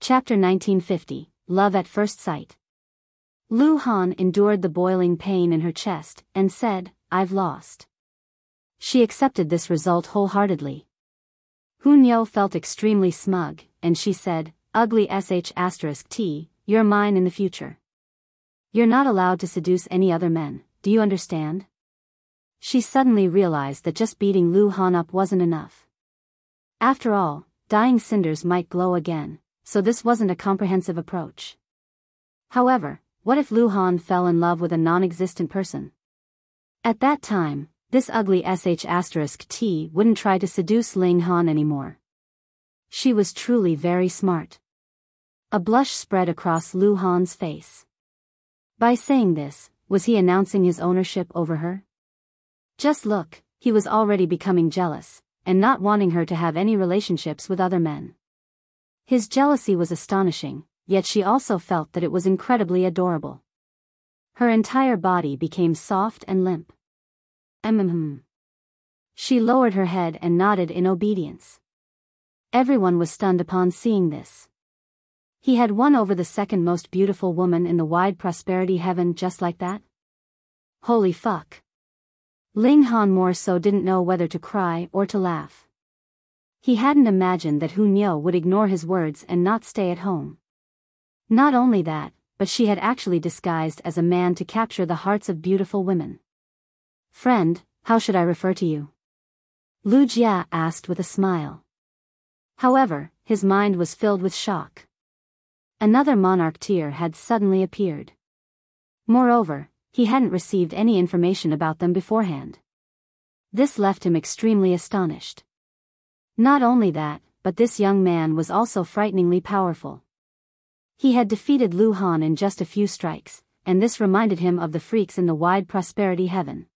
Chapter 1950, Love at First Sight. Lu Han endured the boiling pain in her chest, and said, "I've lost." She accepted this result wholeheartedly. Hunyao felt extremely smug, and she said, "Ugly sh*t, you're mine in the future. You're not allowed to seduce any other men, do you understand?" She suddenly realized that just beating Lu Han up wasn't enough. After all, dying cinders might glow again, so this wasn't a comprehensive approach. However, what if Lu Han fell in love with a non-existent person? At that time, this ugly sh*t wouldn't try to seduce Ling Han anymore. She was truly very smart. A blush spread across Lu Han's face. By saying this, was he announcing his ownership over her? Just look, he was already becoming jealous, and not wanting her to have any relationships with other men. His jealousy was astonishing, yet she also felt that it was incredibly adorable. Her entire body became soft and limp. She lowered her head and nodded in obedience. Everyone was stunned upon seeing this. He had won over the second most beautiful woman in the wide prosperity heaven just like that? Holy fuck. Ling Han more so didn't know whether to cry or to laugh. He hadn't imagined that Hunyao would ignore his words and not stay at home. Not only that, but she had actually disguised as a man to capture the hearts of beautiful women. "Friend, how should I refer to you?" Lu Jia asked with a smile. However, his mind was filled with shock. Another monarch tier had suddenly appeared. Moreover, he hadn't received any information about them beforehand. This left him extremely astonished. Not only that, but this young man was also frighteningly powerful. He had defeated Lu Han in just a few strikes, and this reminded him of the freaks in the wide prosperity heaven.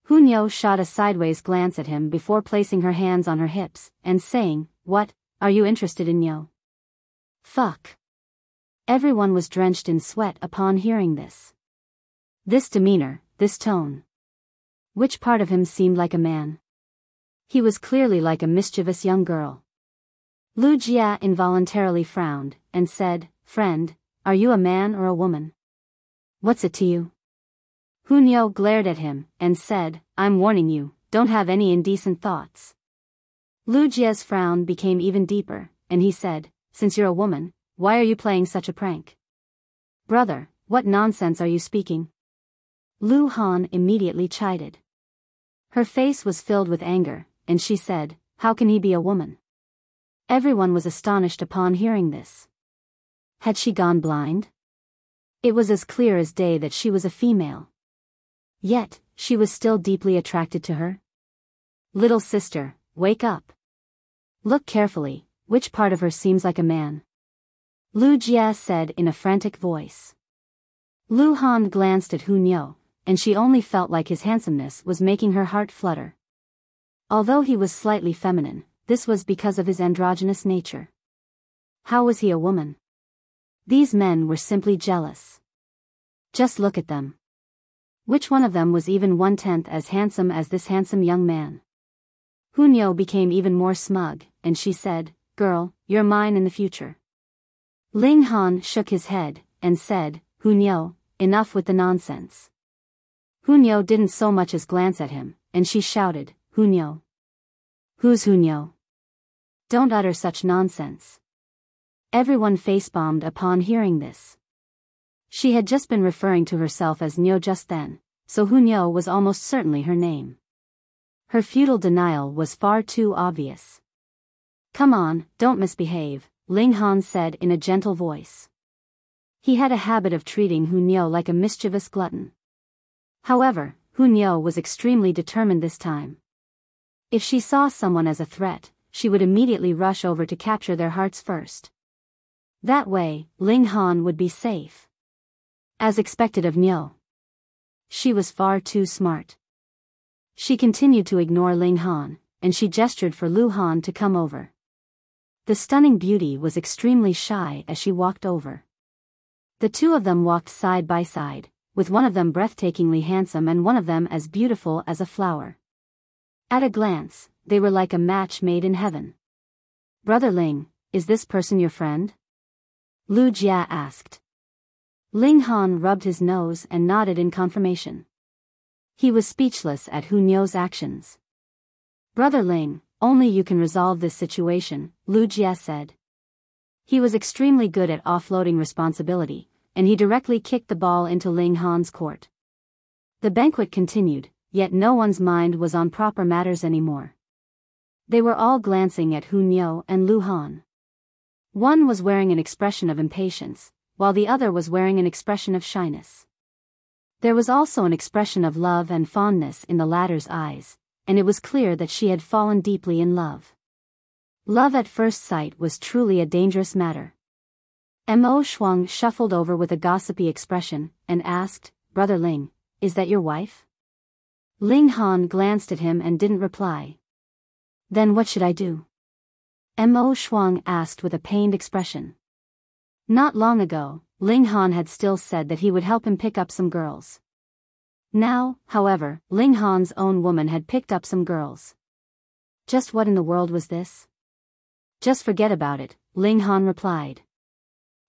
Hunyao shot a sideways glance at him before placing her hands on her hips, and saying, "What, are you interested in Yo?" Fuck. Everyone was drenched in sweat upon hearing this. This demeanor, this tone. Which part of him seemed like a man? He was clearly like a mischievous young girl. Lu Jia involuntarily frowned, and said, "Friend, are you a man or a woman? What's it to you?" Hunyao glared at him, and said, "I'm warning you, don't have any indecent thoughts." Lu Jia's frown became even deeper, and he said, "Since you're a woman, why are you playing such a prank?" "Brother, what nonsense are you speaking?" Lu Han immediately chided. Her face was filled with anger, and she said, "How can he be a woman?" Everyone was astonished upon hearing this. Had she gone blind? It was as clear as day that she was a female. Yet, she was still deeply attracted to her. "Little sister, wake up. Look carefully, which part of her seems like a man?" Lu Jia said in a frantic voice. Lu Han glanced at Hunyao, and she only felt like his handsomeness was making her heart flutter. Although he was slightly feminine, this was because of his androgynous nature. How was he a woman? These men were simply jealous. Just look at them. Which one of them was even 1/10 as handsome as this handsome young man? Hunyao became even more smug, and she said, "Girl, you're mine in the future." Ling Han shook his head, and said, "Hunyao, enough with the nonsense." Hunyao didn't so much as glance at him, and she shouted, "Hunyao. Who's Hunyao? Don't utter such nonsense." Everyone face-bombed upon hearing this. She had just been referring to herself as Nyo just then, so Hunyao was almost certainly her name. Her futile denial was far too obvious. "Come on, don't misbehave," Ling Han said in a gentle voice. He had a habit of treating Hunyao like a mischievous glutton. However, Hunyao was extremely determined this time. If she saw someone as a threat, she would immediately rush over to capture their hearts first. That way, Ling Han would be safe. As expected of Nyo. She was far too smart. She continued to ignore Ling Han, and she gestured for Lu Han to come over. The stunning beauty was extremely shy as she walked over. The two of them walked side by side, with one of them breathtakingly handsome and one of them as beautiful as a flower. At a glance, they were like a match made in heaven. "Brother Ling, is this person your friend?" Lu Jia asked. Ling Han rubbed his nose and nodded in confirmation. He was speechless at Hu Niu's actions. Brother Ling, only you can resolve this situation, Lu Jia said. He was extremely good at offloading responsibility, and he directly kicked the ball into Ling Han's court. The banquet continued, yet no one's mind was on proper matters anymore. They were all glancing at Hu Niu and Lu Han. One was wearing an expression of impatience, while the other was wearing an expression of shyness. There was also an expression of love and fondness in the latter's eyes, and it was clear that she had fallen deeply in love. Love at first sight was truly a dangerous matter. Mo Shuang shuffled over with a gossipy expression, and asked, Brother Ling, is that your wife? Ling Han glanced at him and didn't reply. Then what should I do? Mo Shuang asked with a pained expression. Not long ago, Ling Han had still said that he would help him pick up some girls. Now, however, Ling Han's own woman had picked up some girls. Just what in the world was this? Just forget about it, Ling Han replied.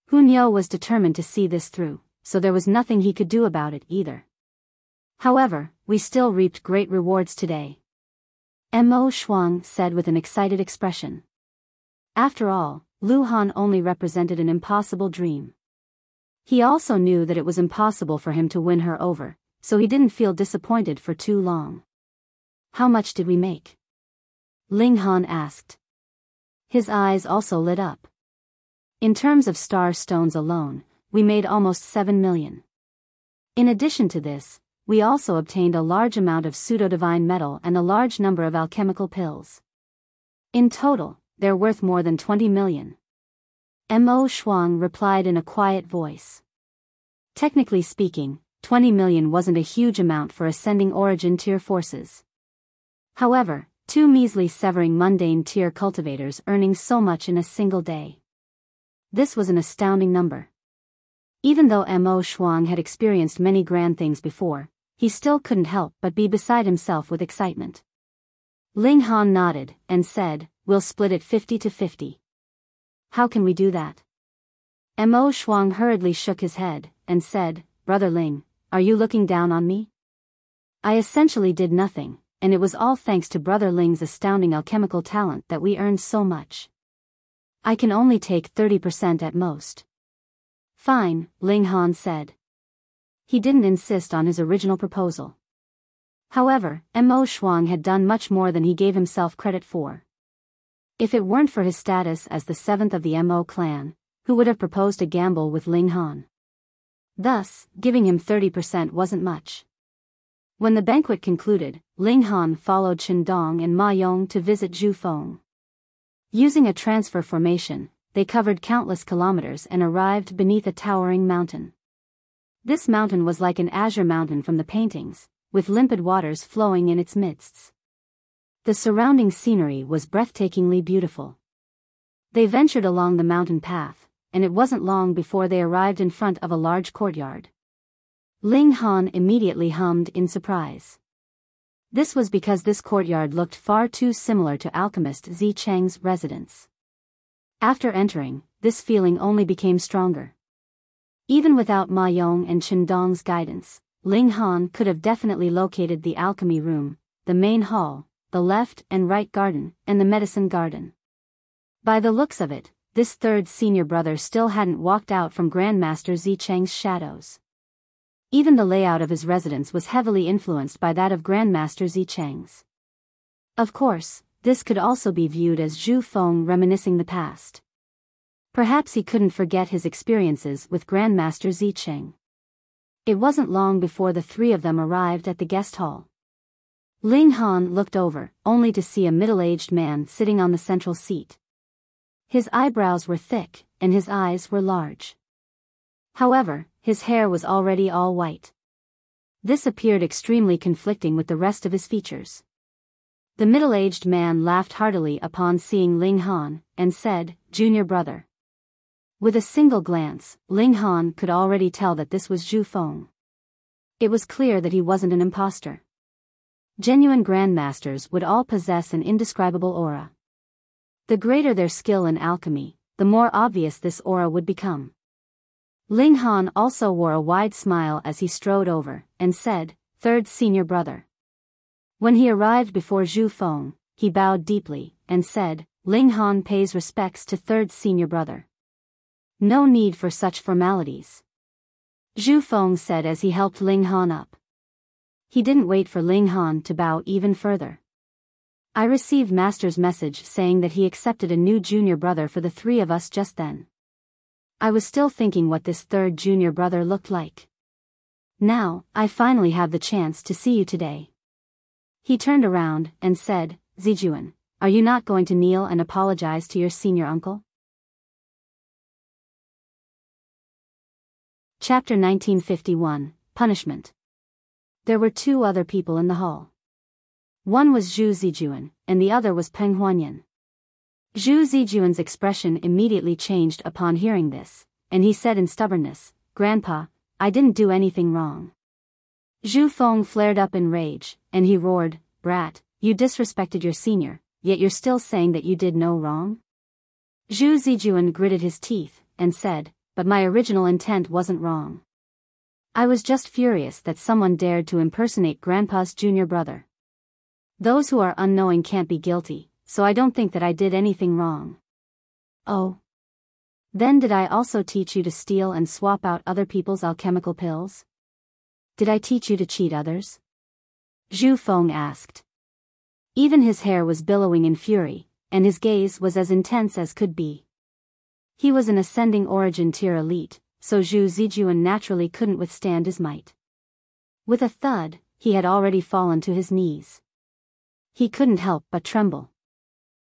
Hu Niu was determined to see this through, so there was nothing he could do about it either. However, we still reaped great rewards today. Mo Shuang said with an excited expression. After all, Lu Han only represented an impossible dream. He also knew that it was impossible for him to win her over, so he didn't feel disappointed for too long. How much did we make? Ling Han asked. His eyes also lit up. In terms of star stones alone, we made almost 7 million. In addition to this, we also obtained a large amount of pseudo-divine metal and a large number of alchemical pills. In total, they're worth more than 20 million. Mo Shuang replied in a quiet voice. Technically speaking, 20 million wasn't a huge amount for ascending origin tier forces. However, two measly severing mundane tier cultivators earning so much in a single day. This was an astounding number. Even though Mo Shuang had experienced many grand things before, he still couldn't help but be beside himself with excitement. Ling Han nodded and said, We'll split it 50-50. How can we do that? Mo Shuang hurriedly shook his head and said, Brother Ling, are you looking down on me? I essentially did nothing, and it was all thanks to Brother Ling's astounding alchemical talent that we earned so much. I can only take 30% at most. Fine, Ling Han said. He didn't insist on his original proposal. However, Mo Shuang had done much more than he gave himself credit for. If it weren't for his status as the seventh of the Mo clan, who would have proposed a gamble with Ling Han? Thus, giving him 30% wasn't much. When the banquet concluded, Ling Han followed Chen Dong and Ma Yong to visit Zhu Feng. Using a transfer formation, they covered countless kilometers and arrived beneath a towering mountain. This mountain was like an azure mountain from the paintings, with limpid waters flowing in its midst. The surrounding scenery was breathtakingly beautiful. They ventured along the mountain path, and it wasn't long before they arrived in front of a large courtyard. Ling Han immediately hummed in surprise. This was because this courtyard looked far too similar to alchemist Zi Cheng's residence. After entering, this feeling only became stronger. Even without Ma Yong and Chen Dong's guidance, Ling Han could have definitely located the alchemy room, the main hall, the left and right garden, and the medicine garden. By the looks of it, this third senior brother still hadn't walked out from Grandmaster Zi Cheng's shadows. Even the layout of his residence was heavily influenced by that of Grandmaster Zi Cheng's. Of course, this could also be viewed as Zhu Feng reminiscing the past. Perhaps he couldn't forget his experiences with Grandmaster Zi Cheng. It wasn't long before the three of them arrived at the guest hall. Ling Han looked over, only to see a middle-aged man sitting on the central seat. His eyebrows were thick, and his eyes were large. However, his hair was already all white. This appeared extremely conflicting with the rest of his features. The middle-aged man laughed heartily upon seeing Ling Han, and said, "Junior brother." With a single glance, Ling Han could already tell that this was Zhu Feng. It was clear that he wasn't an imposter. Genuine grandmasters would all possess an indescribable aura. The greater their skill in alchemy, the more obvious this aura would become. Ling Han also wore a wide smile as he strode over, and said, "Third senior brother." When he arrived before Zhu Feng, he bowed deeply, and said, "Ling Han pays respects to third senior brother. No need for such formalities," Zhu Feng said as he helped Ling Han up. He didn't wait for Ling Han to bow even further. "I received Master's message saying that he accepted a new junior brother for the three of us just then. I was still thinking what this third junior brother looked like. Now, I finally have the chance to see you today." He turned around and said, "Zijuan, are you not going to kneel and apologize to your senior uncle?" Chapter 1951, Punishment. There were two other people in the hall. One was Zhu Zijuan, and the other was Peng Huanyan. Zhu Zijuan's expression immediately changed upon hearing this, and he said in stubbornness, "Grandpa, I didn't do anything wrong." Zhu Feng flared up in rage, and he roared, "Brat, you disrespected your senior, yet you're still saying that you did no wrong?" Zhu Zijuan gritted his teeth, and said, "But my original intent wasn't wrong. I was just furious that someone dared to impersonate Grandpa's junior brother. Those who are unknowing can't be guilty, so I don't think that I did anything wrong." "Oh. Then did I also teach you to steal and swap out other people's alchemical pills? Did I teach you to cheat others?" Zhu Feng asked. Even his hair was billowing in fury, and his gaze was as intense as could be. He was an ascending origin tier elite, so Zhu Zijuan naturally couldn't withstand his might. With a thud, he had already fallen to his knees. He couldn't help but tremble.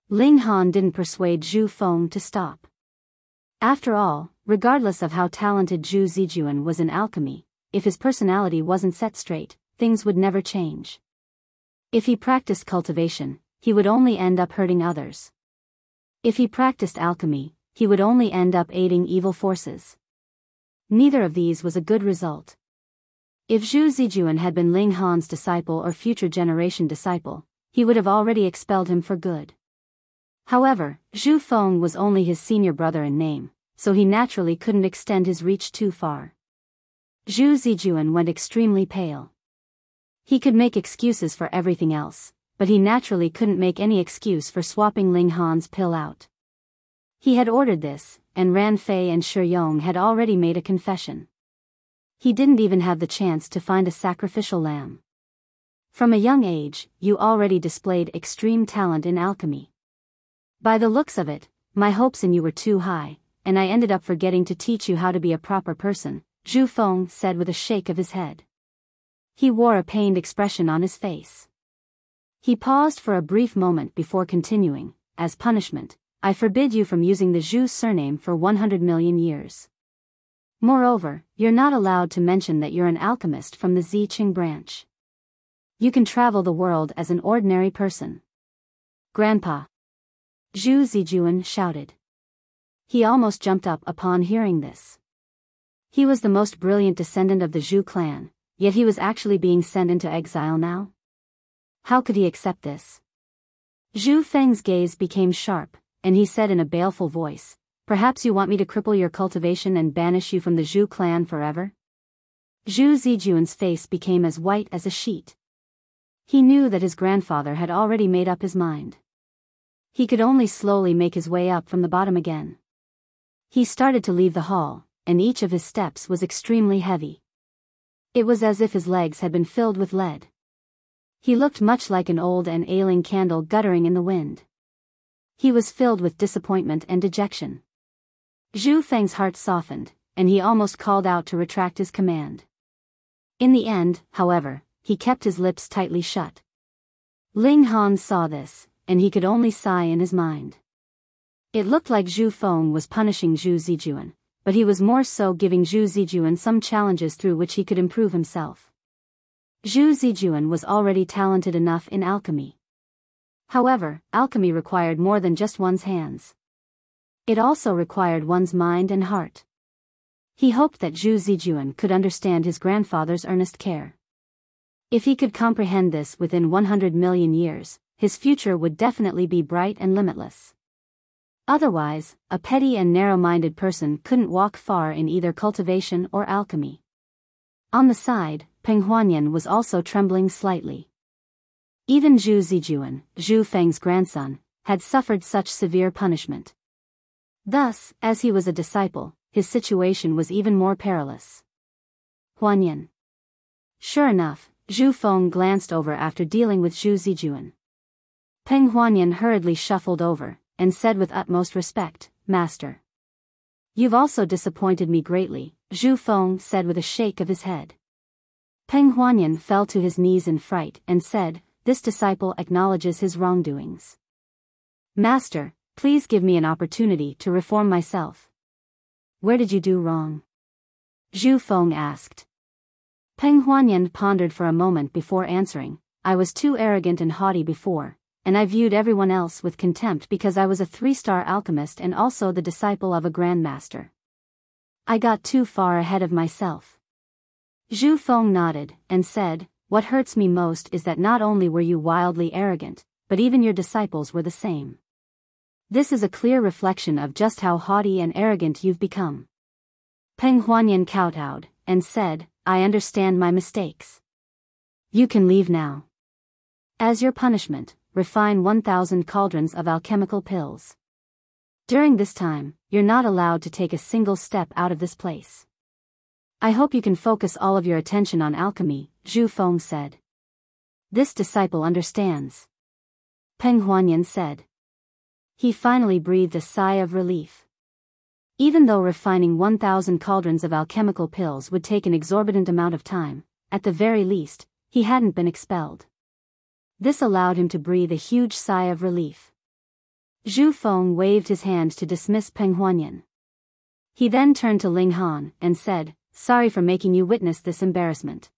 Ling Han didn't persuade Zhu Feng to stop. After all, regardless of how talented Zhu Zijuan was in alchemy, if his personality wasn't set straight, things would never change. If he practiced cultivation, he would only end up hurting others. If he practiced alchemy, he would only end up aiding evil forces. Neither of these was a good result. If Zhu Zijuan had been Ling Han's disciple or future generation disciple, he would have already expelled him for good. However, Zhu Feng was only his senior brother in name, so he naturally couldn't extend his reach too far. Zhu Zijuan went extremely pale. He could make excuses for everything else, but he naturally couldn't make any excuse for swapping Ling Han's pill out. He had ordered this, and Ran Fei and Shi Xiuwen had already made a confession. He didn't even have the chance to find a sacrificial lamb. "From a young age, you already displayed extreme talent in alchemy. By the looks of it, my hopes in you were too high, and I ended up forgetting to teach you how to be a proper person," Zhu Feng said with a shake of his head. He wore a pained expression on his face. He paused for a brief moment before continuing, "As punishment, I forbid you from using the Zhu surname for 100 million years. Moreover, you're not allowed to mention that you're an alchemist from the Ziqing branch. You can travel the world as an ordinary person." "Grandpa!" Zhu Zijuan shouted. He almost jumped up upon hearing this. He was the most brilliant descendant of the Zhu clan, yet he was actually being sent into exile now? How could he accept this? Zhu Feng's gaze became sharp, and he said in a baleful voice, "Perhaps you want me to cripple your cultivation and banish you from the Zhu clan forever?" Zhu Zijuan's face became as white as a sheet. He knew that his grandfather had already made up his mind. He could only slowly make his way up from the bottom again. He started to leave the hall, and each of his steps was extremely heavy. It was as if his legs had been filled with lead. He looked much like an old and ailing candle guttering in the wind. He was filled with disappointment and dejection. Zhu Feng's heart softened, and he almost called out to retract his command. In the end, however, he kept his lips tightly shut. Ling Han saw this, and he could only sigh in his mind. It looked like Zhu Feng was punishing Zhu Zijuan, but he was more so giving Zhu Zijuan some challenges through which he could improve himself. Zhu Zijuan was already talented enough in alchemy. However, alchemy required more than just one's hands. It also required one's mind and heart. He hoped that Zhu Zijuan could understand his grandfather's earnest care. If he could comprehend this within 100 million years, his future would definitely be bright and limitless. Otherwise, a petty and narrow-minded person couldn't walk far in either cultivation or alchemy. On the side, Peng Huanyan was also trembling slightly. Even Shi Xiuwen, Zhu Feng's grandson, had suffered such severe punishment. Thus, as he was a disciple, his situation was even more perilous. Huanyan. Sure enough, Zhu Feng glanced over after dealing with Shi Xiuwen. Peng Huanyan hurriedly shuffled over, and said with utmost respect, "Master. You've also disappointed me greatly," Zhu Feng said with a shake of his head. Peng Huanyan fell to his knees in fright and said, "This disciple acknowledges his wrongdoings. Master, please give me an opportunity to reform myself." "Where did you do wrong?" Zhu Feng asked. Peng Huanyan pondered for a moment before answering, "I was too arrogant and haughty before, and I viewed everyone else with contempt because I was a 3-star alchemist and also the disciple of a grandmaster. I got too far ahead of myself." Zhu Feng nodded, and said, "What hurts me most is that not only were you wildly arrogant, but even your disciples were the same. This is a clear reflection of just how haughty and arrogant you've become." Peng Huanyan kowtowed, and said, "I understand my mistakes. You can leave now. As your punishment, refine 1,000 cauldrons of alchemical pills. During this time, you're not allowed to take a single step out of this place. I hope you can focus all of your attention on alchemy," Zhu Feng said. "This disciple understands," Peng Huanyan said. He finally breathed a sigh of relief. Even though refining 1,000 cauldrons of alchemical pills would take an exorbitant amount of time, at the very least, he hadn't been expelled. This allowed him to breathe a huge sigh of relief. Zhu Feng waved his hand to dismiss Peng Huanyan. He then turned to Ling Han and said, "Sorry for making you witness this embarrassment."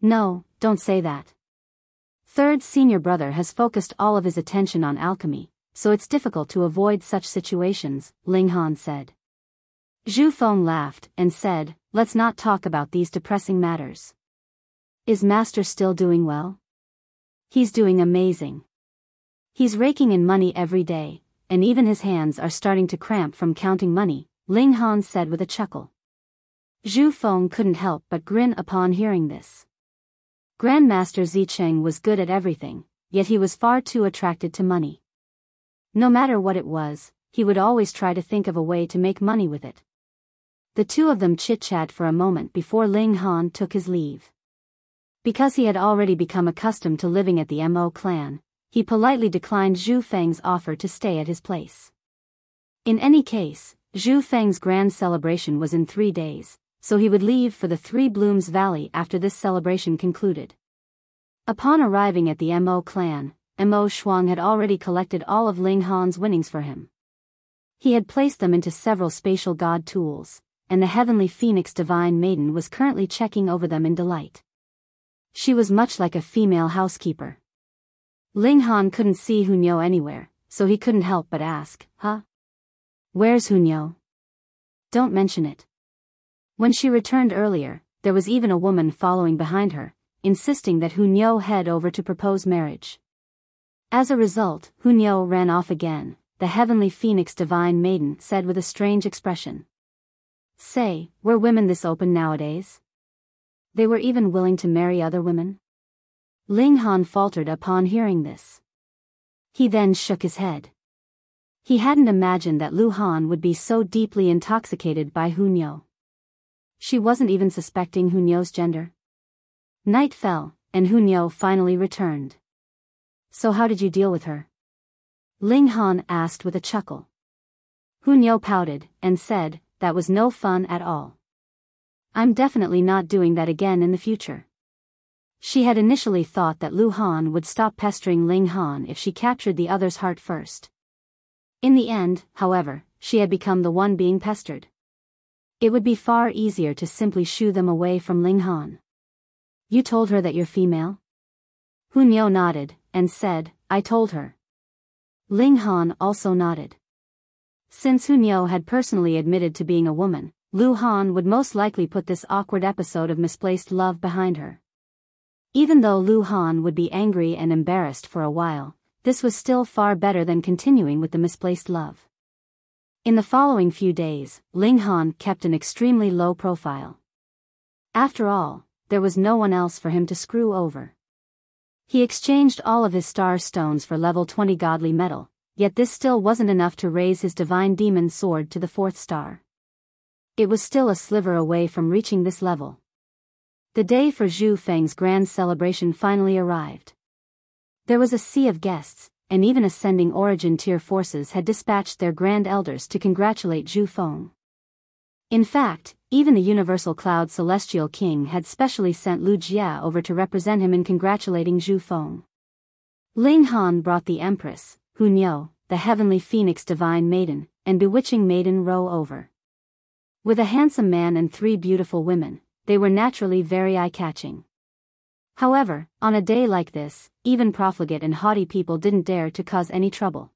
"No, don't say that. Third senior brother has focused all of his attention on alchemy, so it's difficult to avoid such situations," Ling Han said. Zhu Feng laughed and said, "Let's not talk about these depressing matters. Is Master still doing well?" "He's doing amazing. He's raking in money every day, and even his hands are starting to cramp from counting money," Ling Han said with a chuckle. Zhu Feng couldn't help but grin upon hearing this. Grandmaster Zicheng was good at everything, yet he was far too attracted to money. No matter what it was, he would always try to think of a way to make money with it. The two of them chit-chat for a moment before Ling Han took his leave. Because he had already become accustomed to living at the Mo clan, he politely declined Zhu Feng's offer to stay at his place. In any case, Zhu Feng's grand celebration was in 3 days, so he would leave for the Three Blooms Valley after this celebration concluded. Upon arriving at the Mo clan, Mo Shuang had already collected all of Ling Han's winnings for him. He had placed them into several spatial god tools, and the heavenly phoenix divine maiden was currently checking over them in delight. She was much like a female housekeeper. Ling Han couldn't see Hunyao anywhere, so he couldn't help but ask, "Huh? Where's Hunyao? Don't mention it." When she returned earlier, there was even a woman following behind her, insisting that Hunyao head over to propose marriage. As a result, Hunyao ran off again, the heavenly phoenix divine maiden said with a strange expression. "Say, were women this open nowadays? They were even willing to marry other women?" Ling Han faltered upon hearing this. He then shook his head. He hadn't imagined that Lu Han would be so deeply intoxicated by Hunyao. She wasn't even suspecting Hunyao's gender. Night fell, and Hunyao finally returned. "So how did you deal with her?" Ling Han asked with a chuckle. Hunyao pouted, and said, "That was no fun at all. I'm definitely not doing that again in the future." She had initially thought that Lu Han would stop pestering Ling Han if she captured the other's heart first. In the end, however, she had become the one being pestered. It would be far easier to simply shoo them away from Ling Han. "You told her that you're female?" Hunyao nodded, and said, "I told her." Ling Han also nodded. Since Hunyao had personally admitted to being a woman, Lu Han would most likely put this awkward episode of misplaced love behind her. Even though Lu Han would be angry and embarrassed for a while, this was still far better than continuing with the misplaced love. In the following few days, Ling Han kept an extremely low profile. After all, there was no one else for him to screw over. He exchanged all of his star stones for level 20 godly metal, yet this still wasn't enough to raise his divine demon sword to the 4th star. It was still a sliver away from reaching this level. The day for Zhu Feng's grand celebration finally arrived. There was a sea of guests, and even ascending origin tier forces had dispatched their grand elders to congratulate Zhu Feng. In fact, even the Universal Cloud Celestial King had specially sent Lu Jia over to represent him in congratulating Zhu Feng. Ling Han brought the Empress, Hu Niu, the Heavenly Phoenix Divine Maiden, and Bewitching Maiden Ro over. With a handsome man and 3 beautiful women, they were naturally very eye-catching. However, on a day like this, even profligate and haughty people didn't dare to cause any trouble.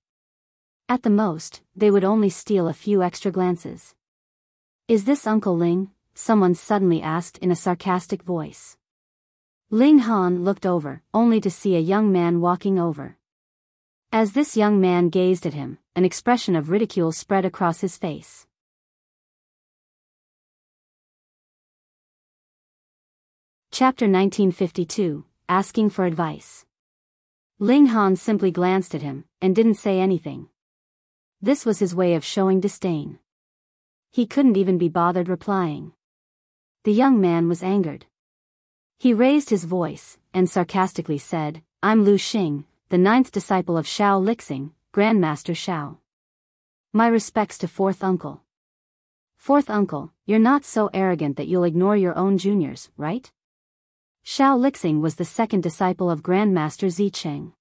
At the most, they would only steal a few extra glances. "Is this Uncle Ling?" someone suddenly asked in a sarcastic voice. Ling Han looked over, only to see a young man walking over. As this young man gazed at him, an expression of ridicule spread across his face. Chapter 1952, Asking for Advice. Ling Han simply glanced at him, and didn't say anything. This was his way of showing disdain. He couldn't even be bothered replying. The young man was angered. He raised his voice, and sarcastically said, "I'm Lu Xing, the 9th disciple of Xiao Lixing, Grandmaster Xiao. My respects to 4th uncle." "4th uncle, you're not so arrogant that you'll ignore your own juniors, right?" Xiao Lixing was the 2nd disciple of Grandmaster Zicheng.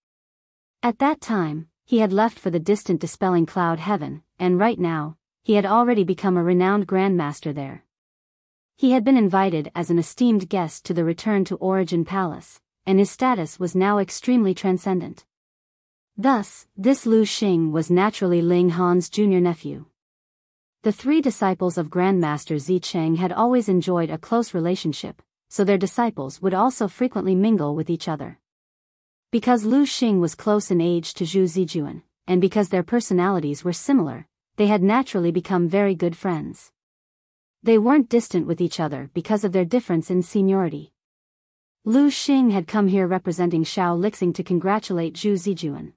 At that time, he had left for the distant dispelling cloud heaven, and right now, he had already become a renowned grandmaster there. He had been invited as an esteemed guest to the Return to Origin Palace, and his status was now extremely transcendent. Thus, this Lu Xing was naturally Ling Han's junior nephew. The 3 disciples of Grandmaster Zicheng had always enjoyed a close relationship, so their disciples would also frequently mingle with each other. Because Lu Xing was close in age to Zhu Zijuan, and because their personalities were similar, they had naturally become very good friends. They weren't distant with each other because of their difference in seniority. Lu Xing had come here representing Xiao Lixing to congratulate Zhu Zijuan.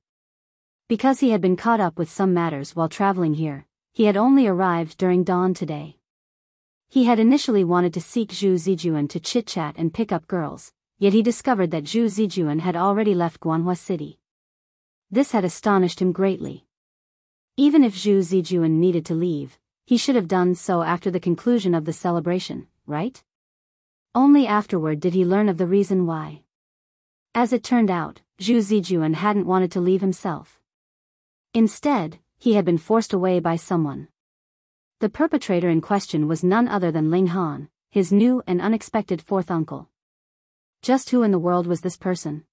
Because he had been caught up with some matters while traveling here, he had only arrived during dawn today. He had initially wanted to seek Zhu Zijuan to chit-chat and pick up girls, yet he discovered that Zhu Zijuan had already left Guanhua City. This had astonished him greatly. Even if Zhu Zijuan needed to leave, he should have done so after the conclusion of the celebration, right? Only afterward did he learn of the reason why. As it turned out, Zhu Zijuan hadn't wanted to leave himself. Instead, he had been forced away by someone. The perpetrator in question was none other than Ling Han, his new and unexpected 4th uncle. Just who in the world was this person?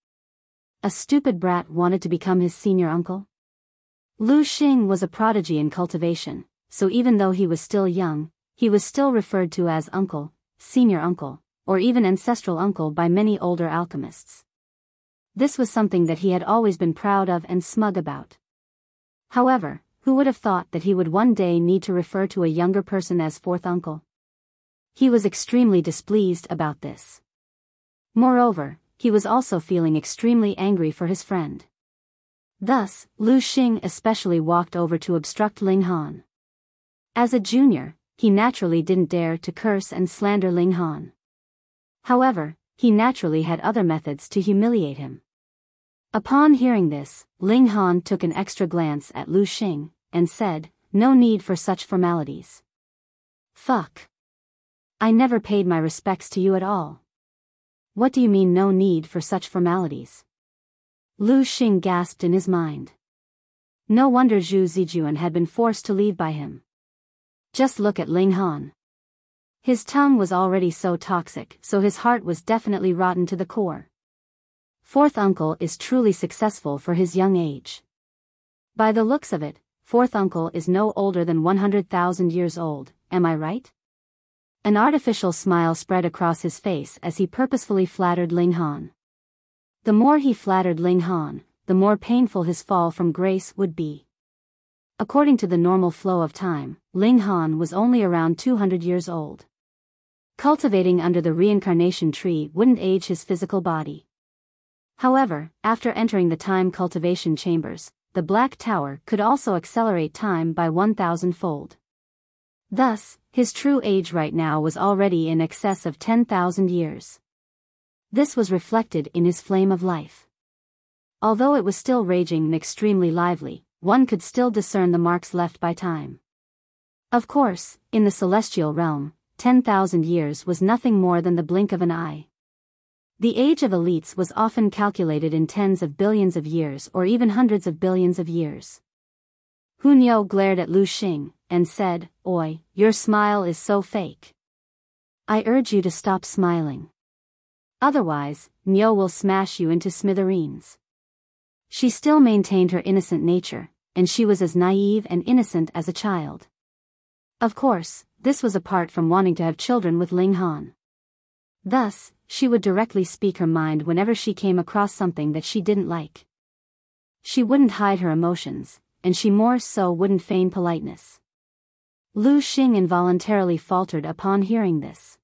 A stupid brat wanted to become his senior uncle? Lu Xing was a prodigy in cultivation, so even though he was still young, he was still referred to as uncle, senior uncle, or even ancestral uncle by many older alchemists. This was something that he had always been proud of and smug about. However, who would have thought that he would one day need to refer to a younger person as 4th uncle? He was extremely displeased about this. Moreover, he was also feeling extremely angry for his friend. Thus, Lu Xing especially walked over to obstruct Ling Han. As a junior, he naturally didn't dare to curse and slander Ling Han. However, he naturally had other methods to humiliate him. Upon hearing this, Ling Han took an extra glance at Lu Xing, and said, "No need for such formalities." "Fuck. I never paid my respects to you at all." "What do you mean no need for such formalities?" Lu Xing gasped in his mind. No wonder Zhu Zijuan had been forced to leave by him. Just look at Ling Han. His tongue was already so toxic, so his heart was definitely rotten to the core. 4th uncle is truly successful for his young age. By the looks of it, 4th uncle is no older than 100,000 years old, am I right? An artificial smile spread across his face as he purposefully flattered Ling Han. The more he flattered Ling Han, the more painful his fall from grace would be. According to the normal flow of time, Ling Han was only around 200 years old. Cultivating under the reincarnation tree wouldn't age his physical body. However, after entering the time cultivation chambers, the Black Tower could also accelerate time by 1,000-fold. Thus, his true age right now was already in excess of 10,000 years. This was reflected in his flame of life. Although it was still raging and extremely lively, one could still discern the marks left by time. Of course, in the celestial realm, 10,000 years was nothing more than the blink of an eye. The age of elites was often calculated in tens of billions of years or even hundreds of billions of years. Hunyao glared at Lu Xing and said, "Oi, your smile is so fake. I urge you to stop smiling. Otherwise, Niu will smash you into smithereens." She still maintained her innocent nature, and she was as naive and innocent as a child. Of course, this was apart from wanting to have children with Ling Han. Thus, she would directly speak her mind whenever she came across something that she didn't like. She wouldn't hide her emotions, and she more so wouldn't feign politeness. Lu Xing involuntarily faltered upon hearing this.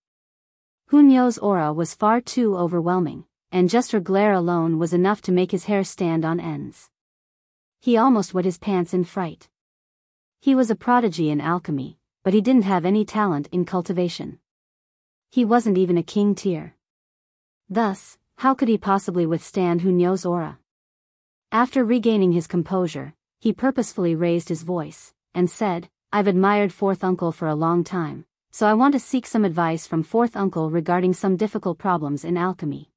Hunyo's aura was far too overwhelming, and just her glare alone was enough to make his hair stand on ends. He almost wet his pants in fright. He was a prodigy in alchemy, but he didn't have any talent in cultivation. He wasn't even a king tier. Thus, how could he possibly withstand Hunyo's aura? After regaining his composure, he purposefully raised his voice, and said, "I've admired Fourth Uncle for a long time, so I want to seek some advice from Fourth Uncle regarding some difficult problems in alchemy."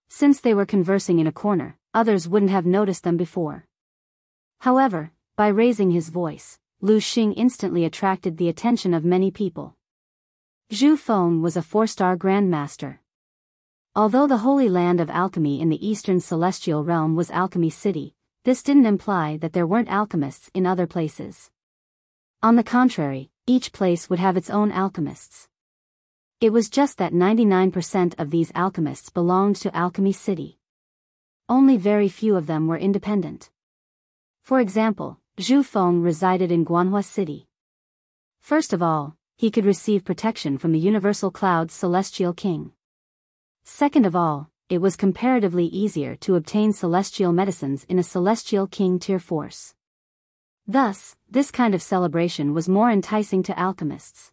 Since they were conversing in a corner, others wouldn't have noticed them before. However, by raising his voice, Lu Xing instantly attracted the attention of many people. Zhu Feng was a 4-star grandmaster. Although the holy land of alchemy in the eastern celestial realm was Alchemy City, this didn't imply that there weren't alchemists in other places. On the contrary, each place would have its own alchemists. It was just that 99% of these alchemists belonged to Alchemy City. Only very few of them were independent. For example, Zhu Feng resided in Guanhua City. First of all, he could receive protection from the Universal Cloud's Celestial King. Second of all, it was comparatively easier to obtain celestial medicines in a Celestial King tier force. Thus, this kind of celebration was more enticing to alchemists.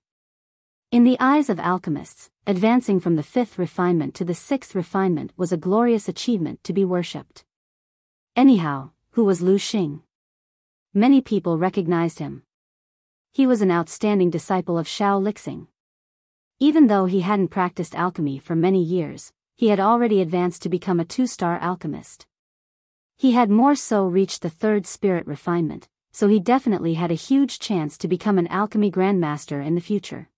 In the eyes of alchemists, advancing from the 5th refinement to the 6th refinement was a glorious achievement to be worshipped. Anyhow, who was Lu Xing? Many people recognized him. He was an outstanding disciple of Shao Lixing. Even though he hadn't practiced alchemy for many years, he had already advanced to become a 2-star alchemist. He had more so reached the 3rd spirit refinement, so he definitely had a huge chance to become an alchemy grandmaster in the future.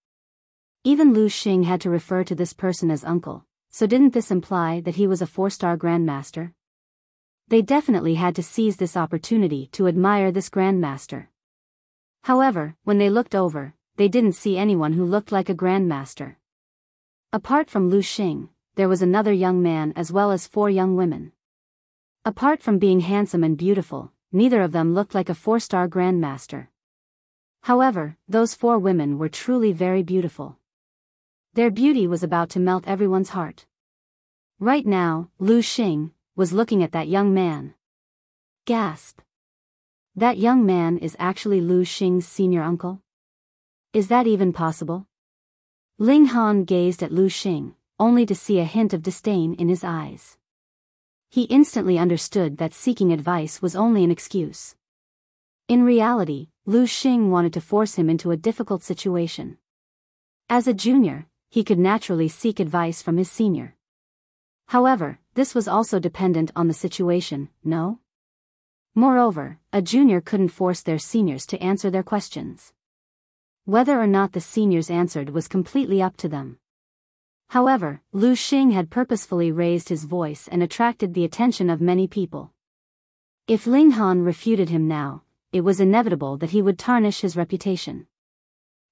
Even Lu Xing had to refer to this person as uncle, so didn't this imply that he was a 4-star grandmaster? They definitely had to seize this opportunity to admire this grandmaster. However, when they looked over, they didn't see anyone who looked like a grandmaster. Apart from Lu Xing, there was another young man as well as 4 young women. Apart from being handsome and beautiful, neither of them looked like a 4-star grandmaster. However, those 4 women were truly very beautiful. Their beauty was about to melt everyone's heart. Right now, Lu Xing was looking at that young man. Gasp. That young man is actually Lu Xing's senior uncle? Is that even possible? Ling Han gazed at Lu Xing, only to see a hint of disdain in his eyes. He instantly understood that seeking advice was only an excuse. In reality, Lu Xing wanted to force him into a difficult situation. As a junior, he could naturally seek advice from his senior. However, this was also dependent on the situation, no? Moreover, a junior couldn't force their seniors to answer their questions. Whether or not the seniors answered was completely up to them. However, Lu Xing had purposefully raised his voice and attracted the attention of many people. If Ling Han refuted him now, it was inevitable that he would tarnish his reputation.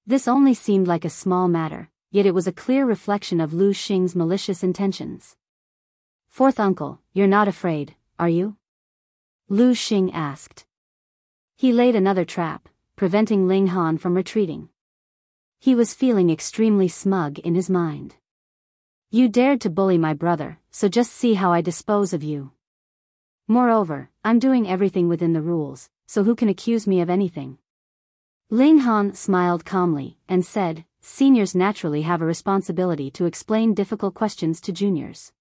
This only seemed like a small matter, yet it was a clear reflection of Lu Xing's malicious intentions. "Fourth uncle, you're not afraid, are you?" Lu Xing asked. He laid another trap, preventing Ling Han from retreating. He was feeling extremely smug in his mind. You dared to bully my brother, so just see how I dispose of you. Moreover, I'm doing everything within the rules, so who can accuse me of anything? Ling Han smiled calmly, and said, seniors naturally have a responsibility to explain difficult questions to juniors.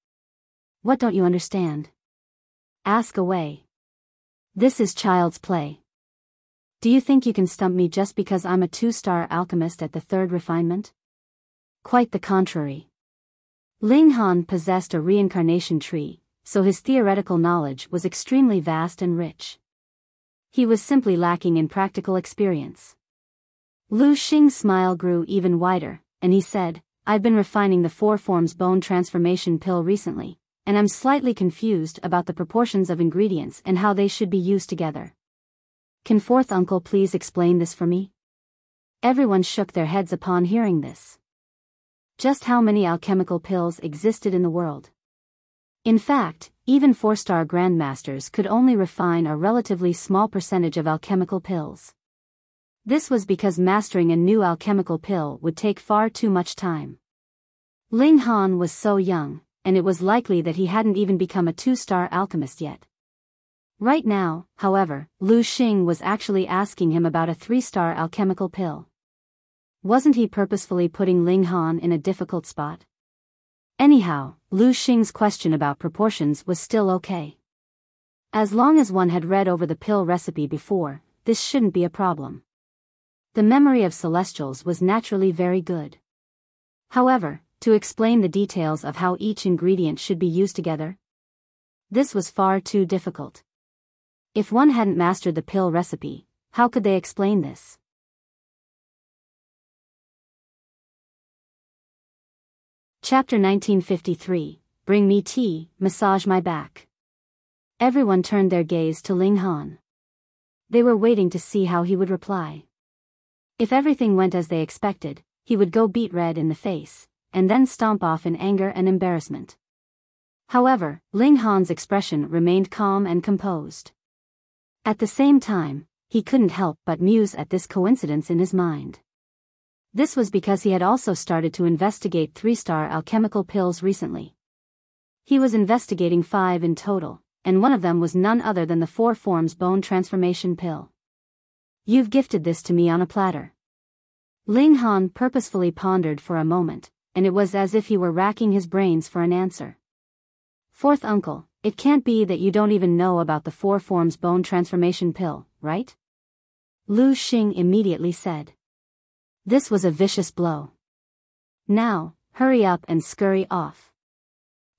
What don't you understand? Ask away. This is child's play. Do you think you can stump me just because I'm a 2-star alchemist at the 3rd refinement? Quite the contrary. Ling Han possessed a reincarnation tree, so his theoretical knowledge was extremely vast and rich. He was simply lacking in practical experience. Lu Xing's smile grew even wider, and he said, I've been refining the 4 forms bone transformation pill recently, and I'm slightly confused about the proportions of ingredients and how they should be used together. Can 4th uncle please explain this for me? Everyone shook their heads upon hearing this. Just how many alchemical pills existed in the world? In fact, even 4-star grandmasters could only refine a relatively small percentage of alchemical pills. This was because mastering a new alchemical pill would take far too much time. Ling Han was so young, and it was likely that he hadn't even become a 2-star alchemist yet. Right now, however, Lu Xing was actually asking him about a 3-star alchemical pill. Wasn't he purposefully putting Ling Han in a difficult spot? Anyhow, Lu Xing's question about proportions was still okay. As long as one had read over the pill recipe before, this shouldn't be a problem. The memory of Celestials was naturally very good. However, to explain the details of how each ingredient should be used together, this was far too difficult. If one hadn't mastered the pill recipe, how could they explain this? Chapter 1953, Bring me tea, massage my back. Everyone turned their gaze to Ling Han. They were waiting to see how he would reply. If everything went as they expected, he would go beet red in the face, and then stomp off in anger and embarrassment. However, Ling Han's expression remained calm and composed. At the same time, he couldn't help but muse at this coincidence in his mind. This was because he had also started to investigate 3-star alchemical pills recently. He was investigating 5 in total, and one of them was none other than the 4 forms bone transformation pill. You've gifted this to me on a platter. Ling Han purposefully pondered for a moment, and it was as if he were racking his brains for an answer. 4th uncle, it can't be that you don't even know about the 4 forms bone transformation pill, right? Lu Xing immediately said. This was a vicious blow. Now, hurry up and scurry off.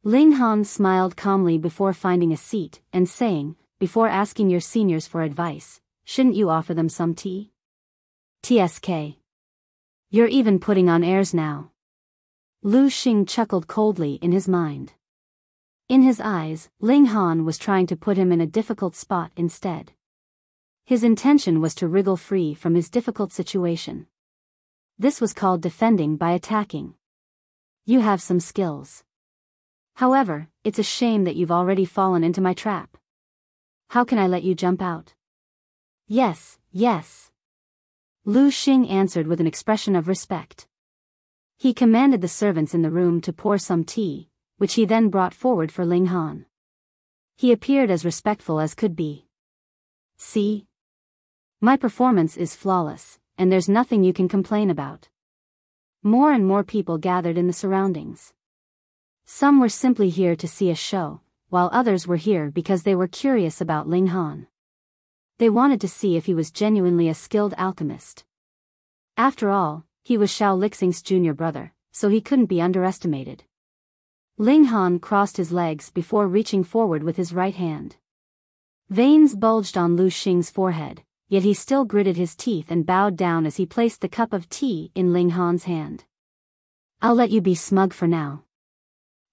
Ling Han smiled calmly before finding a seat, and saying, before asking your seniors for advice, shouldn't you offer them some tea? TSK. You're even putting on airs now. Lu Xing chuckled coldly in his mind. In his eyes, Ling Han was trying to put him in a difficult spot instead. His intention was to wriggle free from his difficult situation. This was called defending by attacking. You have some skills. However, it's a shame that you've already fallen into my trap. How can I let you jump out? Yes, yes. Lu Xing answered with an expression of respect. He commanded the servants in the room to pour some tea, which he then brought forward for Ling Han. He appeared as respectful as could be. See? My performance is flawless, and there's nothing you can complain about. More and more people gathered in the surroundings. Some were simply here to see a show, while others were here because they were curious about Ling Han. They wanted to see if he was genuinely a skilled alchemist. After all, he was Xiao Lixing's junior brother, so he couldn't be underestimated. Ling Han crossed his legs before reaching forward with his right hand. Veins bulged on Lu Xing's forehead, yet he still gritted his teeth and bowed down as he placed the cup of tea in Ling Han's hand. I'll let you be smug for now.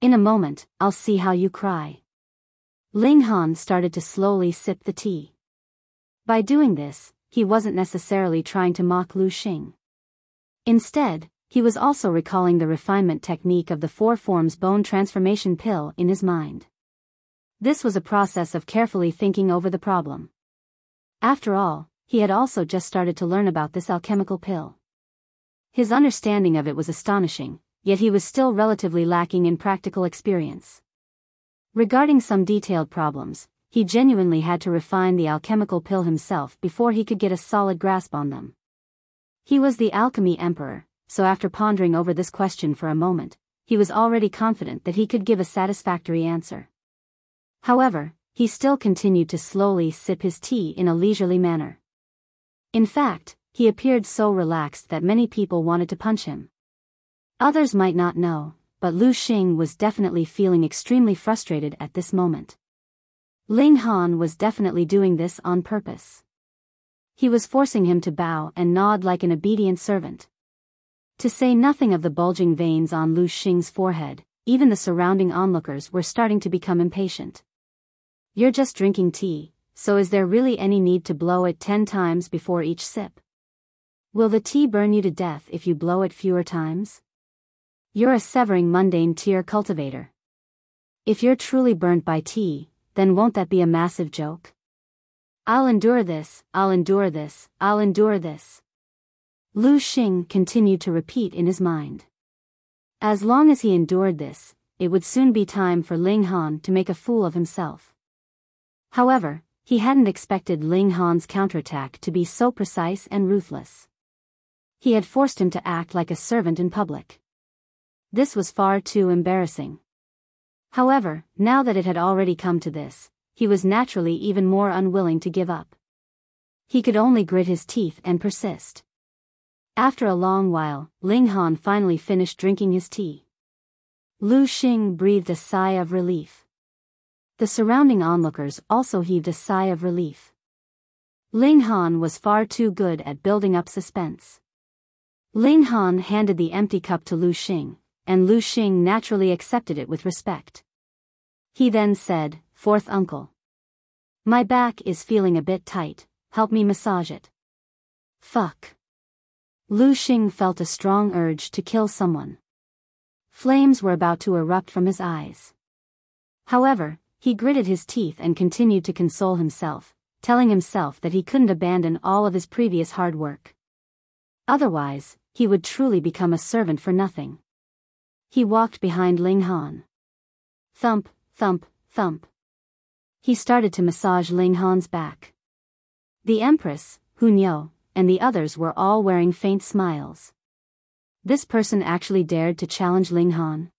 In a moment, I'll see how you cry. Ling Han started to slowly sip the tea. By doing this, he wasn't necessarily trying to mock Lu Xing. Instead, he was also recalling the refinement technique of the 4 forms bone transformation pill in his mind. This was a process of carefully thinking over the problem. After all, he had also just started to learn about this alchemical pill. His understanding of it was astonishing, yet he was still relatively lacking in practical experience. Regarding some detailed problems, he genuinely had to refine the alchemical pill himself before he could get a solid grasp on them. He was the alchemy emperor, so after pondering over this question for a moment, he was already confident that he could give a satisfactory answer. However, he still continued to slowly sip his tea in a leisurely manner. In fact, he appeared so relaxed that many people wanted to punch him. Others might not know, but Lu Xing was definitely feeling extremely frustrated at this moment. Ling Han was definitely doing this on purpose. He was forcing him to bow and nod like an obedient servant. To say nothing of the bulging veins on Lu Xing's forehead, even the surrounding onlookers were starting to become impatient. You're just drinking tea, so is there really any need to blow it 10 times before each sip? Will the tea burn you to death if you blow it fewer times? You're a severing mundane tear cultivator. If you're truly burnt by tea, then won't that be a massive joke? I'll endure this, I'll endure this, I'll endure this. Lu Xing continued to repeat in his mind. As long as he endured this, it would soon be time for Ling Han to make a fool of himself. However, he hadn't expected Ling Han's counterattack to be so precise and ruthless. He had forced him to act like a servant in public. This was far too embarrassing. However, now that it had already come to this, he was naturally even more unwilling to give up. He could only grit his teeth and persist. After a long while, Ling Han finally finished drinking his tea. Lu Xing breathed a sigh of relief. The surrounding onlookers also heaved a sigh of relief. Ling Han was far too good at building up suspense. Ling Han handed the empty cup to Lu Xing, and Lu Xing naturally accepted it with respect. He then said, "Fourth uncle. My back is feeling a bit tight, help me massage it." Fuck. Lu Xing felt a strong urge to kill someone. Flames were about to erupt from his eyes. However, he gritted his teeth and continued to console himself, telling himself that he couldn't abandon all of his previous hard work. Otherwise, he would truly become a servant for nothing. He walked behind Ling Han. Thump, thump, thump. He started to massage Ling Han's back. The Empress, Hunyou, and the others were all wearing faint smiles. This person actually dared to challenge Ling Han.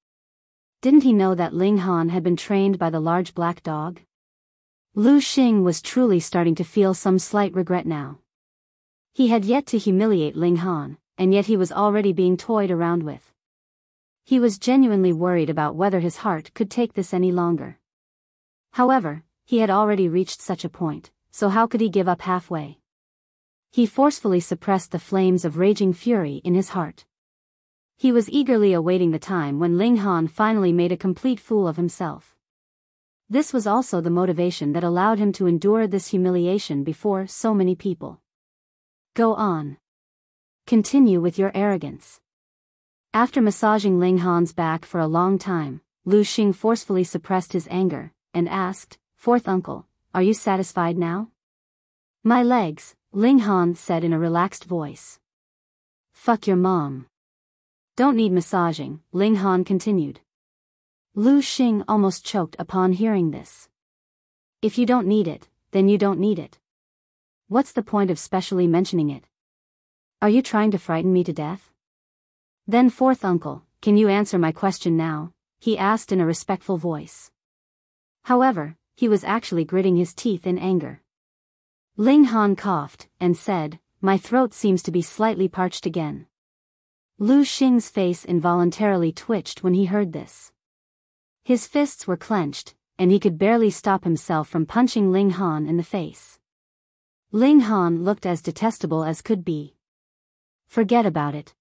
Didn't he know that Ling Han had been trained by the large black dog? Lu Xing was truly starting to feel some slight regret now. He had yet to humiliate Ling Han, and yet he was already being toyed around with. He was genuinely worried about whether his heart could take this any longer. However, he had already reached such a point, so how could he give up halfway? He forcefully suppressed the flames of raging fury in his heart. He was eagerly awaiting the time when Ling Han finally made a complete fool of himself. This was also the motivation that allowed him to endure this humiliation before so many people. Go on. Continue with your arrogance. After massaging Ling Han's back for a long time, Lu Xing forcefully suppressed his anger, and asked, "Fourth uncle, are you satisfied now?" "My legs," Ling Han said in a relaxed voice. "Fuck your mom. Don't need massaging," Ling Han continued. Lu Xing almost choked upon hearing this. If you don't need it, then you don't need it. What's the point of specially mentioning it? Are you trying to frighten me to death? Then fourth uncle, can you answer my question now? He asked in a respectful voice. However, he was actually gritting his teeth in anger. Ling Han coughed, and said, "My throat seems to be slightly parched again." Lu Xing's face involuntarily twitched when he heard this. His fists were clenched, and he could barely stop himself from punching Ling Han in the face. Ling Han looked as detestable as could be. "Forget about it.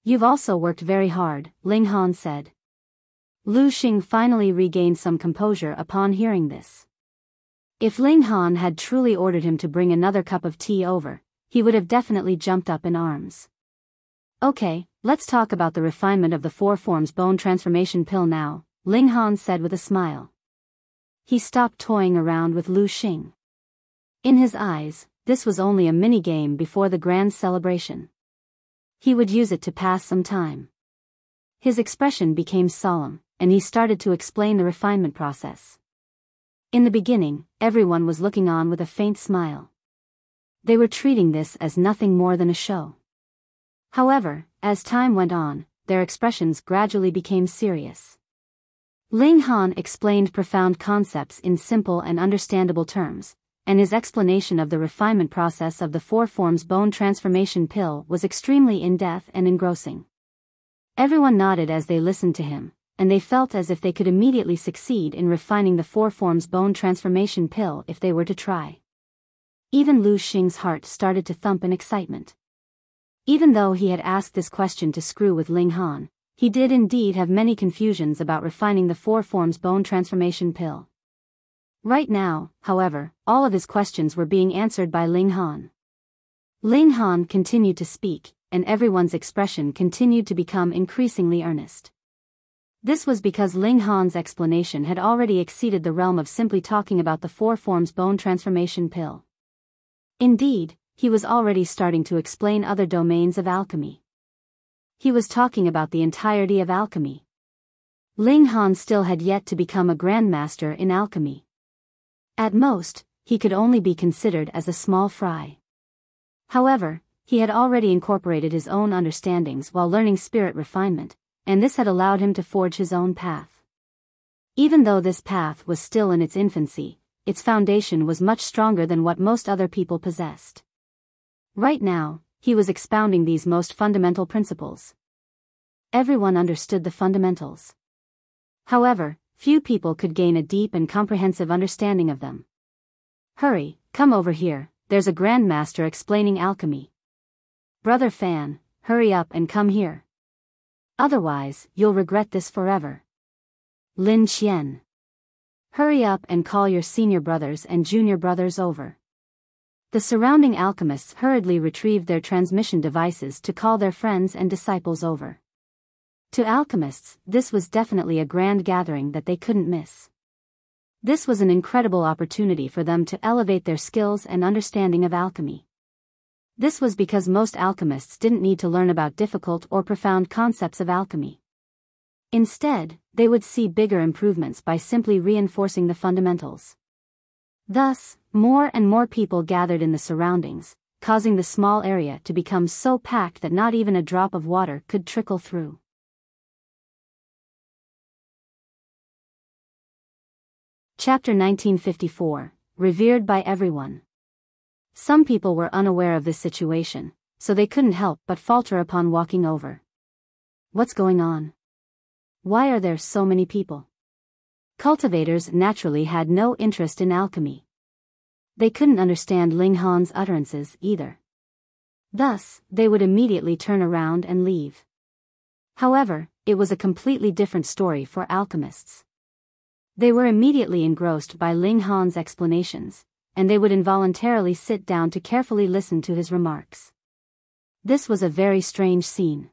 You've also worked very hard," Ling Han said. Lu Xing finally regained some composure upon hearing this. If Ling Han had truly ordered him to bring another cup of tea over, he would have definitely jumped up in arms. "Okay, let's talk about the refinement of the four forms bone transformation pill now," Ling Han said with a smile. He stopped toying around with Lu Xing. In his eyes, this was only a mini-game before the grand celebration. He would use it to pass some time. His expression became solemn, and he started to explain the refinement process. In the beginning, everyone was looking on with a faint smile. They were treating this as nothing more than a show. However, as time went on, their expressions gradually became serious. Ling Han explained profound concepts in simple and understandable terms, and his explanation of the refinement process of the four forms bone transformation pill was extremely in-depth and engrossing. Everyone nodded as they listened to him, and they felt as if they could immediately succeed in refining the four forms bone transformation pill if they were to try. Even Lu Xing's heart started to thump in excitement. Even though he had asked this question to screw with Ling Han, he did indeed have many confusions about refining the four forms bone transformation pill. Right now, however, all of his questions were being answered by Ling Han. Ling Han continued to speak, and everyone's expression continued to become increasingly earnest. This was because Ling Han's explanation had already exceeded the realm of simply talking about the four forms bone transformation pill. Indeed, he was already starting to explain other domains of alchemy. He was talking about the entirety of alchemy. Ling Han still had yet to become a grandmaster in alchemy. At most, he could only be considered as a small fry. However, he had already incorporated his own understandings while learning spirit refinement, and this had allowed him to forge his own path. Even though this path was still in its infancy, its foundation was much stronger than what most other people possessed. Right now, he was expounding these most fundamental principles. Everyone understood the fundamentals. However, few people could gain a deep and comprehensive understanding of them. Hurry, come over here, there's a grandmaster explaining alchemy. Brother Fan, hurry up and come here. Otherwise, you'll regret this forever. Lin Qian. Hurry up and call your senior brothers and junior brothers over. The surrounding alchemists hurriedly retrieved their transmission devices to call their friends and disciples over. To alchemists, this was definitely a grand gathering that they couldn't miss. This was an incredible opportunity for them to elevate their skills and understanding of alchemy. This was because most alchemists didn't need to learn about difficult or profound concepts of alchemy. Instead, they would see bigger improvements by simply reinforcing the fundamentals. Thus, more and more people gathered in the surroundings, causing the small area to become so packed that not even a drop of water could trickle through. Chapter 1954, Revered by Everyone. Some people were unaware of this situation, so they couldn't help but falter upon walking over. What's going on? Why are there so many people? Cultivators naturally had no interest in alchemy. They couldn't understand Ling Han's utterances either. Thus, they would immediately turn around and leave. However, it was a completely different story for alchemists. They were immediately engrossed by Ling Han's explanations, and they would involuntarily sit down to carefully listen to his remarks. This was a very strange scene.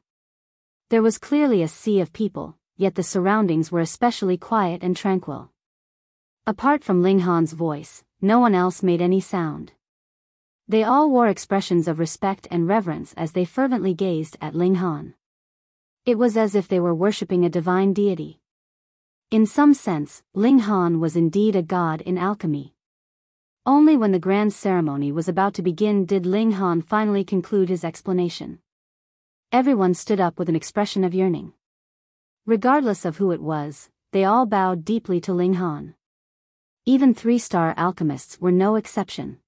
There was clearly a sea of people, yet the surroundings were especially quiet and tranquil. Apart from Ling Han's voice, no one else made any sound. They all wore expressions of respect and reverence as they fervently gazed at Ling Han. It was as if they were worshipping a divine deity. In some sense, Ling Han was indeed a god in alchemy. Only when the grand ceremony was about to begin did Ling Han finally conclude his explanation. Everyone stood up with an expression of yearning. Regardless of who it was, they all bowed deeply to Ling Han. Even three-star alchemists were no exception.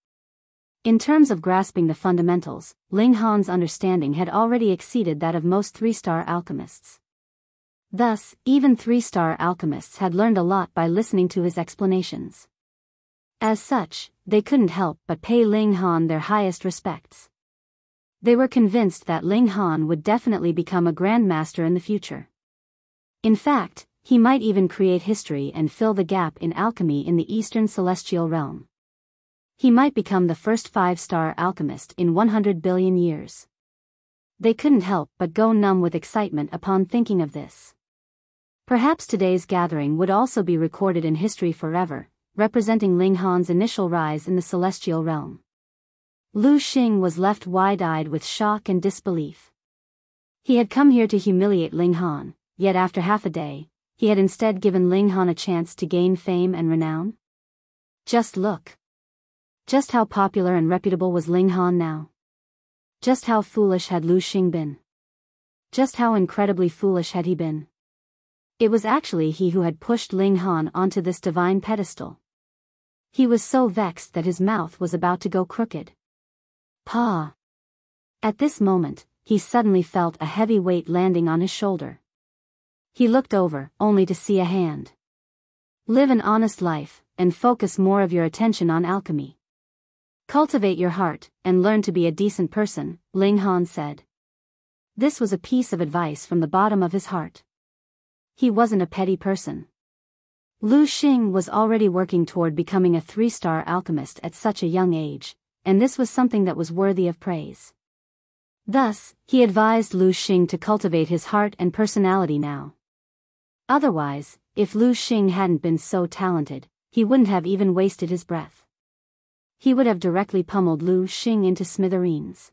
In terms of grasping the fundamentals, Ling Han's understanding had already exceeded that of most three-star alchemists. Thus, even three-star alchemists had learned a lot by listening to his explanations. As such, they couldn't help but pay Ling Han their highest respects. They were convinced that Ling Han would definitely become a grandmaster in the future. In fact, he might even create history and fill the gap in alchemy in the Eastern Celestial Realm. He might become the first 5-star alchemist in 100 billion years. They couldn't help but go numb with excitement upon thinking of this. Perhaps today's gathering would also be recorded in history forever, representing Ling Han's initial rise in the Celestial Realm. Lu Xing was left wide-eyed with shock and disbelief. He had come here to humiliate Ling Han, yet after half a day, he had instead given Ling Han a chance to gain fame and renown? Just look. Just how popular and reputable was Ling Han now? Just how foolish had Lu Xing been? Just how incredibly foolish had he been? It was actually he who had pushed Ling Han onto this divine pedestal. He was so vexed that his mouth was about to go crooked. Pa! At this moment, he suddenly felt a heavy weight landing on his shoulder. He looked over, only to see a hand. Live an honest life, and focus more of your attention on alchemy. Cultivate your heart, and learn to be a decent person, Ling Han said. This was a piece of advice from the bottom of his heart. He wasn't a petty person. Lu Xing was already working toward becoming a 3-star alchemist at such a young age, and this was something that was worthy of praise. Thus, he advised Lu Xing to cultivate his heart and personality now. Otherwise, if Lu Xing hadn't been so talented, he wouldn't have even wasted his breath. He would have directly pummeled Lu Xing into smithereens.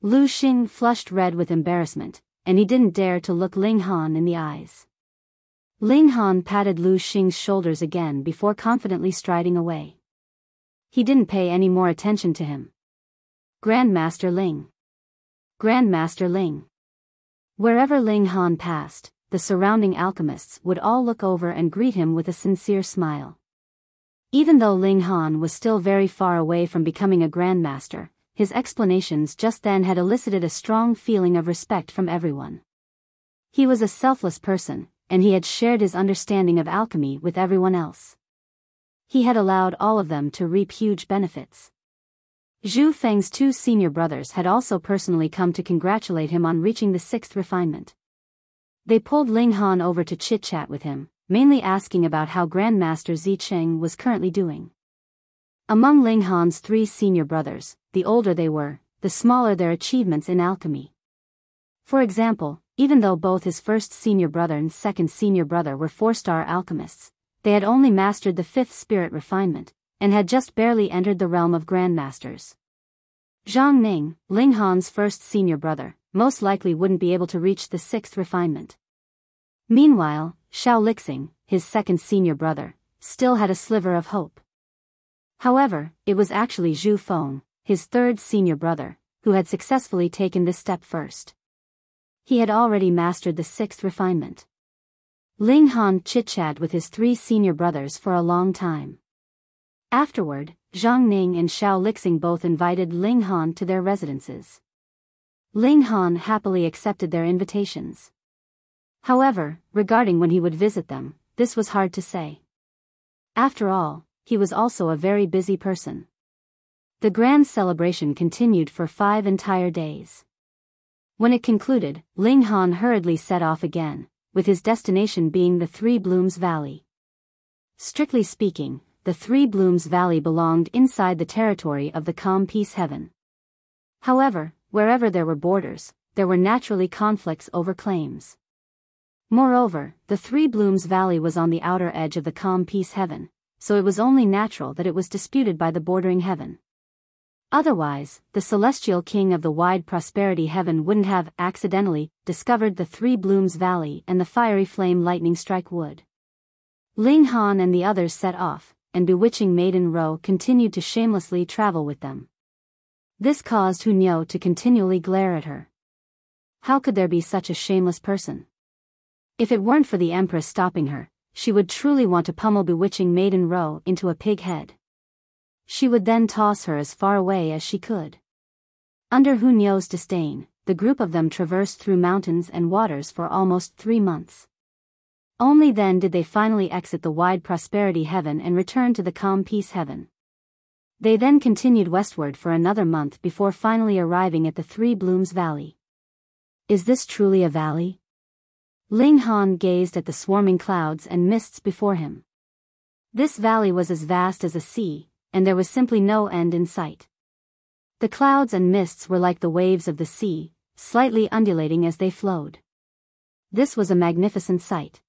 Lu Xing flushed red with embarrassment, and he didn't dare to look Ling Han in the eyes. Ling Han patted Lu Xing's shoulders again before confidently striding away. He didn't pay any more attention to him. Grandmaster Ling. Grandmaster Ling. Wherever Ling Han passed, the surrounding alchemists would all look over and greet him with a sincere smile. Even though Ling Han was still very far away from becoming a grandmaster, his explanations just then had elicited a strong feeling of respect from everyone. He was a selfless person, and he had shared his understanding of alchemy with everyone else. He had allowed all of them to reap huge benefits. Zhu Feng's 2 senior brothers had also personally come to congratulate him on reaching the 6th refinement. They pulled Ling Han over to chit-chat with him, mainly asking about how Grandmaster Zicheng was currently doing. Among Ling Han's 3 senior brothers, the older they were, the smaller their achievements in alchemy. For example, even though both his first senior brother and second senior brother were 4-star alchemists, they had only mastered the 5th spirit refinement, and had just barely entered the realm of grandmasters. Zhang Ning, Ling Han's first senior brother, most likely wouldn't be able to reach the 6th refinement. Meanwhile, Xiao Lixing, his second senior brother, still had a sliver of hope. However, it was actually Zhu Feng, his third senior brother, who had successfully taken this step first. He had already mastered the 6th refinement. Ling Han chit-chatted with his 3 senior brothers for a long time. Afterward, Zhang Ning and Xiao Lixing both invited Ling Han to their residences. Ling Han happily accepted their invitations. However, regarding when he would visit them, this was hard to say. After all, he was also a very busy person. The grand celebration continued for 5 entire days. When it concluded, Ling Han hurriedly set off again, with his destination being the 3 Blooms Valley. Strictly speaking, the 3 Blooms Valley belonged inside the territory of the Calm Peace Heaven. However, wherever there were borders, there were naturally conflicts over claims. Moreover, the 3 Blooms Valley was on the outer edge of the Calm Peace Heaven, so it was only natural that it was disputed by the bordering heaven. Otherwise, the celestial king of the wide prosperity heaven wouldn't have accidentally discovered the 3 Blooms Valley and the fiery flame lightning strike would. Ling Han and the others set off, and bewitching Maiden Ro continued to shamelessly travel with them. This caused Hu Niu to continually glare at her. How could there be such a shameless person? If it weren't for the Empress stopping her, she would truly want to pummel bewitching Maiden Ro into a pig head. She would then toss her as far away as she could. Under Hu Niu's disdain, the group of them traversed through mountains and waters for almost 3 months. Only then did they finally exit the wide prosperity heaven and return to the calm peace heaven. They then continued westward for another month before finally arriving at the 3 Blooms Valley. Is this truly a valley? Ling Han gazed at the swarming clouds and mists before him. This valley was as vast as a sea, and there was simply no end in sight. The clouds and mists were like the waves of the sea, slightly undulating as they flowed. This was a magnificent sight.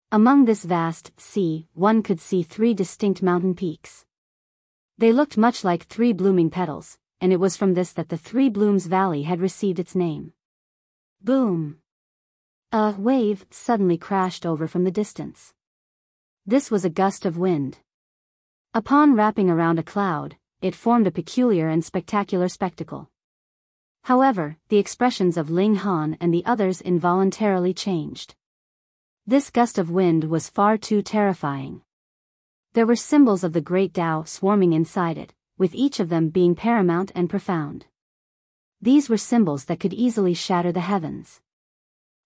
Among this vast sea, one could see 3 distinct mountain peaks. They looked much like 3 blooming petals, and it was from this that the Three Blooms Valley had received its name. Boom! A wave suddenly crashed over from the distance. This was a gust of wind. Upon wrapping around a cloud, it formed a peculiar and spectacular spectacle. However, the expressions of Ling Han and the others involuntarily changed. This gust of wind was far too terrifying. There were symbols of the great Tao swarming inside it, with each of them being paramount and profound. These were symbols that could easily shatter the heavens.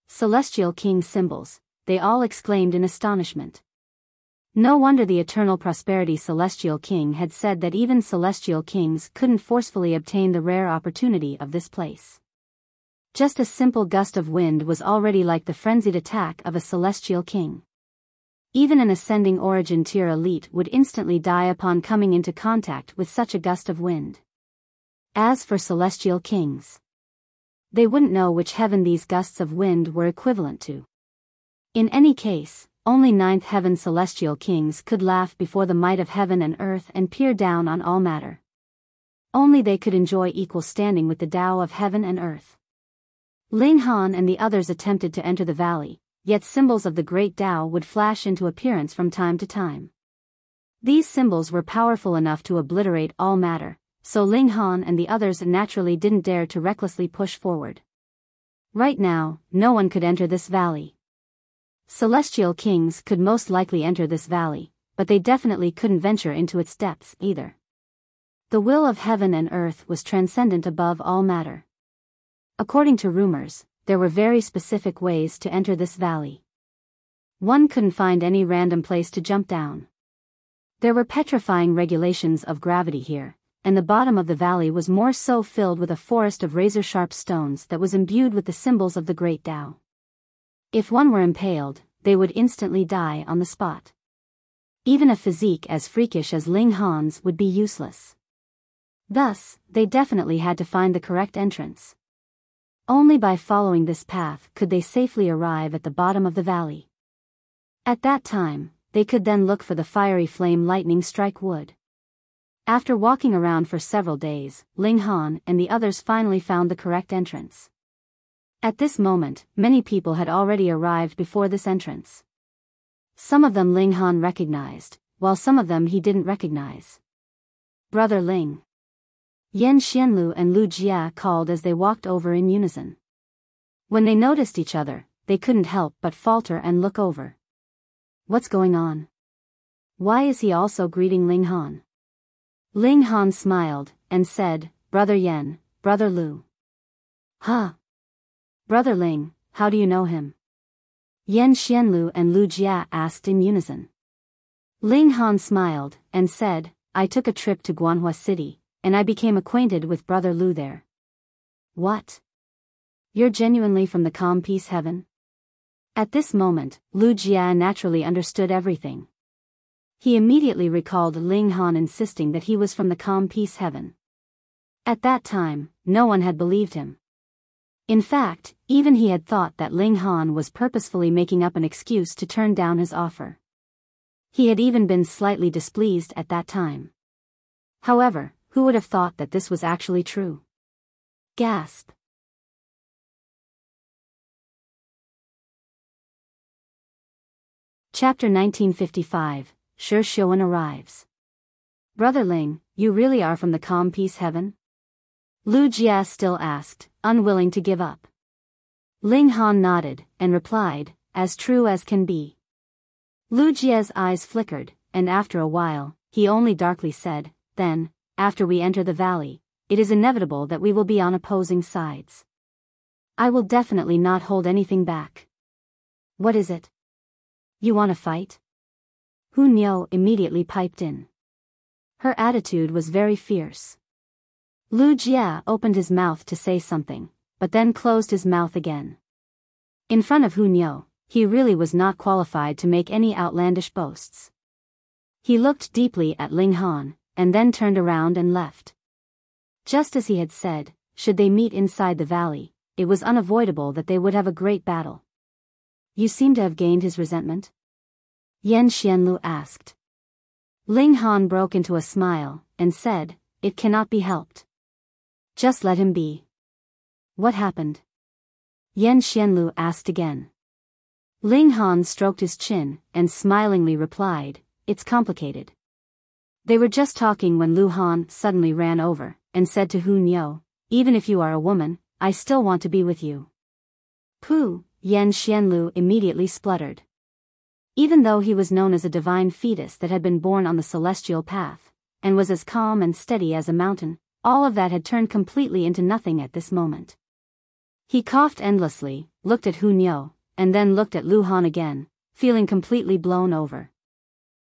Celestial King symbols, they all exclaimed in astonishment. No wonder the Eternal Prosperity Celestial King had said that even Celestial Kings couldn't forcefully obtain the rare opportunity of this place. Just a simple gust of wind was already like the frenzied attack of a Celestial King. Even an ascending origin tier elite would instantly die upon coming into contact with such a gust of wind. As for Celestial Kings, they wouldn't know which heaven these gusts of wind were equivalent to. In any case, only ninth heaven Celestial Kings could laugh before the might of heaven and earth and peer down on all matter. Only they could enjoy equal standing with the Tao of heaven and earth. Ling Han and the others attempted to enter the valley, yet symbols of the great Tao would flash into appearance from time to time. These symbols were powerful enough to obliterate all matter, so Ling Han and the others naturally didn't dare to recklessly push forward. Right now, no one could enter this valley. Celestial Kings could most likely enter this valley, but they definitely couldn't venture into its depths either. The will of heaven and earth was transcendent above all matter. According to rumors, there were very specific ways to enter this valley. One couldn't find any random place to jump down. There were petrifying regulations of gravity here, and the bottom of the valley was more so filled with a forest of razor-sharp stones that was imbued with the symbols of the great Tao. If one were impaled, they would instantly die on the spot. Even a physique as freakish as Ling Han's would be useless. Thus, they definitely had to find the correct entrance. Only by following this path could they safely arrive at the bottom of the valley. At that time, they could then look for the fiery flame lightning strike wood. After walking around for several days, Ling Han and the others finally found the correct entrance. At this moment, many people had already arrived before this entrance. Some of them Ling Han recognized, while some of them he didn't recognize. Brother Ling. Yan Xianlu and Lu Jia called as they walked over in unison. When they noticed each other, they couldn't help but falter and look over. What's going on? Why is he also greeting Ling Han? Ling Han smiled, and said, Brother Yan, Brother Lu. Huh? Brother Ling, how do you know him? Yan Xianlu and Lu Jia asked in unison. Ling Han smiled, and said, I took a trip to Guanhua City, and I became acquainted with Brother Lu there. What? You're genuinely from the calm peace heaven? At this moment, Lu Jia naturally understood everything. He immediately recalled Ling Han insisting that he was from the calm peace heaven. At that time, no one had believed him. In fact, even he had thought that Ling Han was purposefully making up an excuse to turn down his offer. He had even been slightly displeased at that time. However, who would have thought that this was actually true? Gasp. Chapter 1955, Shi Xiuwen arrives. Brother Ling, you really are from the calm peace heaven? Lu Jia still asked, unwilling to give up. Ling Han nodded, and replied, as true as can be. Lu Jia's eyes flickered, and after a while, he only darkly said, then, after we enter the valley, it is inevitable that we will be on opposing sides. I will definitely not hold anything back. What is it? You want to fight? Hu Niu immediately piped in. Her attitude was very fierce. Lu Jia opened his mouth to say something, but then closed his mouth again. In front of Hu Niu, he really was not qualified to make any outlandish boasts. He looked deeply at Ling Han, and then turned around and left. Just as he had said, should they meet inside the valley, it was unavoidable that they would have a great battle. You seem to have gained his resentment? Yan Xianlu asked. Ling Han broke into a smile, and said, it cannot be helped. Just let him be. What happened? Yan Xianlu asked again. Ling Han stroked his chin and smilingly replied, "It's complicated." They were just talking when Lu Han suddenly ran over and said to Hu Niu, "Even if you are a woman, I still want to be with you." Pooh, Yan Xianlu immediately spluttered. Even though he was known as a divine fetus that had been born on the celestial path, and was as calm and steady as a mountain, all of that had turned completely into nothing at this moment. He coughed endlessly, looked at Hu Niu, and then looked at Lu Han again, feeling completely blown over.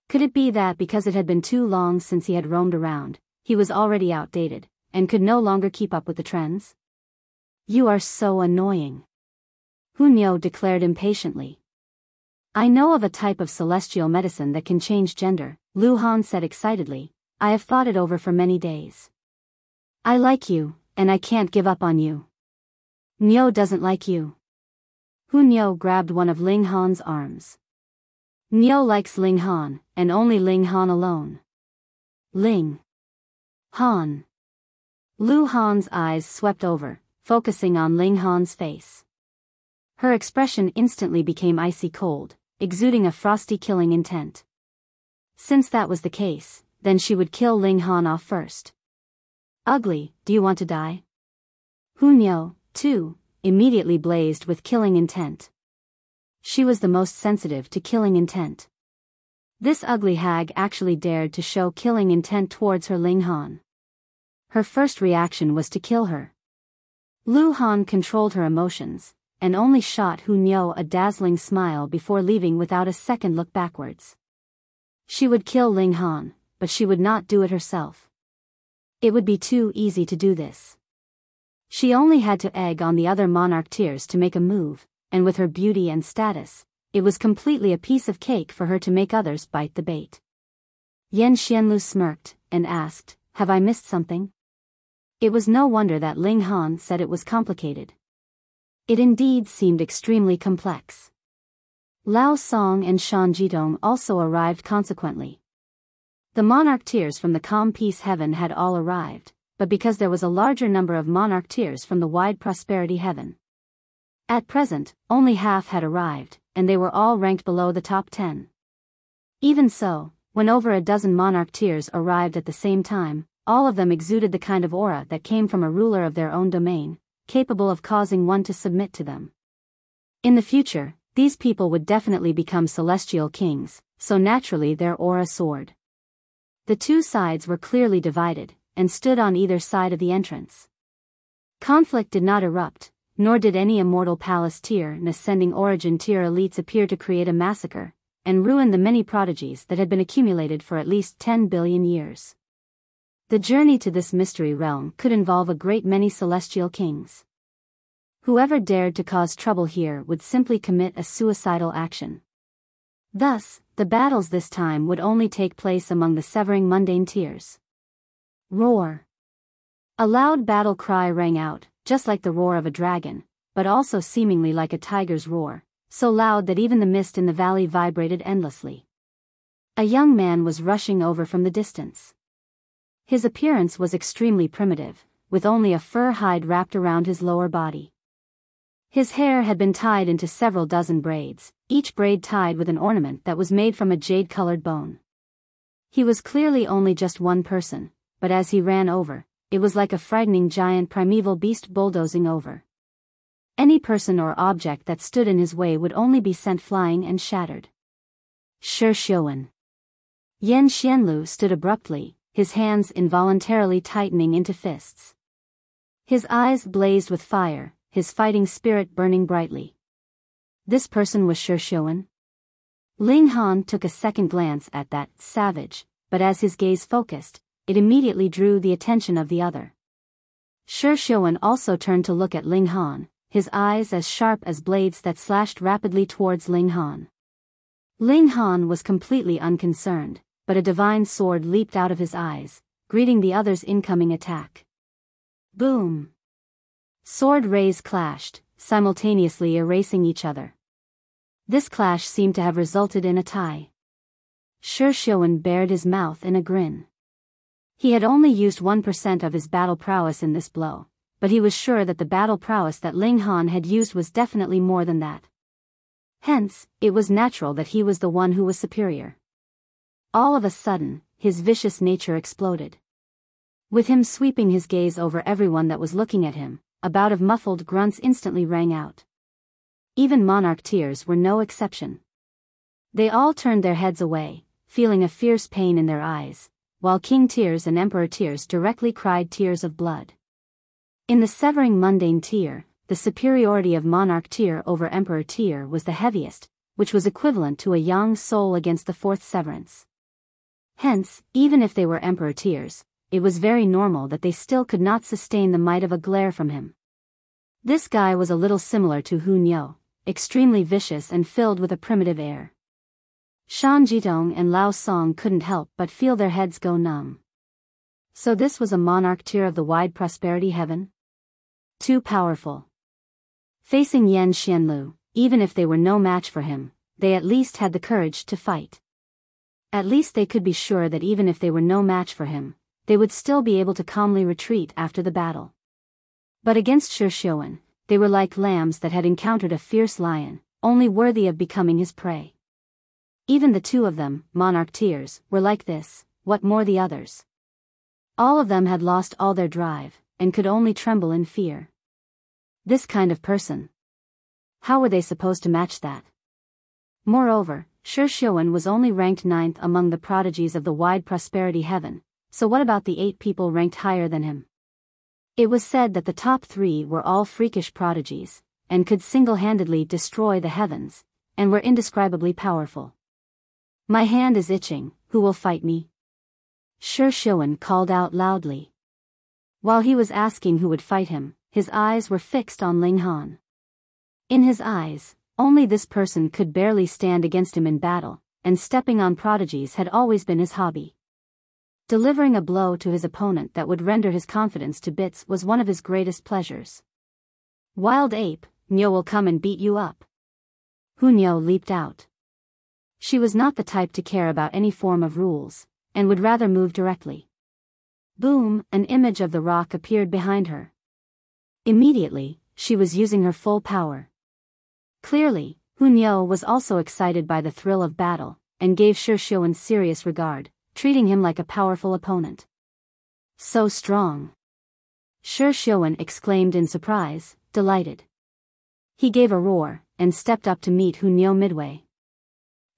Could it be that because it had been too long since he had roamed around, he was already outdated, and could no longer keep up with the trends? "You are so annoying," Hu Niu declared impatiently. "I know of a type of celestial medicine that can change gender," Lu Han said excitedly. "I have thought it over for many days. I like you, and I can't give up on you." "Niu doesn't like you." Hu Niu grabbed one of Ling Han's arms. "Niu likes Ling Han, and only Ling Han alone." Ling Han. Lu Han's eyes swept over, focusing on Ling Han's face. Her expression instantly became icy cold, exuding a frosty killing intent. Since that was the case, then she would kill Ling Han off first. "Ugly, do you want to die?" Hu Niu, too, immediately blazed with killing intent. She was the most sensitive to killing intent. This ugly hag actually dared to show killing intent towards her Ling Han. Her first reaction was to kill her. Lu Han controlled her emotions, and only shot Hu Niu a dazzling smile before leaving without a second look backwards. She would kill Ling Han, but she would not do it herself. It would be too easy to do this. She only had to egg on the other monarch tiers to make a move, and with her beauty and status, it was completely a piece of cake for her to make others bite the bait. Yan Xianlu smirked, and asked, "Have I missed something?" It was no wonder that Ling Han said it was complicated. It indeed seemed extremely complex. Lao Song and Shan Jidong also arrived consequently. The monarch tiers from the calm peace heaven had all arrived, but because there was a larger number of monarch tiers from the wide prosperity heaven. At present, only half had arrived, and they were all ranked below the top 10. Even so, when over a dozen monarch tiers arrived at the same time, all of them exuded the kind of aura that came from a ruler of their own domain, capable of causing one to submit to them. In the future, these people would definitely become celestial kings, so naturally their aura soared. The two sides were clearly divided, and stood on either side of the entrance. Conflict did not erupt, nor did any immortal palace tier and ascending origin tier elites appear to create a massacre, and ruin the many prodigies that had been accumulated for at least 10 billion years. The journey to this mystery realm could involve a great many celestial kings. Whoever dared to cause trouble here would simply commit a suicidal action. Thus, the battles this time would only take place among the severing mundane tiers. Roar. A loud battle cry rang out, just like the roar of a dragon, but also seemingly like a tiger's roar, so loud that even the mist in the valley vibrated endlessly. A young man was rushing over from the distance. His appearance was extremely primitive, with only a fur hide wrapped around his lower body. His hair had been tied into several dozen braids, each braid tied with an ornament that was made from a jade-colored bone. He was clearly only just one person, but as he ran over, it was like a frightening giant primeval beast bulldozing over. Any person or object that stood in his way would only be sent flying and shattered. Shi Xiuwen. Yan Xianlu stood abruptly, his hands involuntarily tightening into fists. His eyes blazed with fire, his fighting spirit burning brightly. This person was Shi Xiuwen? Ling Han took a second glance at that savage, but as his gaze focused, it immediately drew the attention of the other. Shi Xiuwen also turned to look at Ling Han, his eyes as sharp as blades that slashed rapidly towards Ling Han. Ling Han was completely unconcerned, but a divine sword leaped out of his eyes, greeting the other's incoming attack. Boom! Sword rays clashed, simultaneously erasing each other. This clash seemed to have resulted in a tie. Shi Xiuwen bared his mouth in a grin. He had only used 1% of his battle prowess in this blow, but he was sure that the battle prowess that Ling Han had used was definitely more than that. Hence, it was natural that he was the one who was superior. All of a sudden, his vicious nature exploded. With him sweeping his gaze over everyone that was looking at him, a bout of muffled grunts instantly rang out. Even monarch tears were no exception. They all turned their heads away, feeling a fierce pain in their eyes, while king tears and emperor tears directly cried tears of blood. In the severing mundane tear, the superiority of monarch tear over emperor tear was the heaviest, which was equivalent to a yang soul against the fourth severance. Hence, even if they were emperor tears, it was very normal that they still could not sustain the might of a glare from him. This guy was a little similar to Hu Niu, extremely vicious and filled with a primitive air. Shan Jitong and Lao Song couldn't help but feel their heads go numb. So this was a monarch tier of the wide prosperity heaven? Too powerful. Facing Yan Xianlu, even if they were no match for him, they at least had the courage to fight. At least they could be sure that even if they were no match for him, they would still be able to calmly retreat after the battle. But against Shi Xiuwen, they were like lambs that had encountered a fierce lion, only worthy of becoming his prey. Even the two of them, monarch tears, were like this, what more the others? All of them had lost all their drive, and could only tremble in fear. This kind of person. How were they supposed to match that? Moreover, Shi Xiuwen was only ranked 9th among the prodigies of the wide prosperity heaven, so what about the 8 people ranked higher than him? It was said that the top 3 were all freakish prodigies, and could single-handedly destroy the heavens, and were indescribably powerful. My hand is itching, who will fight me? Shi Xiuwen called out loudly. While he was asking who would fight him, his eyes were fixed on Ling Han. In his eyes, only this person could barely stand against him in battle, and stepping on prodigies had always been his hobby. Delivering a blow to his opponent that would render his confidence to bits was one of his greatest pleasures. Wild ape, Niu will come and beat you up. Hu Niu leaped out. She was not the type to care about any form of rules, and would rather move directly. Boom, an image of the rock appeared behind her. Immediately, she was using her full power. Clearly, Hu Niu was also excited by the thrill of battle, and gave Shi Xiuwen serious regard, treating him like a powerful opponent. So strong! Shi Xiuwen exclaimed in surprise, delighted. He gave a roar, and stepped up to meet Hu Niu midway.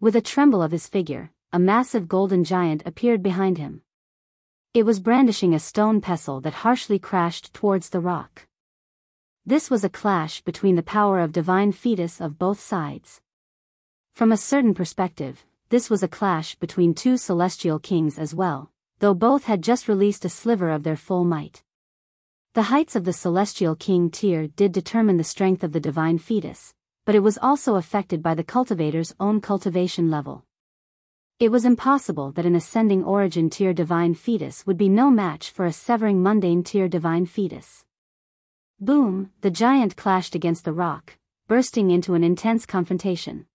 With a tremble of his figure, a massive golden giant appeared behind him. It was brandishing a stone pestle that harshly crashed towards the rock. This was a clash between the power of divine fetus of both sides. From a certain perspective, this was a clash between 2 celestial kings as well, though both had just released a sliver of their full might. The heights of the celestial king tier did determine the strength of the divine fetus, but it was also affected by the cultivator's own cultivation level. It was impossible that an ascending origin tier divine fetus would be no match for a severing mundane tier divine fetus. Boom, the giant clashed against the rock, bursting into an intense confrontation.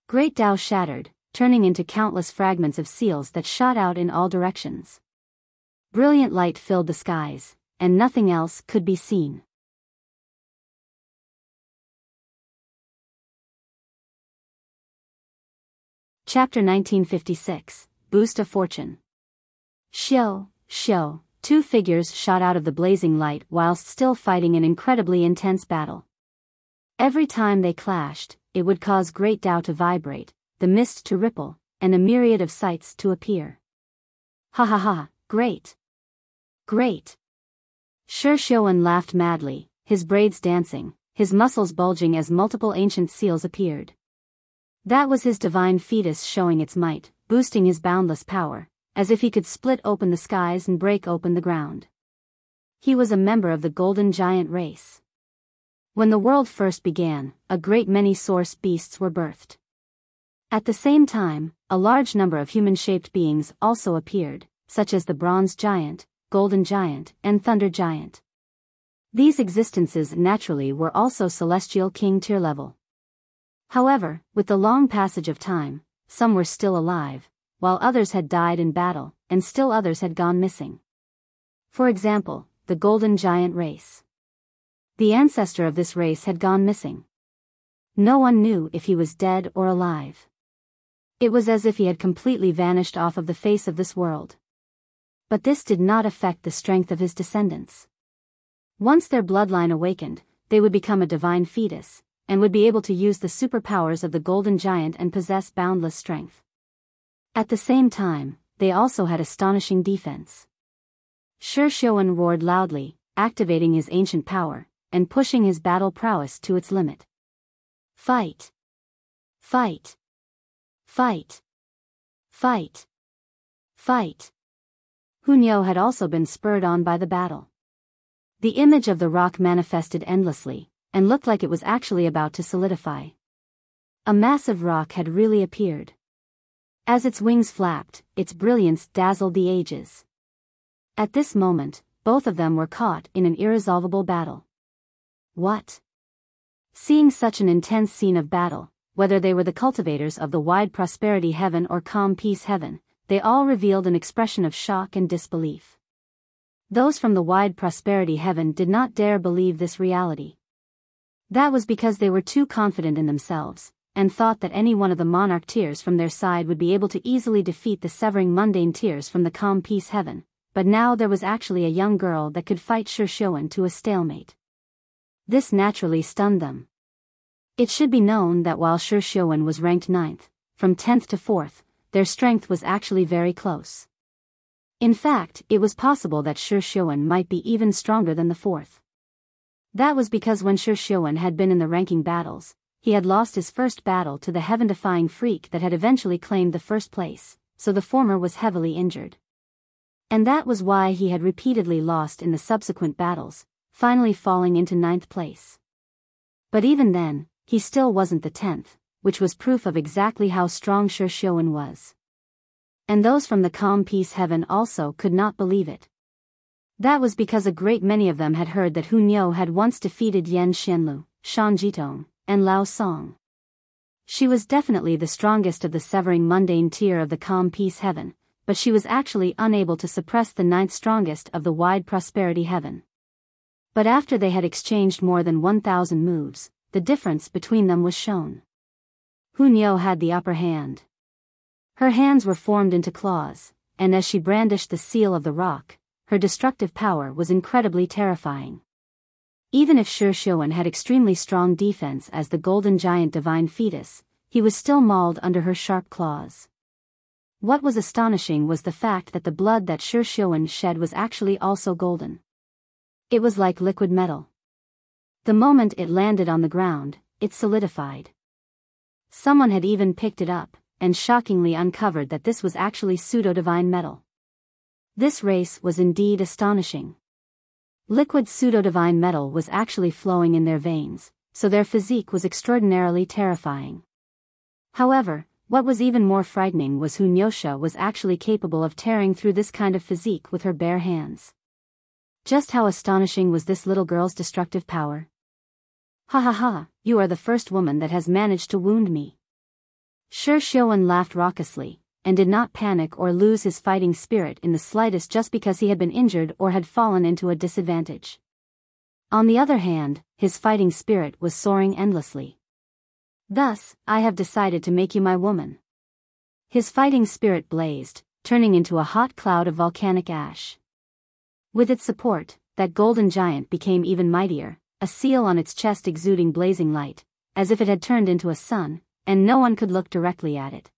Great Tao shattered, turning into countless fragments of seals that shot out in all directions. Brilliant light filled the skies, and nothing else could be seen. Chapter 1956, Boost of Fortune. Xiu, 2 figures shot out of the blazing light whilst still fighting an incredibly intense battle. Every time they clashed, it would cause great Tao to vibrate, the mist to ripple, and a myriad of sights to appear. Ha ha ha, great! Great! Shi Xiuwen laughed madly, his braids dancing, his muscles bulging as multiple ancient seals appeared. That was his divine fetus showing its might, boosting his boundless power, as if he could split open the skies and break open the ground. He was a member of the golden giant race. When the world first began, a great many source beasts were birthed. At the same time, a large number of human-shaped beings also appeared, such as the bronze giant, golden giant, and thunder giant. These existences naturally were also celestial king tier level. However, with the long passage of time, some were still alive, while others had died in battle, and still others had gone missing. For example, the Golden Giant race. The ancestor of this race had gone missing. No one knew if he was dead or alive. It was as if he had completely vanished off of the face of this world. But this did not affect the strength of his descendants. Once their bloodline awakened, they would become a divine fetus, and would be able to use the superpowers of the Golden Giant and possess boundless strength. At the same time, they also had astonishing defense. Shi Xiuwen roared loudly, activating his ancient power, and pushing his battle prowess to its limit. Fight! Fight! Fight! Fight! Fight! Hunyao had also been spurred on by the battle. The image of the rock manifested endlessly, and looked like it was actually about to solidify. A massive rock had really appeared. As its wings flapped, its brilliance dazzled the ages. At this moment, both of them were caught in an irresolvable battle. What? Seeing such an intense scene of battle, whether they were the cultivators of the wide prosperity heaven or calm peace heaven, they all revealed an expression of shock and disbelief. Those from the wide prosperity heaven did not dare believe this reality. That was because they were too confident in themselves, and thought that any one of the monarch tiers from their side would be able to easily defeat the severing mundane tiers from the calm peace heaven, but now there was actually a young girl that could fight Shi Xiuwen to a stalemate. This naturally stunned them. It should be known that while Shi Xiuwen was ranked 9th, from 10th to 4th, their strength was actually very close. In fact, it was possible that Shi Xiuwen might be even stronger than the 4th. That was because when Shi Xiuwen had been in the ranking battles, he had lost his first battle to the heaven-defying freak that had eventually claimed the first place, so the former was heavily injured. And that was why he had repeatedly lost in the subsequent battles, finally falling into 9th place. But even then, he still wasn't the 10th, which was proof of exactly how strong Shi Xiuwen was. And those from the calm peace heaven also could not believe it. That was because a great many of them had heard that Hunyao had once defeated Yan Xianlu, Shan Jitong, and Lao Song. She was definitely the strongest of the severing mundane tier of the calm peace heaven, but she was actually unable to suppress the 9th strongest of the wide prosperity heaven. But after they had exchanged more than 1,000 moves, the difference between them was shown. Hunyao had the upper hand. Her hands were formed into claws, and as she brandished the seal of the rock, her destructive power was incredibly terrifying. Even if Shi Xiuwen had extremely strong defense as the Golden Giant divine fetus, he was still mauled under her sharp claws. What was astonishing was the fact that the blood that Shi Xiuwen shed was actually also golden. It was like liquid metal. The moment it landed on the ground, it solidified. Someone had even picked it up, and shockingly uncovered that this was actually pseudo-divine metal. This race was indeed astonishing. Liquid pseudo-divine metal was actually flowing in their veins, so their physique was extraordinarily terrifying. However, what was even more frightening was Hunyao was actually capable of tearing through this kind of physique with her bare hands. Just how astonishing was this little girl's destructive power? Ha ha ha, you are the first woman that has managed to wound me. Shi Xiuwen laughed raucously, and did not panic or lose his fighting spirit in the slightest just because he had been injured or had fallen into a disadvantage. On the other hand, his fighting spirit was soaring endlessly. Thus, I have decided to make you my woman. His fighting spirit blazed, turning into a hot cloud of volcanic ash. With its support, that golden giant became even mightier, a seal on its chest exuding blazing light, as if it had turned into a sun, and no one could look directly at it.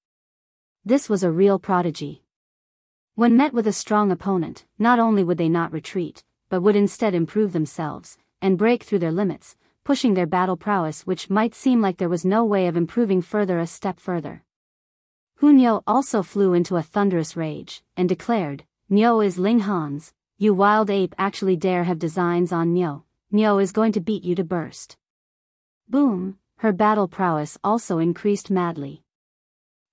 This was a real prodigy. When met with a strong opponent, not only would they not retreat, but would instead improve themselves, and break through their limits, pushing their battle prowess which might seem like there was no way of improving further a step further. Hunyao also flew into a thunderous rage, and declared, "Niao is Ling Han's, you wild ape actually dare have designs on Niao, Niao is going to beat you to burst." Boom, her battle prowess also increased madly.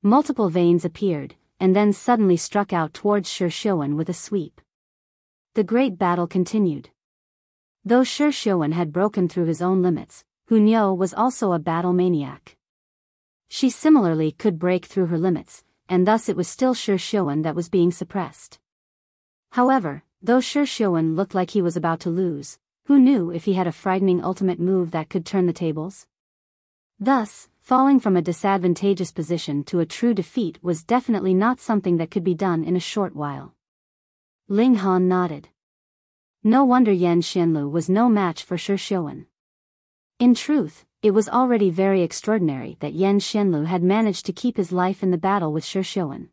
Multiple veins appeared, and then suddenly struck out towards Shi Xiuwen with a sweep. The great battle continued. Though Shi Xiuwen had broken through his own limits, Hunyao was also a battle maniac. She similarly could break through her limits, and thus it was still Shi Xiuwen that was being suppressed. However, though Shi Xiuwen looked like he was about to lose, who knew if he had a frightening ultimate move that could turn the tables? Thus, falling from a disadvantageous position to a true defeat was definitely not something that could be done in a short while. Ling Han nodded. No wonder Yan Xianlu was no match for Shi Xiuwen. In truth, it was already very extraordinary that Yan Xianlu had managed to keep his life in the battle with Shi Xiuwen.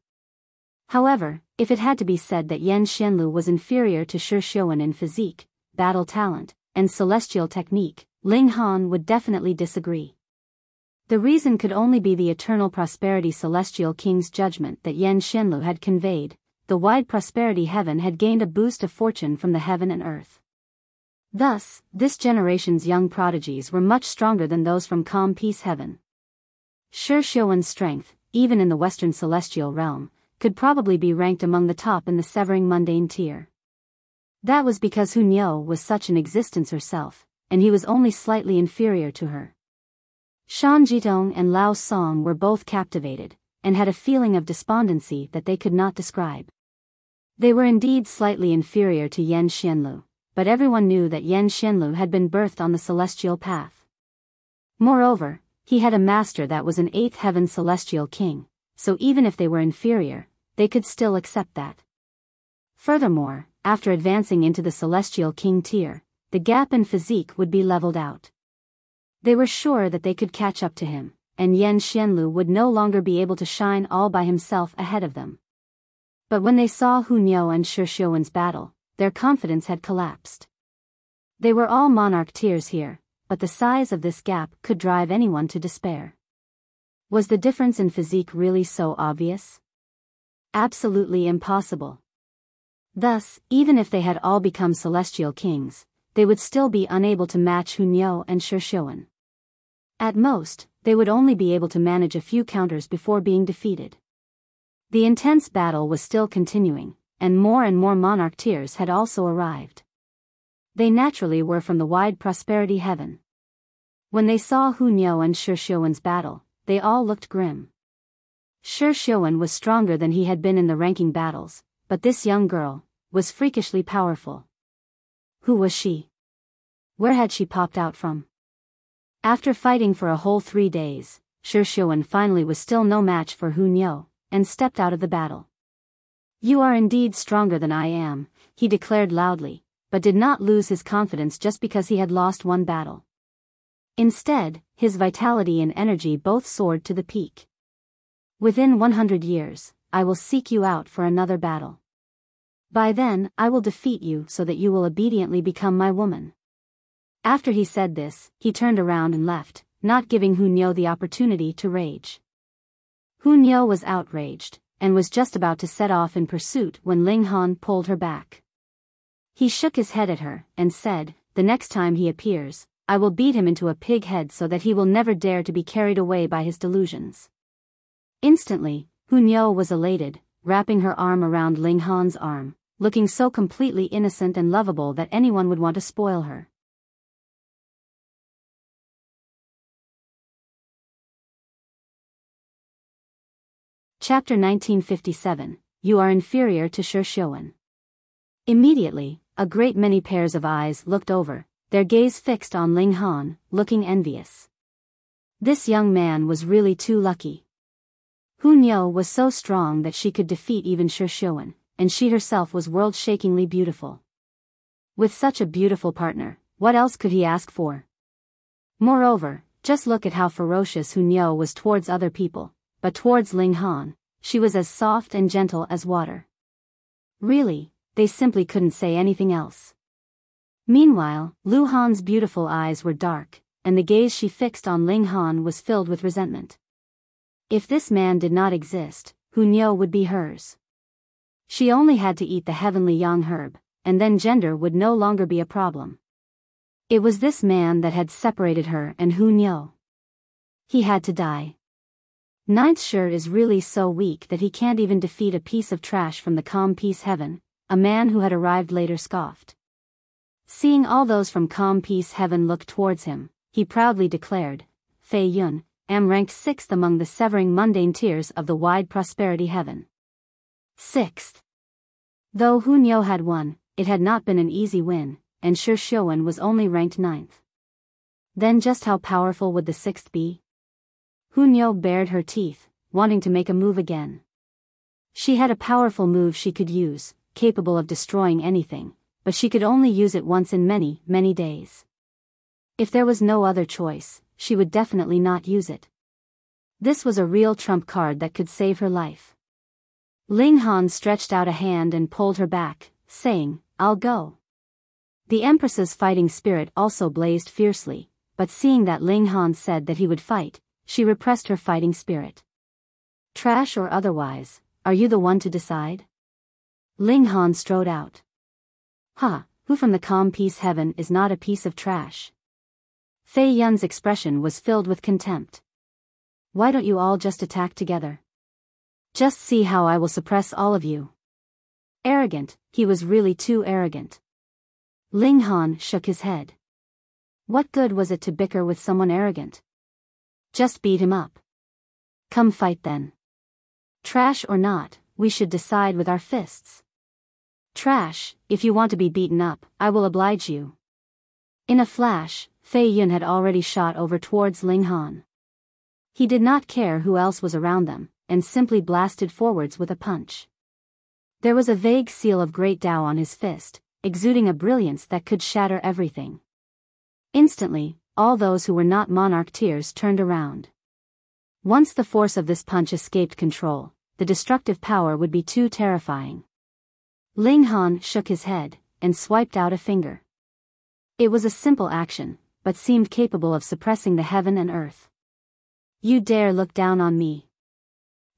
However, if it had to be said that Yan Xianlu was inferior to Shi Xiuwen in physique, battle talent, and celestial technique, Ling Han would definitely disagree. The reason could only be the eternal prosperity celestial king's judgment that Yan Xianlu had conveyed. The wide prosperity heaven had gained a boost of fortune from the heaven and earth. Thus, this generation's young prodigies were much stronger than those from calm peace heaven. Shi Xiuwen's strength, even in the western celestial realm, could probably be ranked among the top in the severing mundane tier. That was because Hu Niu was such an existence herself, and he was only slightly inferior to her. Shan Jitong and Lao Song were both captivated, and had a feeling of despondency that they could not describe. They were indeed slightly inferior to Yan Xianlu, but everyone knew that Yan Xianlu had been birthed on the celestial path. Moreover, he had a master that was an eighth heaven celestial king, so even if they were inferior, they could still accept that. Furthermore, after advancing into the celestial king tier, the gap in physique would be leveled out. They were sure that they could catch up to him, and Yan Xianlu would no longer be able to shine all by himself ahead of them. But when they saw Hu Niu and Shi Xiuwen's battle, their confidence had collapsed. They were all monarch tiers here, but the size of this gap could drive anyone to despair. Was the difference in physique really so obvious? Absolutely impossible. Thus, even if they had all become celestial kings, they would still be unable to match Hu Niu and Shi Xiuwen. At most, they would only be able to manage a few counters before being defeated. The intense battle was still continuing, and more monarch tiers had also arrived. They naturally were from the wide prosperity heaven. When they saw Hu Niu and Shi Xiuwen's battle, they all looked grim. Shi Xiuwen was stronger than he had been in the ranking battles, but this young girl was freakishly powerful. Who was she? Where had she popped out from? After fighting for a whole 3 days, Shi Xiuwen finally was still no match for Hu Niu, and stepped out of the battle. "You are indeed stronger than I am," he declared loudly, but did not lose his confidence just because he had lost one battle. Instead, his vitality and energy both soared to the peak. "Within 100 years, I will seek you out for another battle. By then, I will defeat you so that you will obediently become my woman." After he said this, he turned around and left, not giving Hu Niu the opportunity to rage. Hu Niu was outraged, and was just about to set off in pursuit when Ling Han pulled her back. He shook his head at her, and said, "The next time he appears, I will beat him into a pig head so that he will never dare to be carried away by his delusions." Instantly, Hu Niu was elated, wrapping her arm around Ling Han's arm, looking so completely innocent and lovable that anyone would want to spoil her. Chapter 1957, You are inferior to Shi Xiuwen. Immediately, a great many pairs of eyes looked over, their gaze fixed on Ling Han, looking envious. This young man was really too lucky. Hu Niu was so strong that she could defeat even Shi Xiuwen, and she herself was world-shakingly beautiful. With such a beautiful partner, what else could he ask for? Moreover, just look at how ferocious Hu Niu was towards other people, but towards Ling Han, she was as soft and gentle as water. Really, they simply couldn't say anything else. Meanwhile, Lu Han's beautiful eyes were dark, and the gaze she fixed on Ling Han was filled with resentment. If this man did not exist, Hu Niu would be hers. She only had to eat the heavenly yang herb, and then gender would no longer be a problem. It was this man that had separated her and Hu Niu. He had to die. Ninth Shi is really so weak that he can't even defeat a piece of trash from the calm peace heaven, a man who had arrived later scoffed. Seeing all those from calm peace heaven look towards him, he proudly declared, "Fei Yun, am ranked 6th among the severing mundane tiers of the wide prosperity heaven. 6th. Though Hu Niu had won, it had not been an easy win, and Shi Xiuwen was only ranked 9th. Then just how powerful would the 6th be? Hu Niu bared her teeth, wanting to make a move again. She had a powerful move she could use, capable of destroying anything, but she could only use it once in many, many days. If there was no other choice, she would definitely not use it. This was a real trump card that could save her life. Ling Han stretched out a hand and pulled her back, saying, "I'll go." The Empress's fighting spirit also blazed fiercely, but seeing that Ling Han said that he would fight, she repressed her fighting spirit. "Trash or otherwise, are you the one to decide?" Ling Han strode out. "Ha, who from the calm peace heaven is not a piece of trash?" Fei Yun's expression was filled with contempt. "Why don't you all just attack together? Just see how I will suppress all of you." Arrogant, he was really too arrogant. Ling Han shook his head. What good was it to bicker with someone arrogant? Just beat him up. "Come fight then. Trash or not, we should decide with our fists." "Trash, if you want to be beaten up, I will oblige you." In a flash, Fei Yun had already shot over towards Ling Han. He did not care who else was around them, and simply blasted forwards with a punch. There was a vague seal of great Tao on his fist, exuding a brilliance that could shatter everything. Instantly, all those who were not monarch tiers turned around. Once the force of this punch escaped control, the destructive power would be too terrifying. Ling Han shook his head, and swiped out a finger. It was a simple action, but seemed capable of suppressing the heaven and earth. "You dare look down on me?"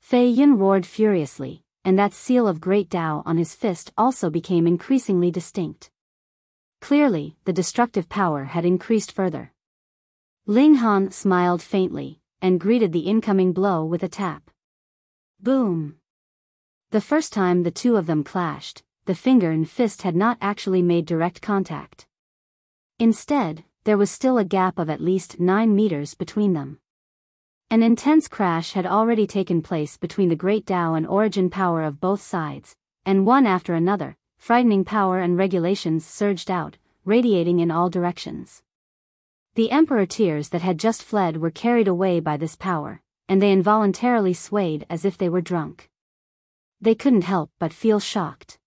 Fei Yun roared furiously, and that seal of great Tao on his fist also became increasingly distinct. Clearly, the destructive power had increased further. Ling Han smiled faintly, and greeted the incoming blow with a tap. Boom! The first time the two of them clashed, the finger and fist had not actually made direct contact. Instead, there was still a gap of at least 9 meters between them. An intense crash had already taken place between the great Tao and origin power of both sides, and one after another, frightening power and regulations surged out, radiating in all directions. The Emperor tiers that had just fled were carried away by this power, and they involuntarily swayed as if they were drunk. They couldn't help but feel shocked.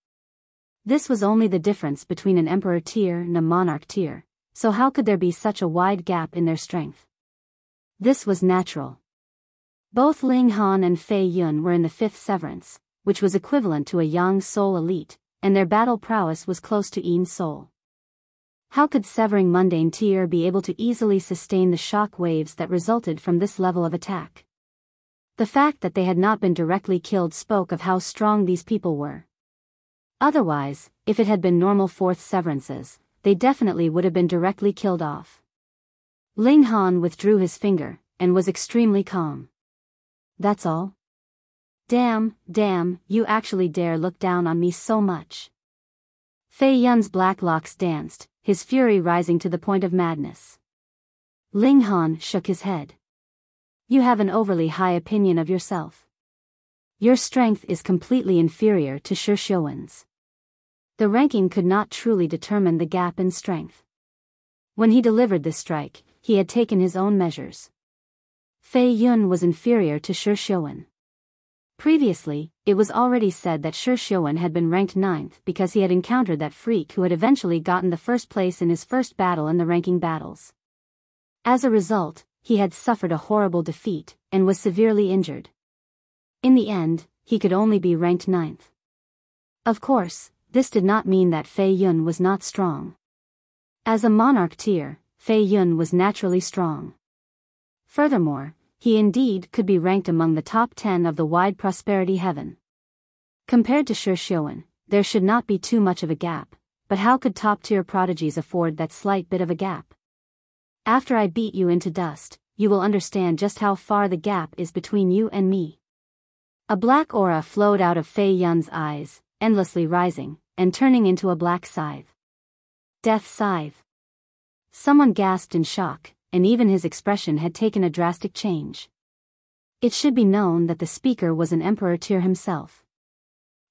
This was only the difference between an Emperor tier and a monarch tier, so how could there be such a wide gap in their strength? This was natural. Both Ling Han and Fei Yun were in the 5th severance, which was equivalent to a Yang Soul elite, and their battle prowess was close to Yin Soul. How could severing mundane tier be able to easily sustain the shock waves that resulted from this level of attack? The fact that they had not been directly killed spoke of how strong these people were. Otherwise, if it had been normal 4th severances, they definitely would have been directly killed off. Ling Han withdrew his finger, and was extremely calm. "That's all? Damn, you actually dare look down on me so much." Fei Yun's black locks danced, his fury rising to the point of madness. Ling Han shook his head. "You have an overly high opinion of yourself. Your strength is completely inferior to Shi Xiuwen's. The ranking could not truly determine the gap in strength. When he delivered this strike, he had taken his own measures. Fei Yun was inferior to Shi Xiuwen. Previously, it was already said that Shi Xiuwen had been ranked 9th because he had encountered that freak who had eventually gotten the first place in his first battle in the ranking battles. As a result, he had suffered a horrible defeat, and was severely injured. In the end, he could only be ranked 9th. Of course, this did not mean that Fei Yun was not strong. As a monarch tier, Fei Yun was naturally strong. Furthermore, he indeed could be ranked among the top 10 of the wide prosperity heaven. Compared to Shi Xiuwen, there should not be too much of a gap, but how could top-tier prodigies afford that slight bit of a gap? After I beat you into dust, you will understand just how far the gap is between you and me. A black aura flowed out of Fei Yun's eyes, endlessly rising, and turning into a black scythe. Death scythe. Someone gasped in shock, and even his expression had taken a drastic change. It should be known that the speaker was an emperor tier himself.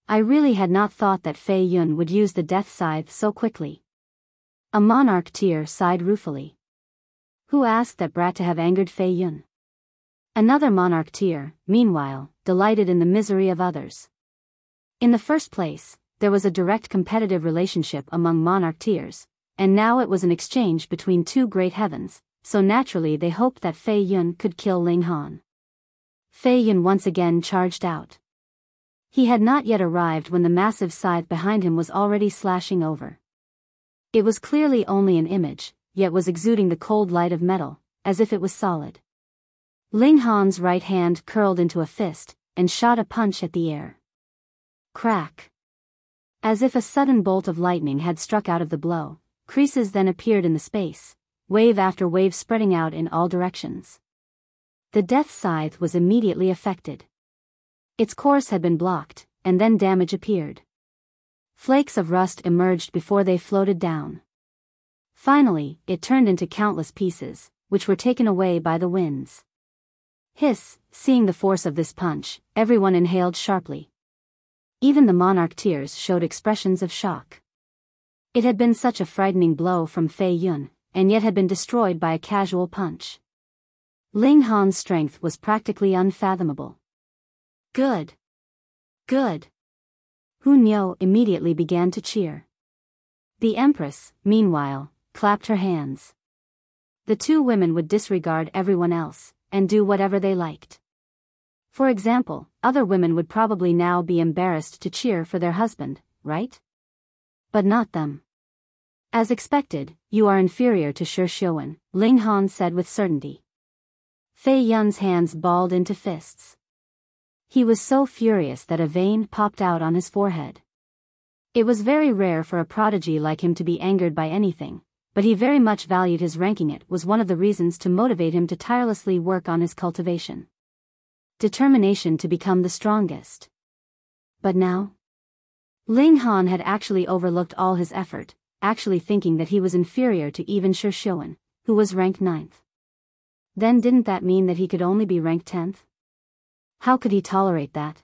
I really had not thought that Fei Yun would use the death scythe so quickly. A monarch tier sighed ruefully. Who asked that brat to have angered Fei Yun? Another monarch tier, meanwhile, delighted in the misery of others. In the first place, there was a direct competitive relationship among monarch tiers, and now it was an exchange between two great heavens, so naturally they hoped that Fei Yun could kill Ling Han. Fei Yun once again charged out. He had not yet arrived when the massive scythe behind him was already slashing over. It was clearly only an image, yet was exuding the cold light of metal, as if it was solid. Ling Han's right hand curled into a fist, and shot a punch at the air. Crack! As if a sudden bolt of lightning had struck out of the blow, creases then appeared in the space, wave after wave spreading out in all directions. The death scythe was immediately affected. Its course had been blocked, and then damage appeared. Flakes of rust emerged before they floated down. Finally, it turned into countless pieces, which were taken away by the winds. Hiss! Seeing the force of this punch, everyone inhaled sharply. Even the monarch tiers showed expressions of shock. It had been such a frightening blow from Fei Yun, and yet had been destroyed by a casual punch. Ling Han's strength was practically unfathomable. Good! Good! Hu Niu immediately began to cheer. The Empress, meanwhile, clapped her hands. The two women would disregard everyone else, and do whatever they liked. For example, other women would probably now be embarrassed to cheer for their husband, right? But not them. As expected, you are inferior to Shi Xiuwen, Ling Han said with certainty. Fei Yun's hands balled into fists. He was so furious that a vein popped out on his forehead. It was very rare for a prodigy like him to be angered by anything, but he very much valued his ranking. It was one of the reasons to motivate him to tirelessly work on his cultivation. Determination to become the strongest. But now? Ling Han had actually overlooked all his effort, actually thinking that he was inferior to even Shi Xiuwen, who was ranked 9th. Then didn't that mean that he could only be ranked 10th? How could he tolerate that?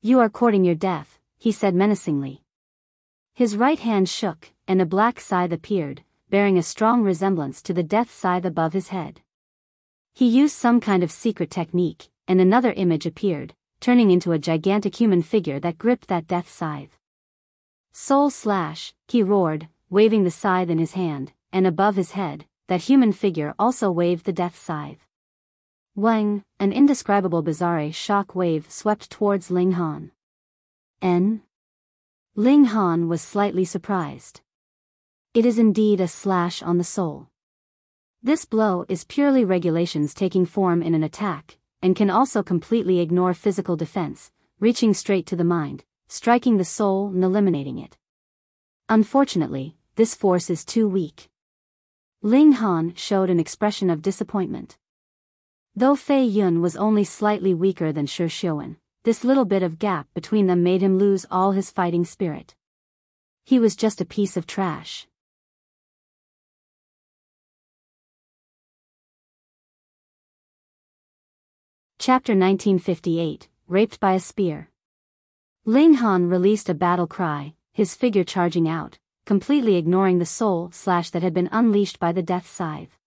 You are courting your death, he said menacingly. His right hand shook, and a black scythe appeared, bearing a strong resemblance to the death scythe above his head. He used some kind of secret technique, and another image appeared, turning into a gigantic human figure that gripped that death scythe. Soul slash, he roared, waving the scythe in his hand, and above his head, that human figure also waved the death scythe. Wang, an indescribable bizarre shock wave swept towards Ling Han. Ling Han was slightly surprised. It is indeed a slash on the soul. This blow is purely regulations taking form in an attack, and can also completely ignore physical defense, reaching straight to the mind, striking the soul and eliminating it. Unfortunately, this force is too weak. Ling Han showed an expression of disappointment. Though Fei Yun was only slightly weaker than Shi Xiuwen, this little bit of gap between them made him lose all his fighting spirit. He was just a piece of trash. Chapter 1958, Raped by a Spear. Ling Han released a battle cry, his figure charging out, completely ignoring the soul slash that had been unleashed by the death scythe.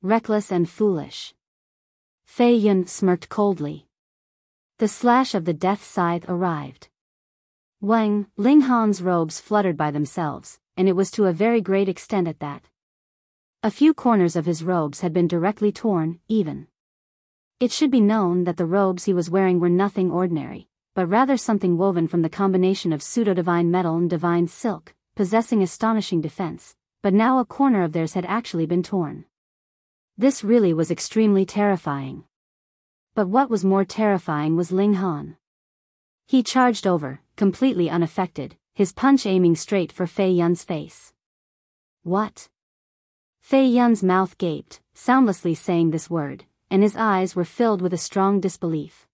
Reckless and foolish. Fei Yun smirked coldly. The slash of the death scythe arrived. Wang, Ling Han's robes fluttered by themselves, and it was to a very great extent at that. A few corners of his robes had been directly torn, even. It should be known that the robes he was wearing were nothing ordinary, but rather something woven from the combination of pseudo-divine metal and divine silk, possessing astonishing defense, but now a corner of theirs had actually been torn. This really was extremely terrifying. But what was more terrifying was Ling Han. He charged over, completely unaffected, his punch aiming straight for Fei Yun's face. What? Fei Yun's mouth gaped, soundlessly saying this word, and his eyes were filled with a strong disbelief.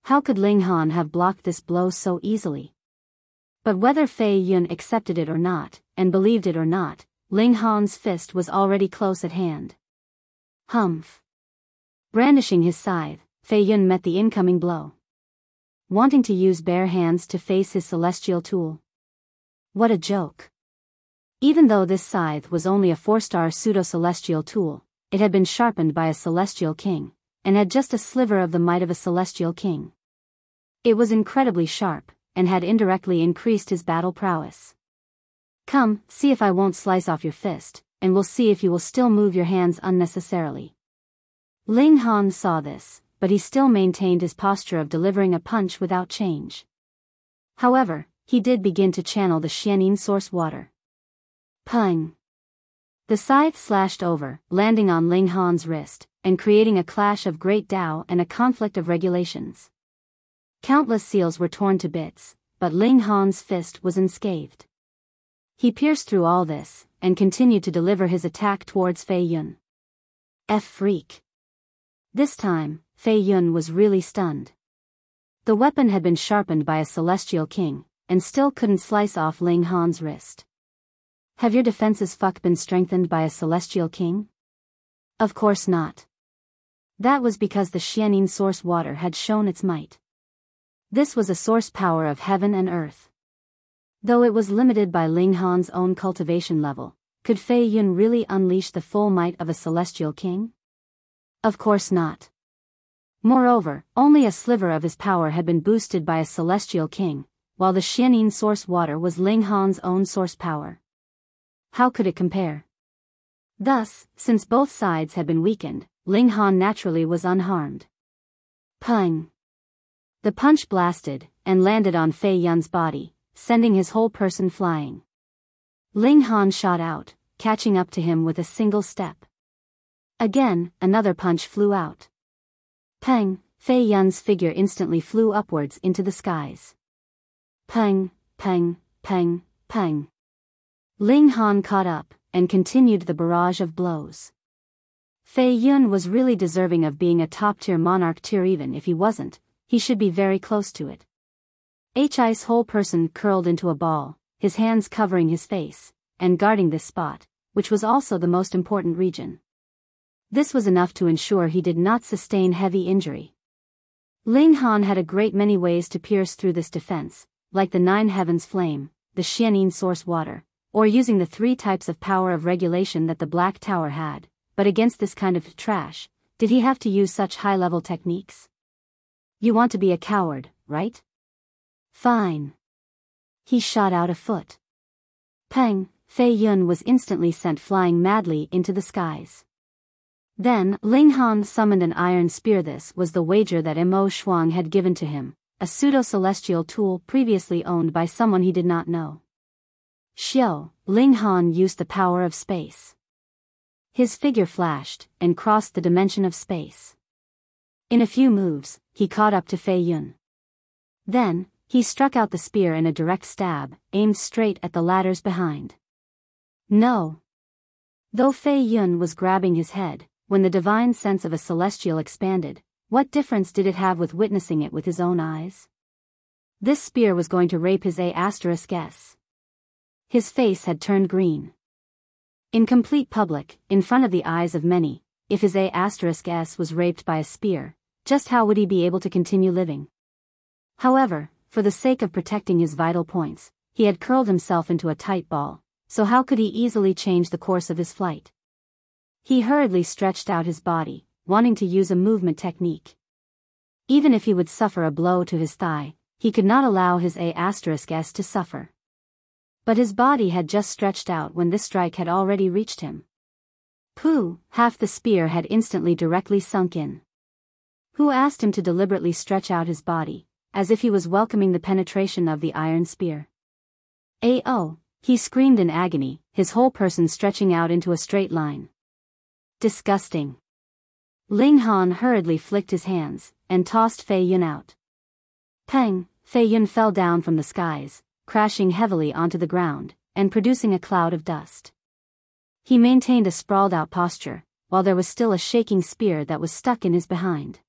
How could Ling Han have blocked this blow so easily? But whether Fei Yun accepted it or not, and believed it or not, Ling Han's fist was already close at hand. Humph. Brandishing his scythe, Fei Yun met the incoming blow. Wanting to use bare hands to face his celestial tool. What a joke. Even though this scythe was only a 4-star pseudo-celestial tool, it had been sharpened by a celestial king, and had just a sliver of the might of a celestial king. It was incredibly sharp, and had indirectly increased his battle prowess. Come, see if I won't slice off your fist, and we'll see if you will still move your hands unnecessarily. Ling Han saw this, but he still maintained his posture of delivering a punch without change. However, he did begin to channel the Xianin source water. Pung! The scythe slashed over, landing on Ling Han's wrist, and creating a clash of great Tao and a conflict of regulations. Countless seals were torn to bits, but Ling Han's fist was unscathed. He pierced through all this, and continued to deliver his attack towards Fei Yun. Freak. This time, Fei Yun was really stunned. The weapon had been sharpened by a celestial king, and still couldn't slice off Ling Han's wrist. Have your defenses been strengthened by a celestial king? Of course not. That was because the Xianin source water had shown its might. This was a source power of heaven and earth. Though it was limited by Ling Han's own cultivation level, could Fei Yun really unleash the full might of a celestial king? Of course not. Moreover, only a sliver of his power had been boosted by a celestial king, while the Xianin source water was Ling Han's own source power. How could it compare? Thus, since both sides had been weakened, Ling Han naturally was unharmed. Pung! The punch blasted, and landed on Fei Yun's body, sending his whole person flying. Ling Han shot out, catching up to him with a single step. Again, another punch flew out. Pang! Fei Yun's figure instantly flew upwards into the skies. Pang, pang, pang, pang. Ling Han caught up, and continued the barrage of blows. Fei Yun was really deserving of being a top-tier monarch tier. Even if he wasn't, he should be very close to it. Hi's whole person curled into a ball, his hands covering his face, and guarding this spot, which was also the most important region. This was enough to ensure he did not sustain heavy injury. Ling Han had a great many ways to pierce through this defense, like the 9 heavens flame, the Xianin source water, or using the 3 types of power of regulation that the Black Tower had, but against this kind of trash, did he have to use such high-level techniques? You want to be a coward, right? Fine. He shot out a foot. Pang! Fei Yun was instantly sent flying madly into the skies. Then, Ling Han summoned an iron spear. This was the wager that Mo Shuang had given to him, a pseudo-celestial tool previously owned by someone he did not know. Ling Han used the power of space. His figure flashed, and crossed the dimension of space. In a few moves, he caught up to Fei Yun. Then, he struck out the spear in a direct stab, aimed straight at the latter's behind. No! Though Fei Yun was grabbing his head, when the divine sense of a celestial expanded, what difference did it have with witnessing it with his own eyes? This spear was going to rape his A*S. His face had turned green. In complete public, in front of the eyes of many, if his A*S was raped by a spear, just how would he be able to continue living? However, for the sake of protecting his vital points, he had curled himself into a tight ball, so how could he easily change the course of his flight? He hurriedly stretched out his body, wanting to use a movement technique. Even if he would suffer a blow to his thigh, he could not allow his A*S to suffer. But his body had just stretched out when this strike had already reached him. Pooh! Half the spear had instantly directly sunk in. Who asked him to deliberately stretch out his body, as if he was welcoming the penetration of the iron spear? Oh! He screamed in agony, his whole person stretching out into a straight line. Disgusting. Ling Han hurriedly flicked his hands, and tossed Fei Yun out. Pang! Fei Yun fell down from the skies, crashing heavily onto the ground, and producing a cloud of dust. He maintained a sprawled-out posture, while there was still a shaking spear that was stuck in his behind.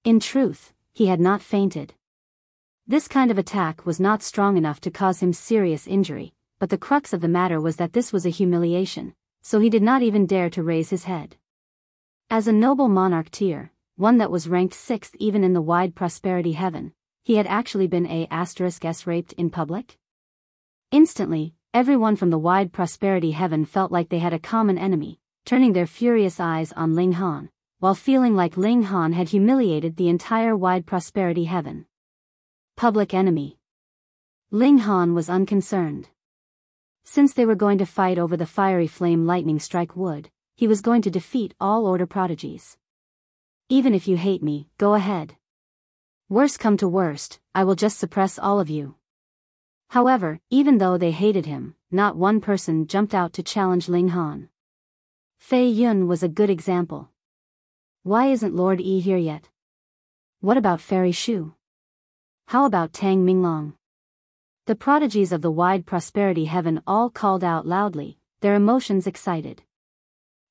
In truth, he had not fainted. This kind of attack was not strong enough to cause him serious injury, but the crux of the matter was that this was a humiliation, so he did not even dare to raise his head. As a noble monarch tier, one that was ranked 6th even in the wide prosperity heaven, he had actually been A*S raped in public? Instantly, everyone from the wide prosperity heaven felt like they had a common enemy, turning their furious eyes on Ling Han, while feeling like Ling Han had humiliated the entire wide prosperity heaven. Public enemy. Ling Han was unconcerned. Since they were going to fight over the fiery flame lightning strike wood, he was going to defeat all order prodigies. Even if you hate me, go ahead. Worst come to worst, I will just suppress all of you. However, even though they hated him, not one person jumped out to challenge Ling Han. Fei Yun was a good example. Why isn't Lord Yi here yet? What about Fairy Shu? How about Tang Minglong? The prodigies of the wide prosperity heaven all called out loudly, their emotions excited.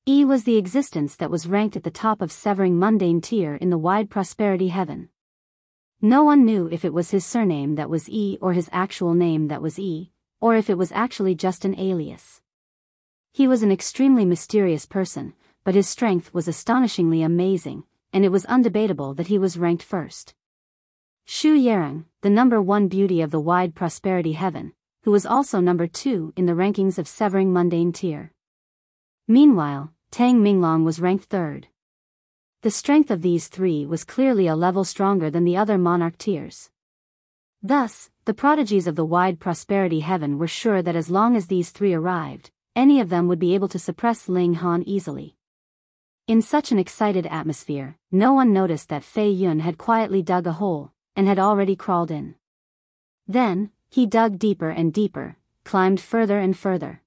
Yi was the existence that was ranked at the top of severing mundane tier in the wide prosperity heaven. No one knew if it was his surname that was Yi or his actual name that was Yi, or if it was actually just an alias. He was an extremely mysterious person, but his strength was astonishingly amazing, and it was undebatable that he was ranked first. Xu Yarang, the number 1 beauty of the wide prosperity heaven, who was also number 2 in the rankings of severing mundane tier. Meanwhile, Tang Minglong was ranked 3rd. The strength of these three was clearly a level stronger than the other monarch tiers. Thus, the prodigies of the wide prosperity heaven were sure that as long as these three arrived, any of them would be able to suppress Ling Han easily. In such an excited atmosphere, no one noticed that Fei Yun had quietly dug a hole, and had already crawled in. Then, he dug deeper and deeper, climbed further and further.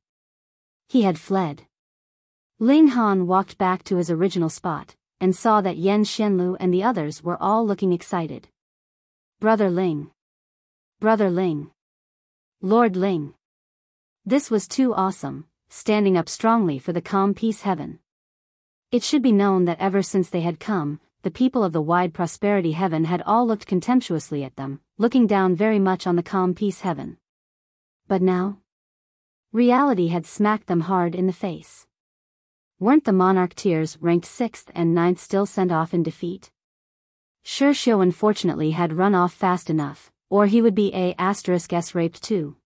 He had fled. Ling Han walked back to his original spot, and saw that Yan Xianlu and the others were all looking excited. Brother Ling. Brother Ling. Lord Ling. This was too awesome, standing up strongly for the calm peace heaven. It should be known that ever since they had come, the people of the wide prosperity heaven had all looked contemptuously at them, looking down very much on the calm peace heaven. But now? Reality had smacked them hard in the face. Weren't the monarch tiers ranked 6th and 9th still sent off in defeat? Shi Xiuwen fortunately had run off fast enough, or he would be A*S raped too.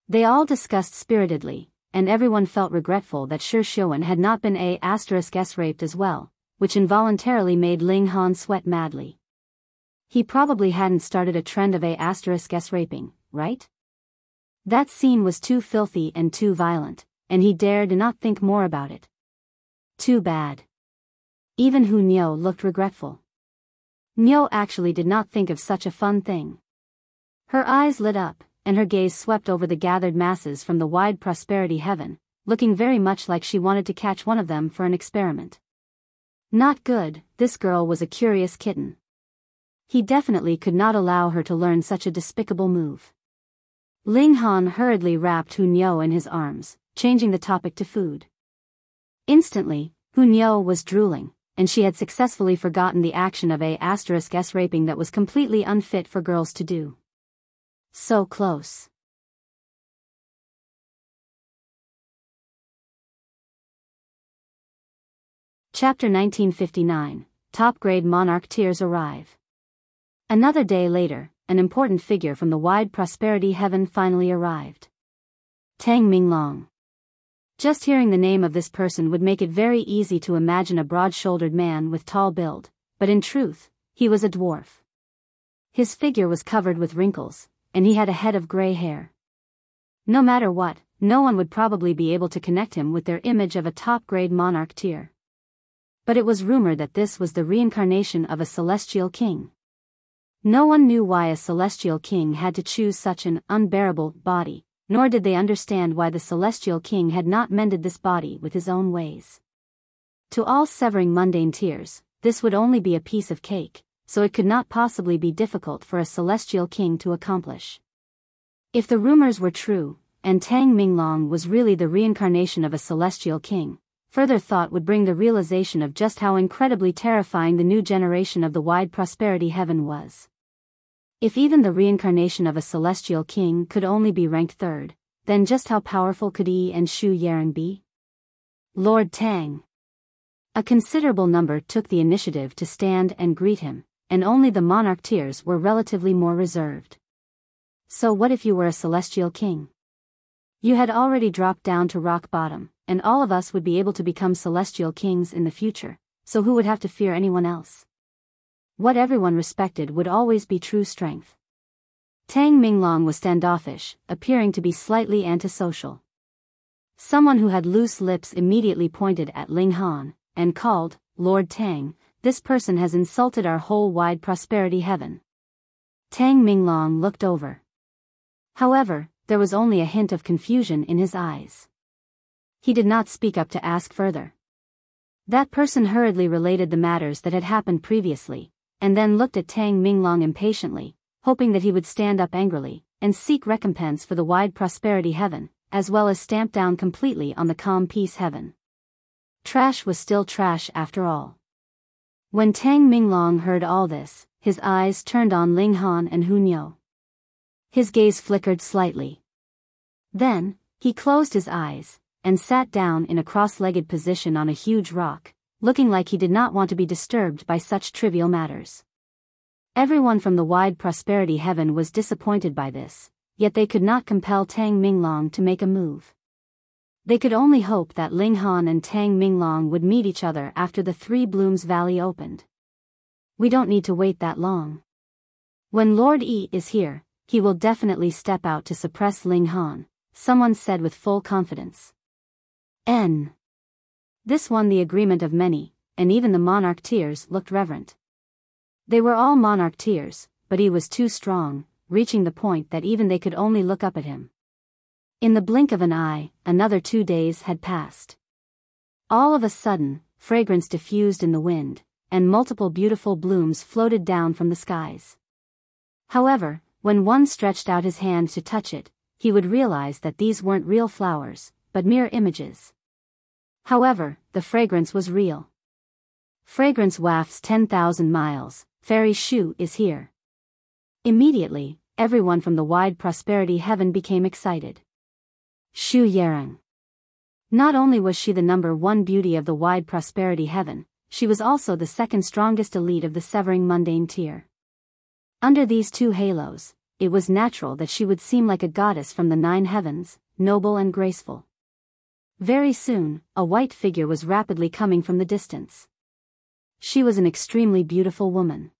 They all discussed spiritedly, and everyone felt regretful that Shi Xiuwen had not been A*S raped as well, which involuntarily made Ling Han sweat madly. He probably hadn't started a trend of A*S raping, right? That scene was too filthy and too violent, and he dared not think more about it. Too bad. Even Hu Niu looked regretful. Niu actually did not think of such a fun thing. Her eyes lit up, and her gaze swept over the gathered masses from the wide prosperity heaven, looking very much like she wanted to catch one of them for an experiment. Not good, this girl was a curious kitten. He definitely could not allow her to learn such a despicable move. Ling Han hurriedly wrapped Hu Niu in his arms, changing the topic to food. Instantly, Hu Niu was drooling, and she had successfully forgotten the action of A*S raping that was completely unfit for girls to do. So close. Chapter 1959, Top-grade monarch tiers arrive. Another day later, an important figure from the wide prosperity heaven finally arrived. Tang Minglong. Just hearing the name of this person would make it very easy to imagine a broad-shouldered man with tall build, but in truth, he was a dwarf. His figure was covered with wrinkles, and he had a head of gray hair. No matter what, no one would probably be able to connect him with their image of a top-grade monarch tier. But it was rumored that this was the reincarnation of a celestial king. No one knew why a celestial king had to choose such an unbearable body, nor did they understand why the celestial king had not mended this body with his own ways. To all severing mundane tiers, this would only be a piece of cake, so it could not possibly be difficult for a celestial king to accomplish. If the rumors were true, and Tang Minglong was really the reincarnation of a celestial king, further thought would bring the realization of just how incredibly terrifying the new generation of the wide prosperity heaven was. If even the reincarnation of a celestial king could only be ranked 3rd, then just how powerful could Yi and Xu Yarang be? Lord Tang. A considerable number took the initiative to stand and greet him, and only the monarch tiers were relatively more reserved. So what if you were a celestial king? You had already dropped down to rock bottom, and all of us would be able to become celestial kings in the future, so who would have to fear anyone else? What everyone respected would always be true strength. Tang Minglong was standoffish, appearing to be slightly antisocial. Someone who had loose lips immediately pointed at Ling Han, and called, "Lord Tang, this person has insulted our whole wide prosperity heaven." Tang Minglong looked over. However, there was only a hint of confusion in his eyes. He did not speak up to ask further. That person hurriedly related the matters that had happened previously, and then looked at Tang Minglong impatiently, hoping that he would stand up angrily, and seek recompense for the wide prosperity heaven, as well as stamp down completely on the calm peace heaven. Trash was still trash after all. When Tang Minglong heard all this, his eyes turned on Ling Han and Hu Niu. His gaze flickered slightly. Then, he closed his eyes, and sat down in a cross-legged position on a huge rock, looking like he did not want to be disturbed by such trivial matters. Everyone from the wide prosperity heaven was disappointed by this, yet they could not compel Tang Minglong to make a move. They could only hope that Ling Han and Tang Minglong would meet each other after the Three Blooms Valley opened. We don't need to wait that long. When Lord Yi is here, he will definitely step out to suppress Ling Han, someone said with full confidence. This won the agreement of many, and even the monarch tiers looked reverent. They were all monarch tiers, but he was too strong, reaching the point that even they could only look up at him. In the blink of an eye, another 2 days had passed. All of a sudden, fragrance diffused in the wind, and multiple beautiful blooms floated down from the skies. However, when one stretched out his hand to touch it, he would realize that these weren't real flowers, but mere images. However, the fragrance was real. Fragrance wafts 10,000 miles, Fairy Shu is here. Immediately, everyone from the wide prosperity heaven became excited. Xu Yareng. Not only was she the number 1 beauty of the wide prosperity heaven, she was also the second strongest elite of the severing mundane tier. Under these two halos, it was natural that she would seem like a goddess from the 9 heavens, noble and graceful. Very soon, a white figure was rapidly coming from the distance. She was an extremely beautiful woman.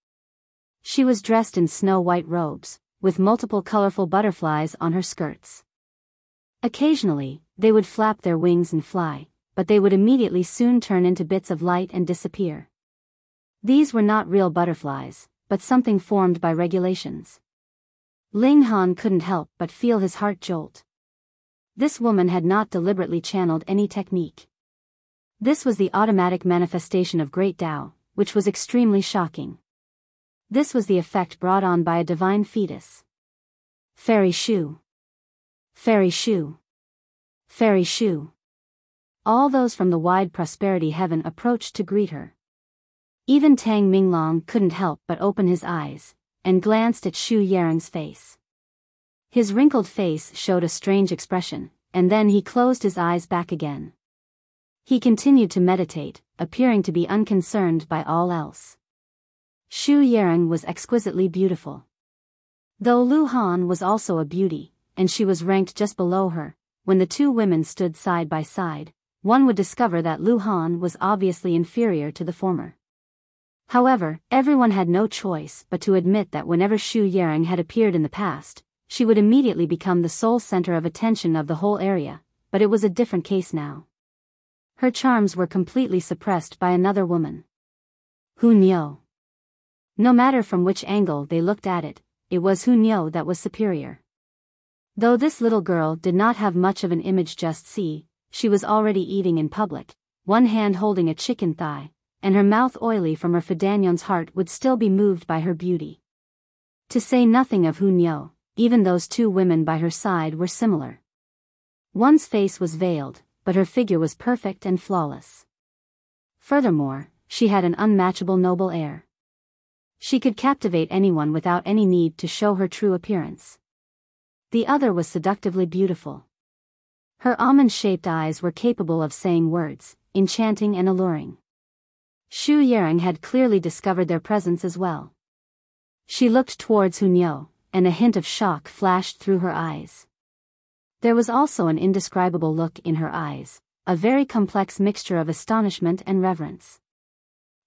She was dressed in snow-white robes, with multiple colorful butterflies on her skirts. Occasionally, they would flap their wings and fly, but they would immediately soon turn into bits of light and disappear. These were not real butterflies, but something formed by regulations. Ling Han couldn't help but feel his heart jolt. This woman had not deliberately channeled any technique. This was the automatic manifestation of Great Tao, which was extremely shocking. This was the effect brought on by a divine fetus. Fairy Shu. Fairy Shu. Fairy Shu. All those from the wide prosperity heaven approached to greet her. Even Tang Minglong couldn't help but open his eyes, and glanced at Xu Yareng's face. His wrinkled face showed a strange expression, and then he closed his eyes back again. He continued to meditate, appearing to be unconcerned by all else. Xu Yareng was exquisitely beautiful. Though Lu Han was also a beauty, and she was ranked just below her, when the two women stood side by side, one would discover that Lu Han was obviously inferior to the former. However, everyone had no choice but to admit that whenever Xu Yareng had appeared in the past, she would immediately become the sole center of attention of the whole area, but it was a different case now. Her charms were completely suppressed by another woman. Hu Niu. No matter from which angle they looked at it, it was Hu Niu that was superior. Though this little girl did not have much of an image, just see, she was already eating in public, one hand holding a chicken thigh, and her mouth oily from her Fidanion's heart would still be moved by her beauty. To say nothing of Hu Niu, even those two women by her side were similar. One's face was veiled, but her figure was perfect and flawless. Furthermore, she had an unmatchable noble air. She could captivate anyone without any need to show her true appearance. The other was seductively beautiful. Her almond-shaped eyes were capable of saying words, enchanting and alluring. Xu Yang had clearly discovered their presence as well. She looked towards Hunyo, and a hint of shock flashed through her eyes. There was also an indescribable look in her eyes, a very complex mixture of astonishment and reverence.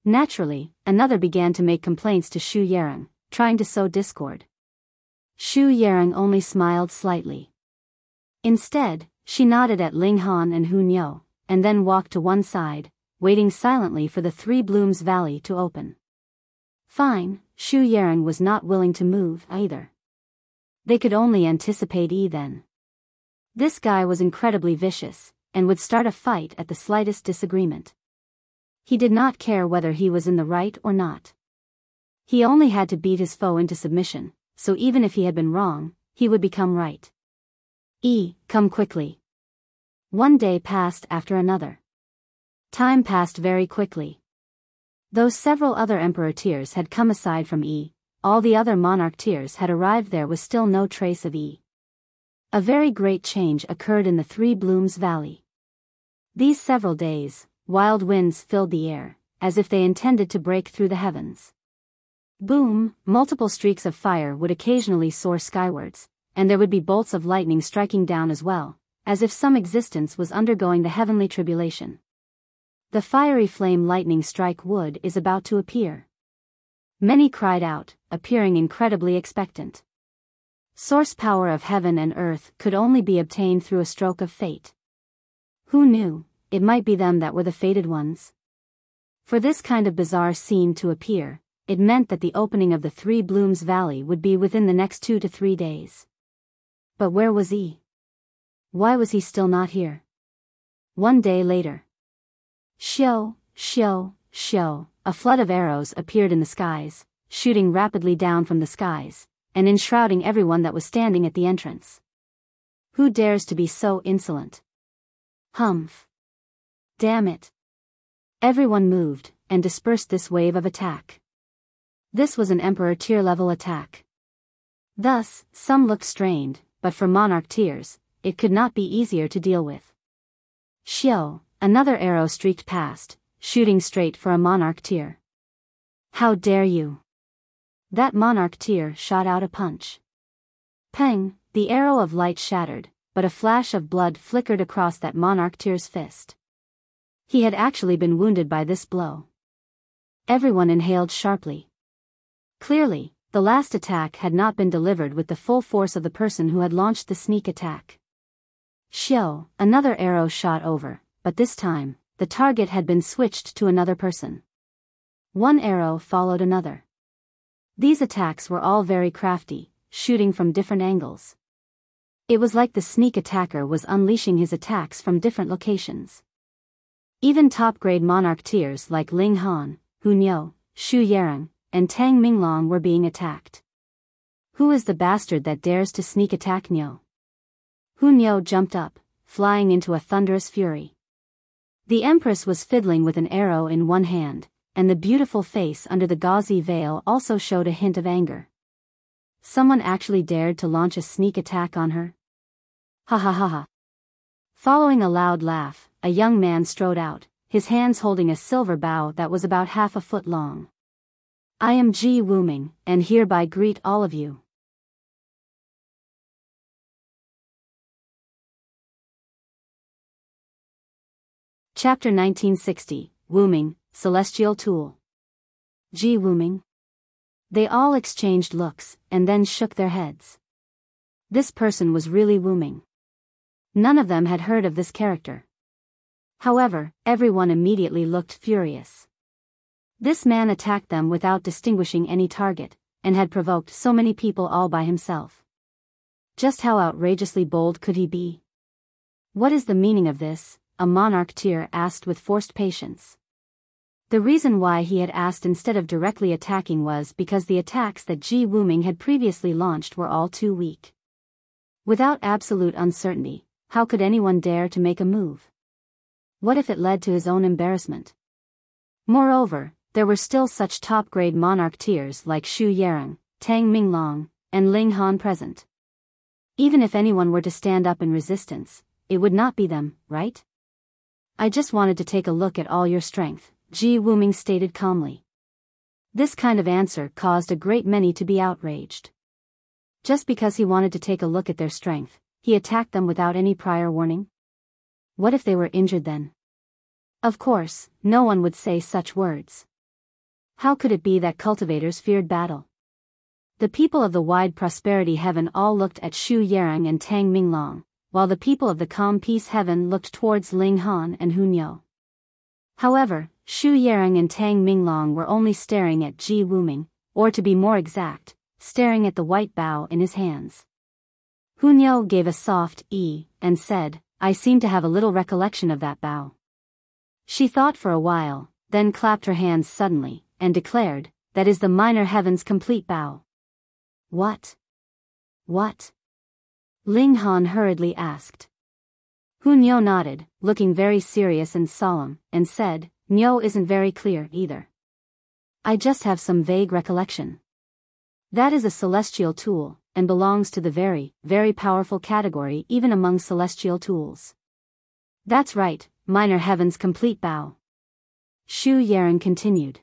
Naturally, another began to make complaints to Xu Yang, trying to sow discord. Xu Yang only smiled slightly. Instead, she nodded at Ling Han and Hunyo, and then walked to one side, waiting silently for the Three Blooms Valley to open. Fine, Xu Yang was not willing to move either. They could only anticipate then. This guy was incredibly vicious, and would start a fight at the slightest disagreement. He did not care whether he was in the right or not. He only had to beat his foe into submission, so even if he had been wrong, he would become right. Come quickly. One day passed after another. Time passed very quickly. Though several other emperor tiers had come aside from all the other monarch tiers had arrived, there was still no trace of A very great change occurred in the Three Blooms Valley. These several days, wild winds filled the air, as if they intended to break through the heavens. Boom, multiple streaks of fire would occasionally soar skywards, and there would be bolts of lightning striking down as well, as if some existence was undergoing the heavenly tribulation. The fiery flame lightning strike wood is about to appear. Many cried out, appearing incredibly expectant. Source power of heaven and earth could only be obtained through a stroke of fate. Who knew, it might be them that were the fated ones? For this kind of bizarre scene to appear, it meant that the opening of the Three Blooms Valley would be within the next 2 to 3 days. But where was he? Why was he still not here? One day later. Xiu, a flood of arrows appeared in the skies, shooting rapidly down from the skies, and enshrouding everyone that was standing at the entrance. Who dares to be so insolent? Humph. Damn it. Everyone moved, and dispersed this wave of attack. This was an Emperor tier level attack. Thus, some looked strained, but for Monarch tiers, it could not be easier to deal with. Xiu, another arrow streaked past, shooting straight for a Monarch tier. How dare you! That Monarch tier shot out a punch. Peng, the arrow of light shattered, but a flash of blood flickered across that Monarch tier's fist. He had actually been wounded by this blow. Everyone inhaled sharply. Clearly, the last attack had not been delivered with the full force of the person who had launched the sneak attack. Xiu, another arrow shot over, but this time, the target had been switched to another person. One arrow followed another. These attacks were all very crafty, shooting from different angles. It was like the sneak attacker was unleashing his attacks from different locations. Even top-grade monarch tiers like Ling Han, Hunyo, Xu Yang, and Tang Minglong were being attacked. Who is the bastard that dares to sneak attack Nyo? Hunyo jumped up, flying into a thunderous fury. The Empress was fiddling with an arrow in one hand, and the beautiful face under the gauzy veil also showed a hint of anger. Someone actually dared to launch a sneak attack on her? Ha ha ha ha. Following a loud laugh, a young man strode out, his hands holding a silver bow that was about half a foot long. I am Ji Wuming, and hereby greet all of you. Chapter 1960, Wuming, Celestial Tool. Ji Wuming. They all exchanged looks, and then shook their heads. This person was really Wuming. None of them had heard of this character. However, everyone immediately looked furious. This man attacked them without distinguishing any target, and had provoked so many people all by himself. Just how outrageously bold could he be? What is the meaning of this? A monarch tier asked with forced patience. The reason why he had asked instead of directly attacking was because the attacks that Ji Wuming had previously launched were all too weak. Without absolute uncertainty, how could anyone dare to make a move? What if it led to his own embarrassment? Moreover, there were still such top-grade monarch tiers like Xu Yang, Tang Minglong, and Ling Han present. Even if anyone were to stand up in resistance, it would not be them, right? I just wanted to take a look at all your strength, Ji Wuming stated calmly. This kind of answer caused a great many to be outraged. Just because he wanted to take a look at their strength, he attacked them without any prior warning? What if they were injured then? Of course, no one would say such words. How could it be that cultivators feared battle? The people of the wide prosperity heaven all looked at Xu Yarang and Tang Minglong, while the people of the calm peace heaven looked towards Ling Han and Hunyao. However, Xu Yarang and Tang Minglong were only staring at Ji Wuming, or to be more exact, staring at the white bow in his hands. Hunyao gave a soft "ee" and said, "I seem to have a little recollection of that bow." She thought for a while, then clapped her hands suddenly, and declared, "That is the minor heaven's complete bow." What? What? Ling Han hurriedly asked. Hunyao nodded, looking very serious and solemn, and said, "Nyo isn't very clear either. I just have some vague recollection. That is a celestial tool, and belongs to the very, very powerful category even among celestial tools." "That's right, minor heaven's complete bow." Xu Yarang continued.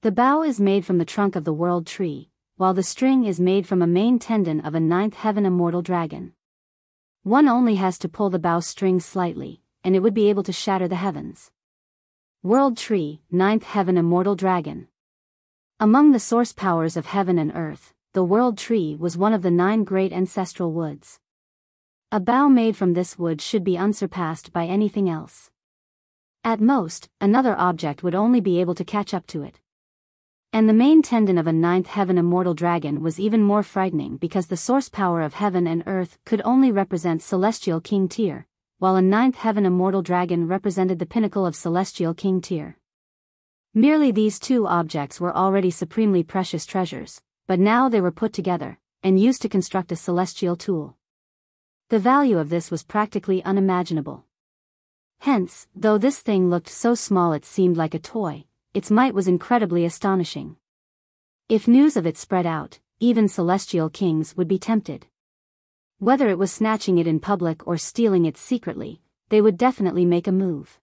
"The bow is made from the trunk of the world tree, while the string is made from a main tendon of a ninth heaven immortal dragon. One only has to pull the bow string slightly, and it would be able to shatter the heavens. World tree, ninth heaven immortal dragon. Among the source powers of heaven and earth, the world tree was one of the 9 great ancestral woods. A bow made from this wood should be unsurpassed by anything else. At most, another object would only be able to catch up to it. And the main tendon of a ninth heaven immortal dragon was even more frightening because the source power of heaven and earth could only represent celestial king tier, while a ninth heaven immortal dragon represented the pinnacle of celestial king tier. Merely these 2 objects were already supremely precious treasures, but now they were put together, and used to construct a celestial tool. The value of this was practically unimaginable. Hence, though this thing looked so small it seemed like a toy, its might was incredibly astonishing. If news of it spread out, even celestial kings would be tempted. Whether it was snatching it in public or stealing it secretly, they would definitely make a move.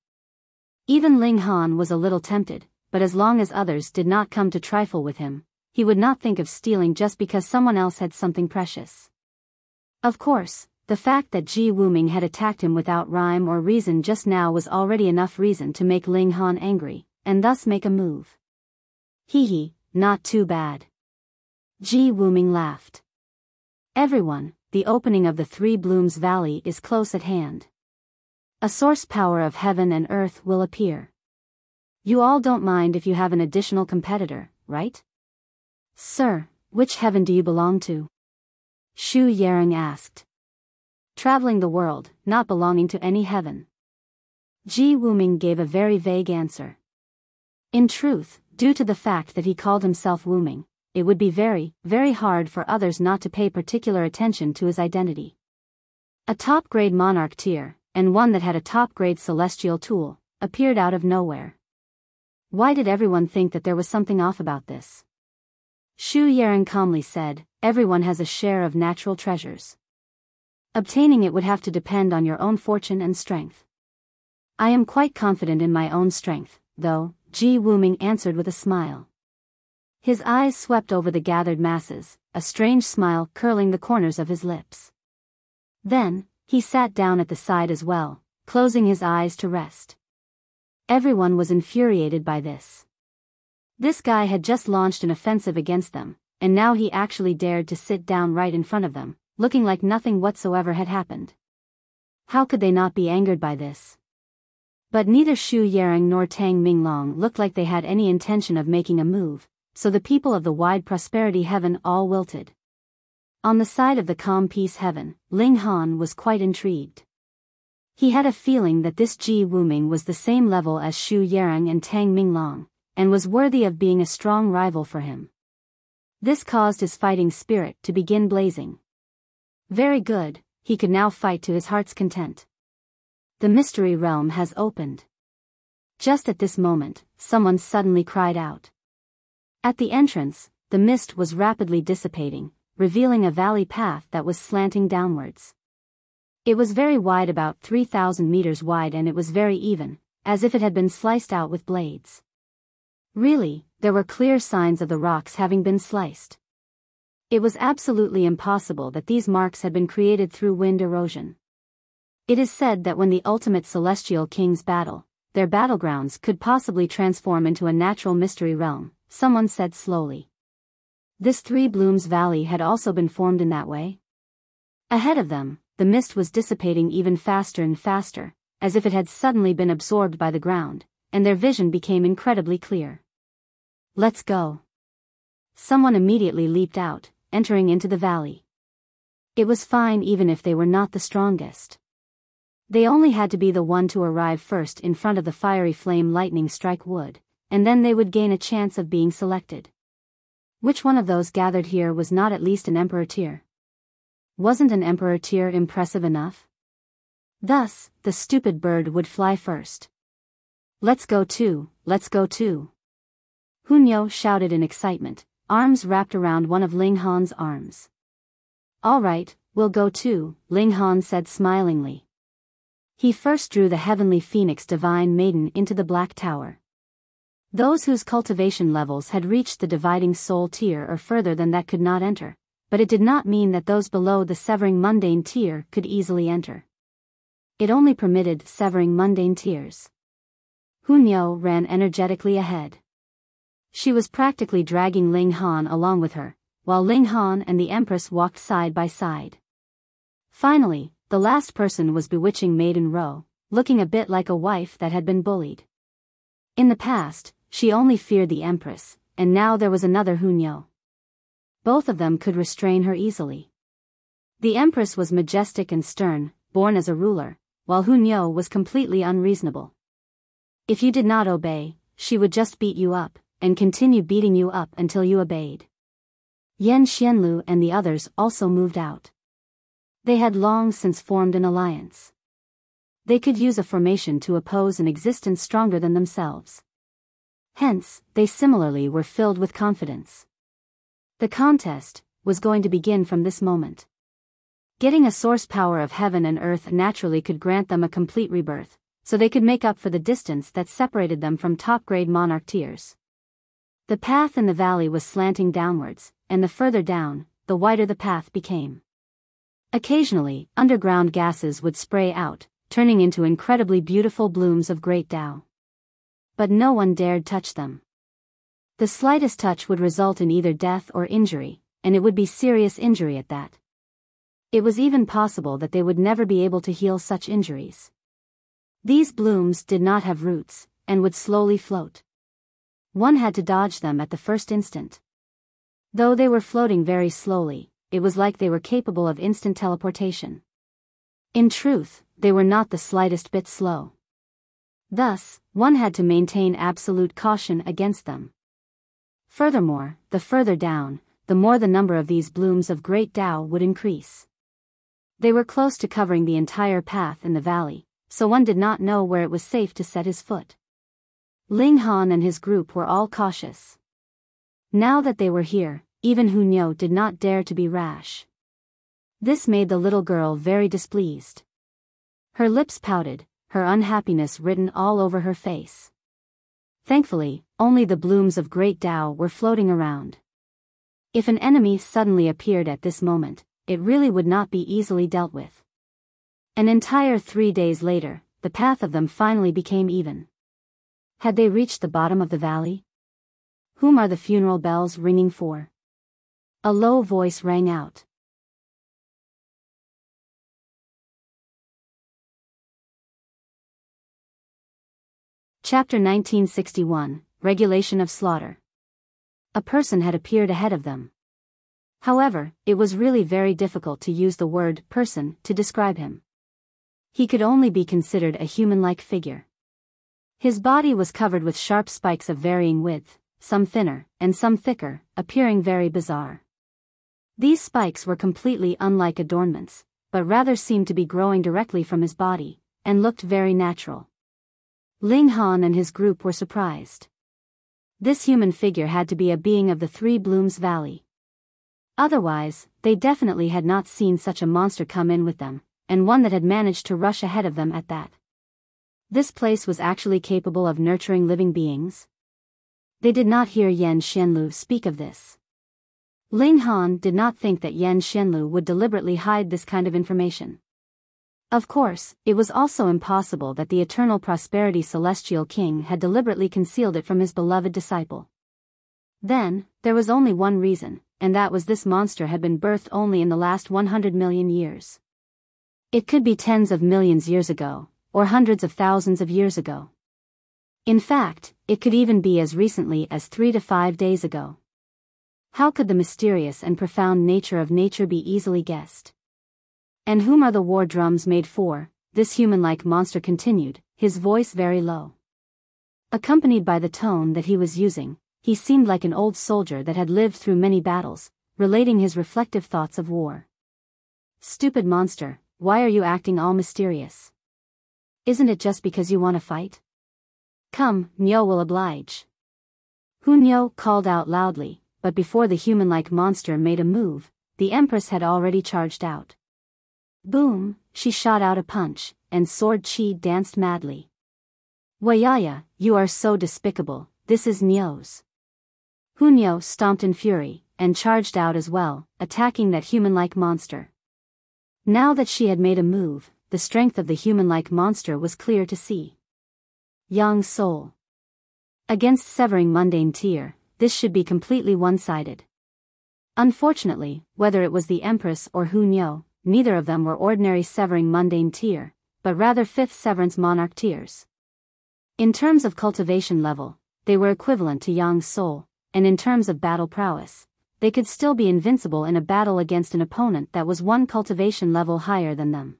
Even Ling Han was a little tempted, but as long as others did not come to trifle with him, he would not think of stealing just because someone else had something precious. Of course, the fact that Ji Wuming had attacked him without rhyme or reason just now was already enough reason to make Ling Han angry, and thus make a move. Hee, not too bad. Ji Wuming laughed. "Everyone, the opening of the 3 Blooms Valley is close at hand. A source power of heaven and earth will appear. You all don't mind if you have an additional competitor, right?" "Sir, which heaven do you belong to?" Xu Yarang asked. "Traveling the world, not belonging to any heaven." Ji Wuming gave a very vague answer. In truth, due to the fact that he called himself Wuming, it would be very, very hard for others not to pay particular attention to his identity. A top-grade monarch tier, and one that had a top-grade celestial tool, appeared out of nowhere. Why did everyone think that there was something off about this? Xu Yarang calmly said, "Everyone has a share of natural treasures. Obtaining it would have to depend on your own fortune and strength. I am quite confident in my own strength, though," Ji Wuming answered with a smile. His eyes swept over the gathered masses, a strange smile curling the corners of his lips. Then, he sat down at the side as well, closing his eyes to rest. Everyone was infuriated by this. This guy had just launched an offensive against them, and now he actually dared to sit down right in front of them, looking like nothing whatsoever had happened. How could they not be angered by this? But neither Xu Yarang nor Tang Minglong looked like they had any intention of making a move, so the people of the wide prosperity heaven all wilted. On the side of the calm peace heaven, Ling Han was quite intrigued. He had a feeling that this Ji Wuming was the same level as Xu Yarang and Tang Minglong, and was worthy of being a strong rival for him. This caused his fighting spirit to begin blazing. Very good, he could now fight to his heart's content. The mystery realm has opened. Just at this moment, someone suddenly cried out. At the entrance, the mist was rapidly dissipating, revealing a valley path that was slanting downwards. It was very wide, about 3,000 meters wide, and it was very even, as if it had been sliced out with blades. Really, there were clear signs of the rocks having been sliced. It was absolutely impossible that these marks had been created through wind erosion. It is said that when the ultimate celestial kings battle, their battlegrounds could possibly transform into a natural mystery realm, someone said slowly. This Three Blooms Valley had also been formed in that way. Ahead of them, the mist was dissipating even faster and faster, as if it had suddenly been absorbed by the ground, and their vision became incredibly clear. Let's go. Someone immediately leaped out, entering into the valley. It was fine even if they were not the strongest. They only had to be the one to arrive first in front of the fiery flame lightning strike wood, and then they would gain a chance of being selected. Which one of those gathered here was not at least an emperor tier? Wasn't an emperor tier impressive enough? Thus, the stupid bird would fly first. Let's go too, let's go too. Hunyo shouted in excitement, arms wrapped around one of Ling Han's arms. All right, we'll go too, Ling Han said smilingly. He first drew the heavenly phoenix divine maiden into the black tower. Those whose cultivation levels had reached the dividing soul tier or further than that could not enter, but it did not mean that those below the severing mundane tier could easily enter. It only permitted severing mundane tiers. Hunyo ran energetically ahead. She was practically dragging Ling Han along with her, while Ling Han and the Empress walked side by side. Finally, the last person was bewitching Maiden Ro, looking a bit like a wife that had been bullied. In the past, she only feared the Empress, and now there was another Hunyo. Both of them could restrain her easily. The Empress was majestic and stern, born as a ruler, while Hunyo was completely unreasonable. If you did not obey, she would just beat you up, and continue beating you up until you obeyed. Yan Xianlu and the others also moved out. They had long since formed an alliance. They could use a formation to oppose an existence stronger than themselves. Hence, they similarly were filled with confidence. The contest was going to begin from this moment. Getting a source power of heaven and earth naturally could grant them a complete rebirth, so they could make up for the distance that separated them from top-grade monarch tiers. The path in the valley was slanting downwards, and the further down, the wider the path became. Occasionally, underground gases would spray out, turning into incredibly beautiful blooms of great Tao. But no one dared touch them. The slightest touch would result in either death or injury, and it would be serious injury at that. It was even possible that they would never be able to heal such injuries. These blooms did not have roots, and would slowly float. One had to dodge them at the first instant. Though they were floating very slowly, it was like they were capable of instant teleportation. In truth, they were not the slightest bit slow. Thus, one had to maintain absolute caution against them. Furthermore, the further down, the more the number of these blooms of great Tao would increase. They were close to covering the entire path in the valley, so one did not know where it was safe to set his foot. Ling Han and his group were all cautious. Now that they were here, even Hunyo did not dare to be rash. This made the little girl very displeased. Her lips pouted, her unhappiness written all over her face. Thankfully, only the blooms of great Tao were floating around. If an enemy suddenly appeared at this moment, it really would not be easily dealt with. An entire 3 days later, the path of them finally became even. Had they reached the bottom of the valley? Whom are the funeral bells ringing for? A low voice rang out. Chapter 1961, Regulation of Slaughter. A person had appeared ahead of them. However, it was really very difficult to use the word person to describe him. He could only be considered a human-like figure. His body was covered with sharp spikes of varying width, some thinner, and some thicker, appearing very bizarre. These spikes were completely unlike adornments, but rather seemed to be growing directly from his body, and looked very natural. Ling Han and his group were surprised. This human figure had to be a being of the Three Blooms Valley. Otherwise, they definitely had not seen such a monster come in with them, and one that had managed to rush ahead of them at that. This place was actually capable of nurturing living beings? They did not hear Yan Xianlu speak of this. Ling Han did not think that Yan Xianlu would deliberately hide this kind of information. Of course, it was also impossible that the eternal prosperity celestial king had deliberately concealed it from his beloved disciple. Then, there was only one reason, and that was this monster had been birthed only in the last 100 million years. It could be tens of millions years ago, or hundreds of thousands of years ago. In fact, it could even be as recently as 3 to 5 days ago. How could the mysterious and profound nature of nature be easily guessed? And whom are the war drums made for? This human-like monster continued, his voice very low. Accompanied by the tone that he was using, he seemed like an old soldier that had lived through many battles, relating his reflective thoughts of war. Stupid monster, why are you acting all mysterious? Isn't it just because you want to fight? Come, Nyo will oblige. Hu Nyo called out loudly, but before the human-like monster made a move, the Empress had already charged out. Boom, she shot out a punch, and sword chi danced madly. Wayaya, you are so despicable, this is Nyo's. Hu Nyo stomped in fury, and charged out as well, attacking that human-like monster. Now that she had made a move, the strength of the human-like monster was clear to see. Yang soul. Against severing mundane tier, this should be completely one-sided. Unfortunately, whether it was the Empress or Hu Nyo, neither of them were ordinary severing mundane tier, but rather fifth severance monarch tiers. In terms of cultivation level, they were equivalent to Yang's soul, and in terms of battle prowess, they could still be invincible in a battle against an opponent that was one cultivation level higher than them.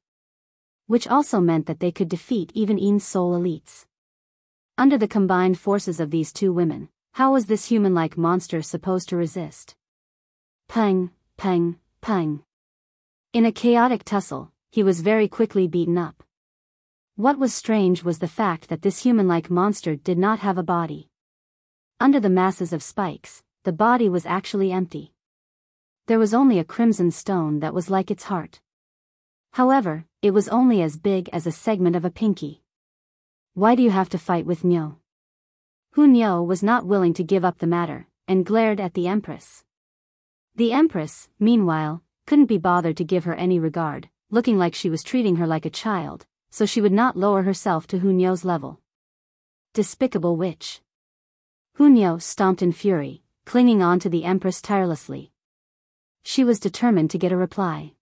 Which also meant that they could defeat even Yin's soul elites. Under the combined forces of these two women, how was this human-like monster supposed to resist? Peng, peng, peng. In a chaotic tussle, he was very quickly beaten up. What was strange was the fact that this human-like monster did not have a body. Under the masses of spikes, the body was actually empty. There was only a crimson stone that was like its heart. However, it was only as big as a segment of a pinky. Why do you have to fight with Nyo? Hu Nyo was not willing to give up the matter, and glared at the Empress. The Empress, meanwhile, couldn't be bothered to give her any regard, looking like she was treating her like a child, so she would not lower herself to Hu Nyo's level. Despicable witch. Hu Nyo stomped in fury, clinging on to the Empress tirelessly. She was determined to get a reply.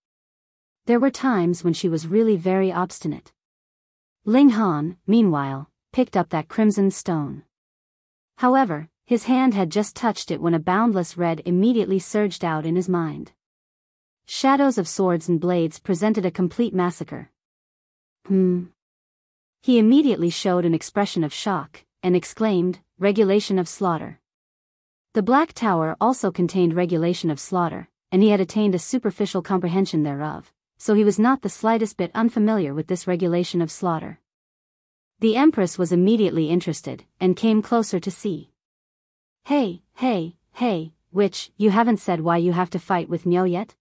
There were times when she was really very obstinate. Ling Han, meanwhile, picked up that crimson stone. However, his hand had just touched it when a boundless red immediately surged out in his mind. Shadows of swords and blades presented a complete massacre. He immediately showed an expression of shock, and exclaimed, "Regulation of slaughter." The Black Tower also contained regulation of slaughter, and he had attained a superficial comprehension thereof, so he was not the slightest bit unfamiliar with this regulation of slaughter. The Empress was immediately interested, and came closer to see. Hey, witch, you haven't said why you have to fight with Nyo yet?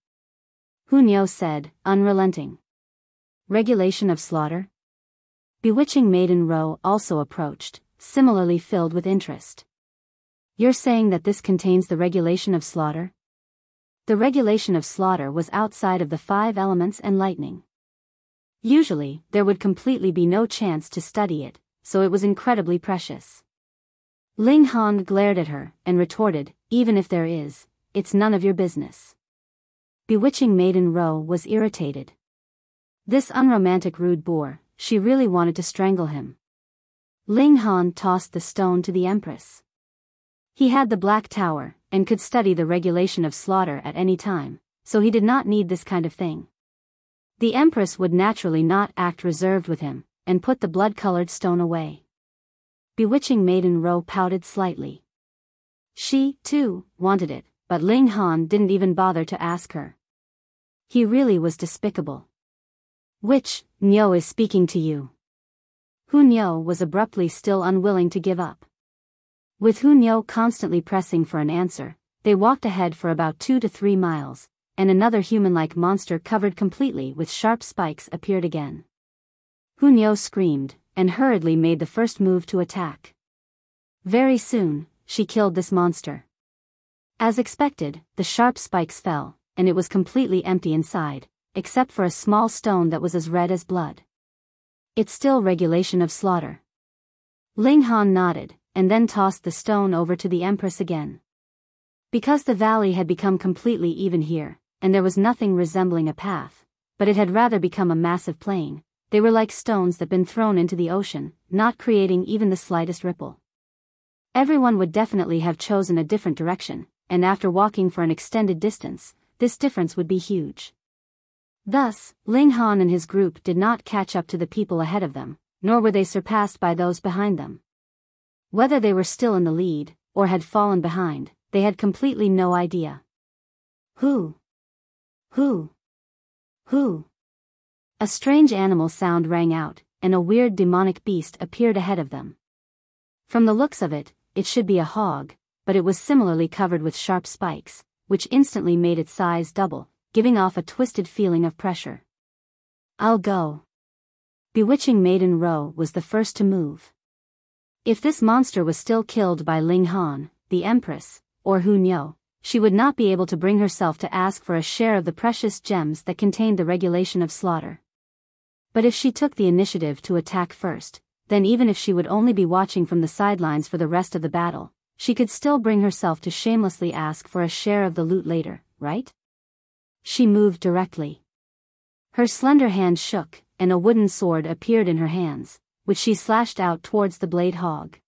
Hu Nyo said, unrelenting. Regulation of slaughter? Bewitching Maiden Ro also approached, similarly filled with interest. You're saying that this contains the regulation of slaughter? The regulation of slaughter was outside of the 5 elements and lightning. Usually, there would completely be no chance to study it, so it was incredibly precious. Ling Han glared at her, and retorted, even if there is, it's none of your business. Bewitching Maiden Ro was irritated. This unromantic rude boor, she really wanted to strangle him. Ling Han tossed the stone to the Empress. He had the Black Tower, and could study the regulation of slaughter at any time, so he did not need this kind of thing. The Empress would naturally not act reserved with him, and put the blood-colored stone away. Bewitching Maiden Ro pouted slightly. She, too, wanted it, but Ling Han didn't even bother to ask her. He really was despicable. Which, Nyo is speaking to you? Hu Nyo was abruptly still unwilling to give up. With Hu Nyo constantly pressing for an answer, they walked ahead for about 2 to 3 miles, and another human-like monster covered completely with sharp spikes appeared again. Hu Nyo screamed, and hurriedly made the first move to attack. Very soon, she killed this monster. As expected, the sharp spikes fell, and it was completely empty inside, except for a small stone that was as red as blood. It's still regulation of slaughter. Ling Han nodded, and then tossed the stone over to the Empress again. Because the valley had become completely even here, and there was nothing resembling a path, but it had rather become a massive plain, they were like stones that had been thrown into the ocean, not creating even the slightest ripple. Everyone would definitely have chosen a different direction, and after walking for an extended distance, this difference would be huge. Thus, Ling Han and his group did not catch up to the people ahead of them, nor were they surpassed by those behind them. Whether they were still in the lead, or had fallen behind, they had completely no idea. Who? A strange animal sound rang out, and a weird demonic beast appeared ahead of them. From the looks of it, it should be a hog, but it was similarly covered with sharp spikes, which instantly made its size double, giving off a twisted feeling of pressure. I'll go. Bewitching Maiden Ro was the first to move. If this monster was still killed by Ling Han, the Empress, or Hu Niu, she would not be able to bring herself to ask for a share of the precious gems that contained the regulation of slaughter. But if she took the initiative to attack first, then even if she would only be watching from the sidelines for the rest of the battle, she could still bring herself to shamelessly ask for a share of the loot later, right? She moved directly. Her slender hand shook, and a wooden sword appeared in her hands, which she slashed out towards the blade hog.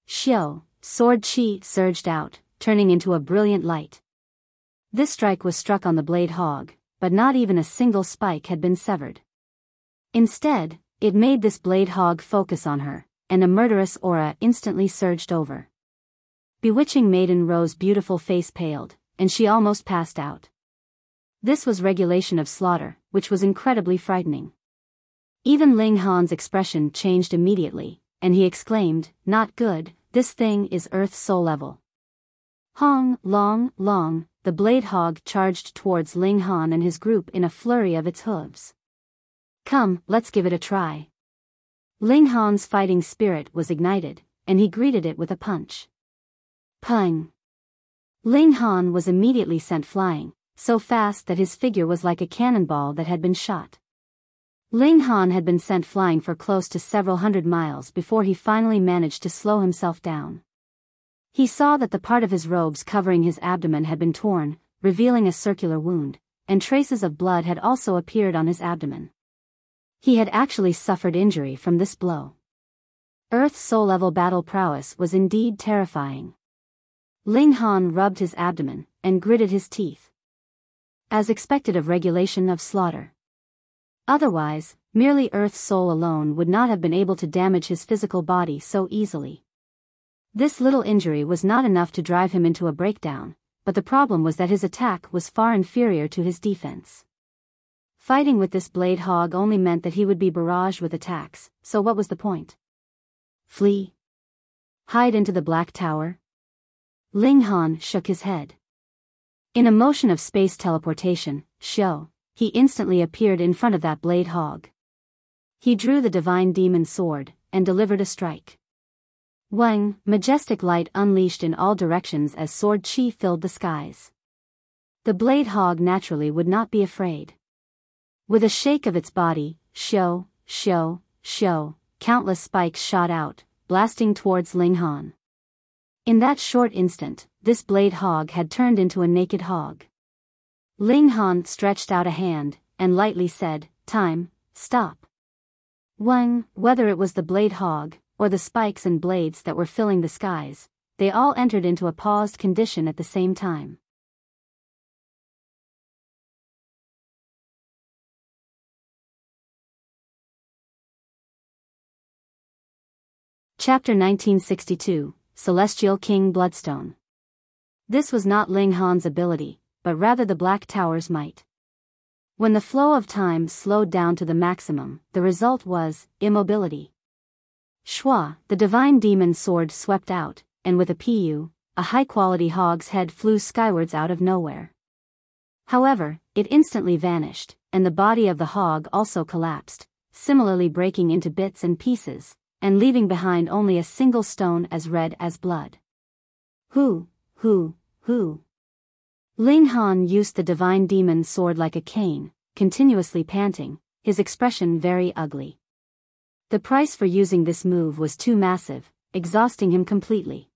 Xiu, sword chi surged out, turning into a brilliant light. This strike was struck on the blade hog, but not even a single spike had been severed. Instead, it made this blade hog focus on her, and a murderous aura instantly surged over. Bewitching Maiden Ro's beautiful face paled, and she almost passed out. This was regulation of slaughter, which was incredibly frightening. Even Ling Han's expression changed immediately, and he exclaimed, "Not good, this thing is Earth Soul level." Hong, long, the blade hog charged towards Ling Han and his group in a flurry of its hooves. Come, let's give it a try. Ling Han's fighting spirit was ignited, and he greeted it with a punch. Pung! Ling Han was immediately sent flying, so fast that his figure was like a cannonball that had been shot. Ling Han had been sent flying for close to several hundred miles before he finally managed to slow himself down. He saw that the part of his robes covering his abdomen had been torn, revealing a circular wound, and traces of blood had also appeared on his abdomen. He had actually suffered injury from this blow. Earth Soul level battle prowess was indeed terrifying. Ling Han rubbed his abdomen, and gritted his teeth. As expected of regulation of slaughter. Otherwise, merely Earth Soul alone would not have been able to damage his physical body so easily. This little injury was not enough to drive him into a breakdown, but the problem was that his attack was far inferior to his defense. Fighting with this blade hog only meant that he would be barraged with attacks, so what was the point? Flee? Hide into the Black Tower? Ling Han shook his head. In a motion of space teleportation, he instantly appeared in front of that blade hog. He drew the divine demon sword, and delivered a strike. Wang, majestic light unleashed in all directions as sword chi filled the skies. The blade hog naturally would not be afraid. With a shake of its body, countless spikes shot out, blasting towards Ling Han. In that short instant, this blade hog had turned into a naked hog. Ling Han stretched out a hand, and lightly said, "Time, stop." Whether it was the blade hog, or the spikes and blades that were filling the skies, they all entered into a paused condition at the same time. Chapter 1962, Celestial King Bloodstone. This was not Ling Han's ability, but rather the Black Tower's might. When the flow of time slowed down to the maximum, the result was immobility. Shua, the divine demon sword swept out, and with a pu, a high-quality hog's head flew skywards out of nowhere. However, it instantly vanished, and the body of the hog also collapsed, similarly breaking into bits and pieces, and leaving behind only a single stone as red as blood. Who? Ling Han used the divine demon sword like a cane, continuously panting, his expression very ugly. The price for using this move was too massive, exhausting him completely.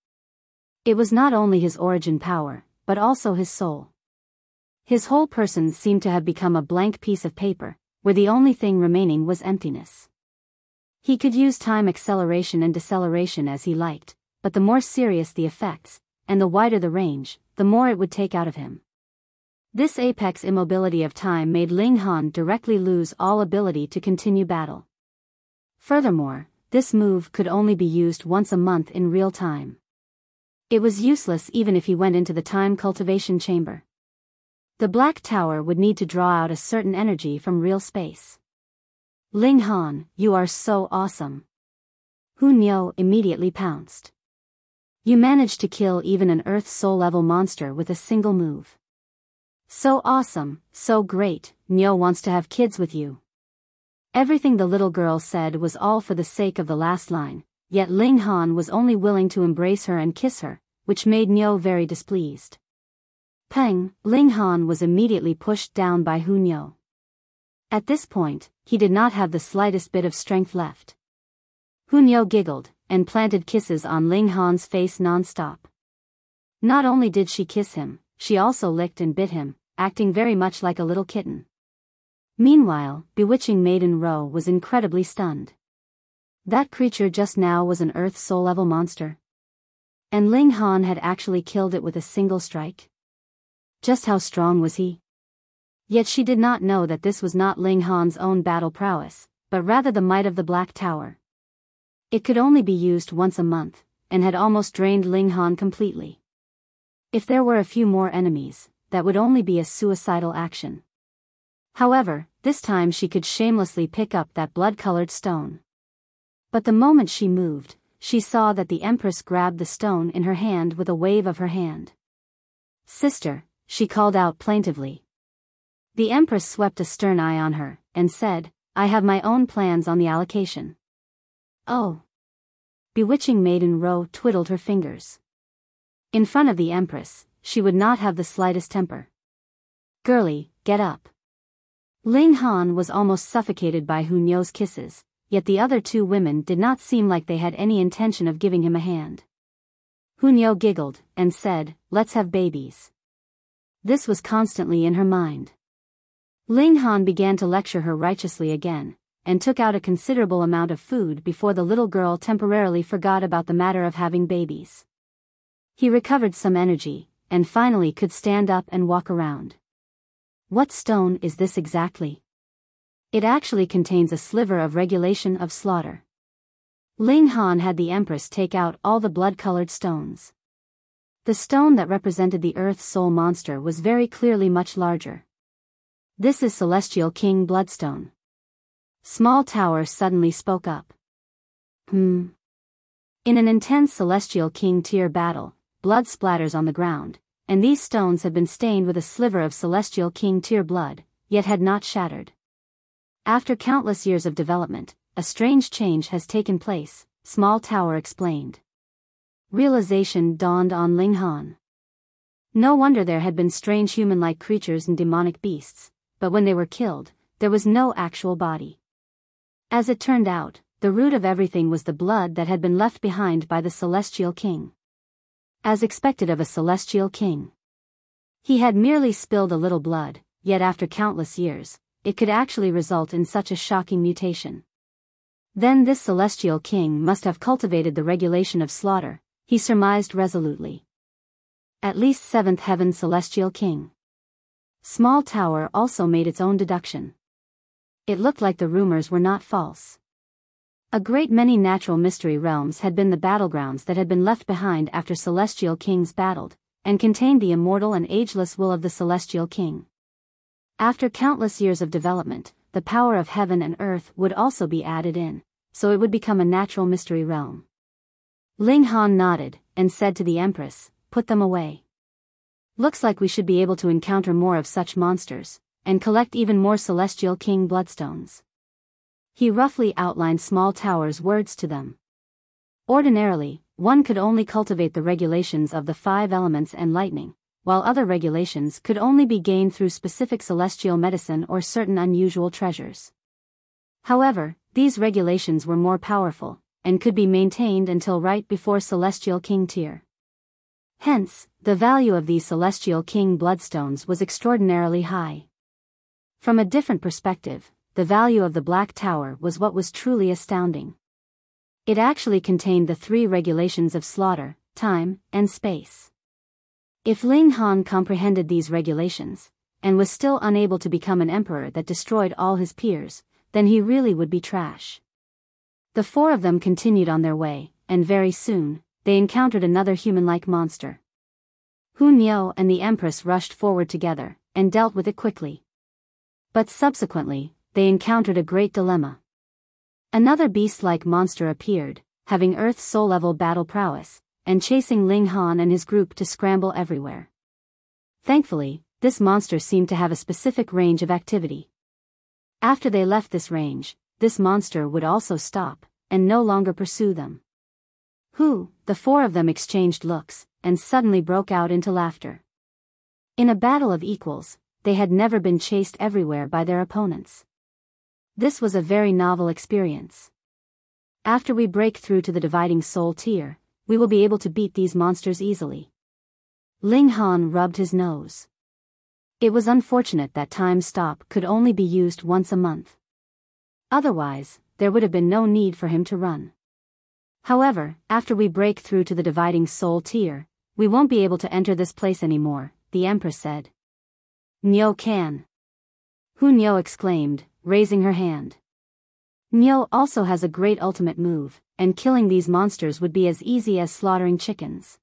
It was not only his origin power, but also his soul. His whole person seemed to have become a blank piece of paper, where the only thing remaining was emptiness. He could use time acceleration and deceleration as he liked, but the more serious the effects, and the wider the range, the more it would take out of him. This apex immobility of time made Ling Han directly lose all ability to continue battle. Furthermore, this move could only be used once a month in real time. It was useless even if he went into the time cultivation chamber. The Black Tower would need to draw out a certain energy from real space. Ling Han, you are so awesome. Hu Niu immediately pounced. You managed to kill even an Earth Soul level monster with a single move. So awesome, so great, Niu wants to have kids with you. Everything the little girl said was all for the sake of the last line, yet Ling Han was only willing to embrace her and kiss her, which made Niu very displeased. Peng, Ling Han was immediately pushed down by Hu Niu. At this point, he did not have the slightest bit of strength left. Hu Niu giggled, and planted kisses on Ling Han's face non-stop. Not only did she kiss him, she also licked and bit him, acting very much like a little kitten. Meanwhile, bewitching Maiden Ro was incredibly stunned. That creature just now was an Earth Soul level monster. And Ling Han had actually killed it with a single strike. Just how strong was he? Yet she did not know that this was not Ling Han's own battle prowess, but rather the might of the Black Tower. It could only be used once a month, and had almost drained Ling Han completely. If there were a few more enemies, that would only be a suicidal action. However, this time she could shamelessly pick up that blood-colored stone. But the moment she moved, she saw that the Empress grabbed the stone in her hand with a wave of her hand. Sister, she called out plaintively. The Empress swept a stern eye on her, and said, I have my own plans on the allocation. Oh. Bewitching Maiden Ro twiddled her fingers. In front of the Empress, she would not have the slightest temper. Girlie, get up. Ling Han was almost suffocated by Hu Niu's kisses, yet the other two women did not seem like they had any intention of giving him a hand. Hu Niu giggled, and said, let's have babies. This was constantly in her mind. Ling Han began to lecture her righteously again, and took out a considerable amount of food before the little girl temporarily forgot about the matter of having babies. He recovered some energy, and finally could stand up and walk around. What stone is this exactly? It actually contains a sliver of regulation of slaughter. Ling Han had the Empress take out all the blood-colored stones. The stone that represented the Earth Soul monster was very clearly much larger. This is Celestial King Bloodstone. Small Tower suddenly spoke up. In an intense Celestial King tier battle, blood splatters on the ground, and these stones had been stained with a sliver of Celestial King tier blood, yet had not shattered. After countless years of development, a strange change has taken place, Small Tower explained. Realization dawned on Ling Han. No wonder there had been strange human-like creatures and demonic beasts, but when they were killed, there was no actual body. As it turned out, the root of everything was the blood that had been left behind by the Celestial King. As expected of a Celestial King. He had merely spilled a little blood, yet after countless years, it could actually result in such a shocking mutation. Then this Celestial King must have cultivated the regulation of slaughter, he surmised resolutely. At least 7th Heaven Celestial King. Small Tower also made its own deduction. It looked like the rumors were not false. A great many natural mystery realms had been the battlegrounds that had been left behind after Celestial Kings battled, and contained the immortal and ageless will of the Celestial King. After countless years of development, the power of heaven and earth would also be added in, so it would become a natural mystery realm. Ling Han nodded, and said to the Empress, put them away. Looks like we should be able to encounter more of such monsters, and collect even more Celestial King bloodstones. He roughly outlined small towers' words to them. Ordinarily, one could only cultivate the regulations of the 5 elements and lightning, while other regulations could only be gained through specific celestial medicine or certain unusual treasures. However, these regulations were more powerful, and could be maintained until right before Celestial King tier. Hence, the value of these Celestial King bloodstones was extraordinarily high. From a different perspective, the value of the Black Tower was what was truly astounding. It actually contained the 3 regulations of slaughter, time, and space. If Ling Han comprehended these regulations, and was still unable to become an emperor that destroyed all his peers, then he really would be trash. The 4 of them continued on their way, and very soon, they encountered another human-like monster. Hu Niu and the Empress rushed forward together, and dealt with it quickly. But subsequently, they encountered a great dilemma. Another beast-like monster appeared, having Earth soul-level battle prowess, and chasing Ling Han and his group to scramble everywhere. Thankfully, this monster seemed to have a specific range of activity. After they left this range, this monster would also stop, and no longer pursue them. The 4 of them exchanged looks, and suddenly broke out into laughter. In a battle of equals, they had never been chased everywhere by their opponents. This was a very novel experience. After we break through to the dividing soul tier, we will be able to beat these monsters easily. Ling Han rubbed his nose. It was unfortunate that time stop could only be used once a month. Otherwise, there would have been no need for him to run. However, after we break through to the dividing soul tier, we won't be able to enter this place anymore, the Empress said. Niu can. Hu Niu exclaimed, raising her hand. Niu also has a great ultimate move, and killing these monsters would be as easy as slaughtering chickens.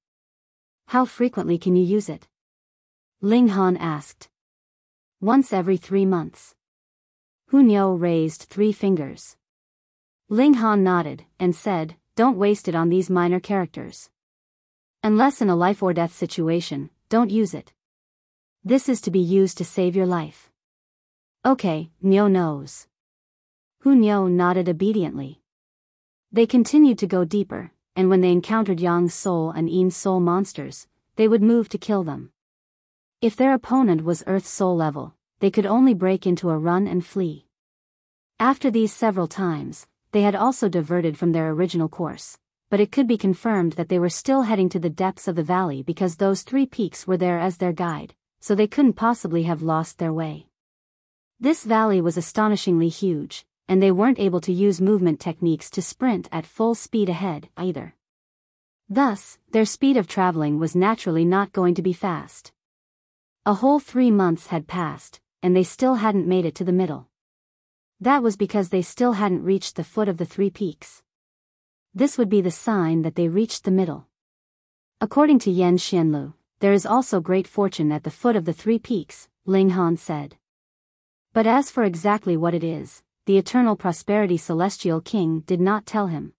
How frequently can you use it? Ling Han asked. Once every 3 months. Hu Niu raised 3 fingers. Ling Han nodded, and said, don't waste it on these minor characters. Unless in a life or death situation, don't use it. This is to be used to save your life. Okay, Niu knows. Hu Niu nodded obediently. They continued to go deeper, and when they encountered Yang Soul and Yin Soul monsters, they would move to kill them. If their opponent was Earth Soul level, they could only break into a run and flee. After these several times, they had also diverted from their original course, but it could be confirmed that they were still heading to the depths of the valley because those 3 peaks were there as their guide, so they couldn't possibly have lost their way. This valley was astonishingly huge, and they weren't able to use movement techniques to sprint at full speed ahead, either. Thus, their speed of traveling was naturally not going to be fast. A whole 3 months had passed, and they still hadn't made it to the middle. That was because they still hadn't reached the foot of the 3 peaks. This would be the sign that they reached the middle. According to Yan Xianlu, there is also great fortune at the foot of the 3 peaks, Ling Han said. But as for exactly what it is, the Eternal Prosperity Celestial King did not tell him.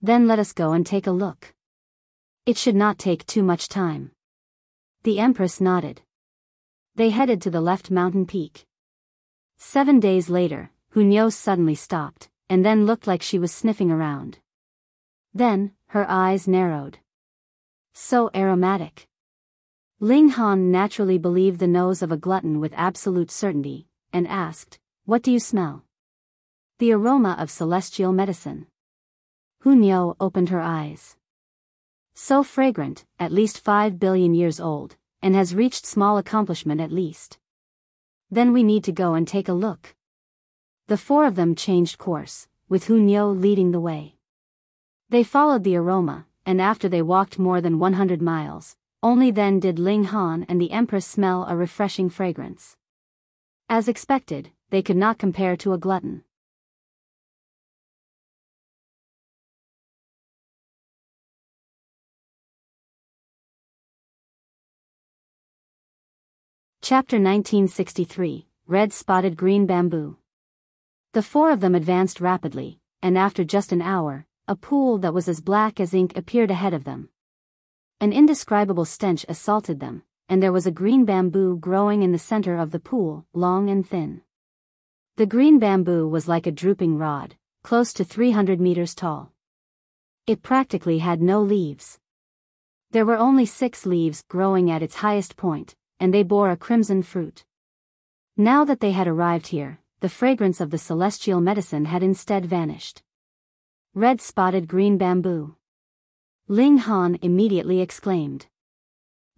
Then let us go and take a look. It should not take too much time. The Empress nodded. They headed to the left mountain peak. 7 days later, Hu Niu suddenly stopped, and then looked like she was sniffing around. Then, her eyes narrowed. So aromatic. Ling Han naturally believed the nose of a glutton with absolute certainty, and asked, what do you smell? The aroma of celestial medicine. Hu Niu opened her eyes. So fragrant, at least 5 billion years old, and has reached small accomplishment at least. Then we need to go and take a look. The 4 of them changed course, with Hu Niu leading the way. They followed the aroma, and after they walked more than 100 miles, only then did Ling Han and the Empress smell a refreshing fragrance. As expected, they could not compare to a glutton. Chapter 1963, Red Spotted Green Bamboo. The 4 of them advanced rapidly, and after just an hour, a pool that was as black as ink appeared ahead of them. An indescribable stench assaulted them, and there was a green bamboo growing in the center of the pool, long and thin. The green bamboo was like a drooping rod, close to 300 meters tall. It practically had no leaves. There were only 6 leaves growing at its highest point, and they bore a crimson fruit. Now that they had arrived here, the fragrance of the celestial medicine had instead vanished. Red spotted green bamboo. Ling Han immediately exclaimed.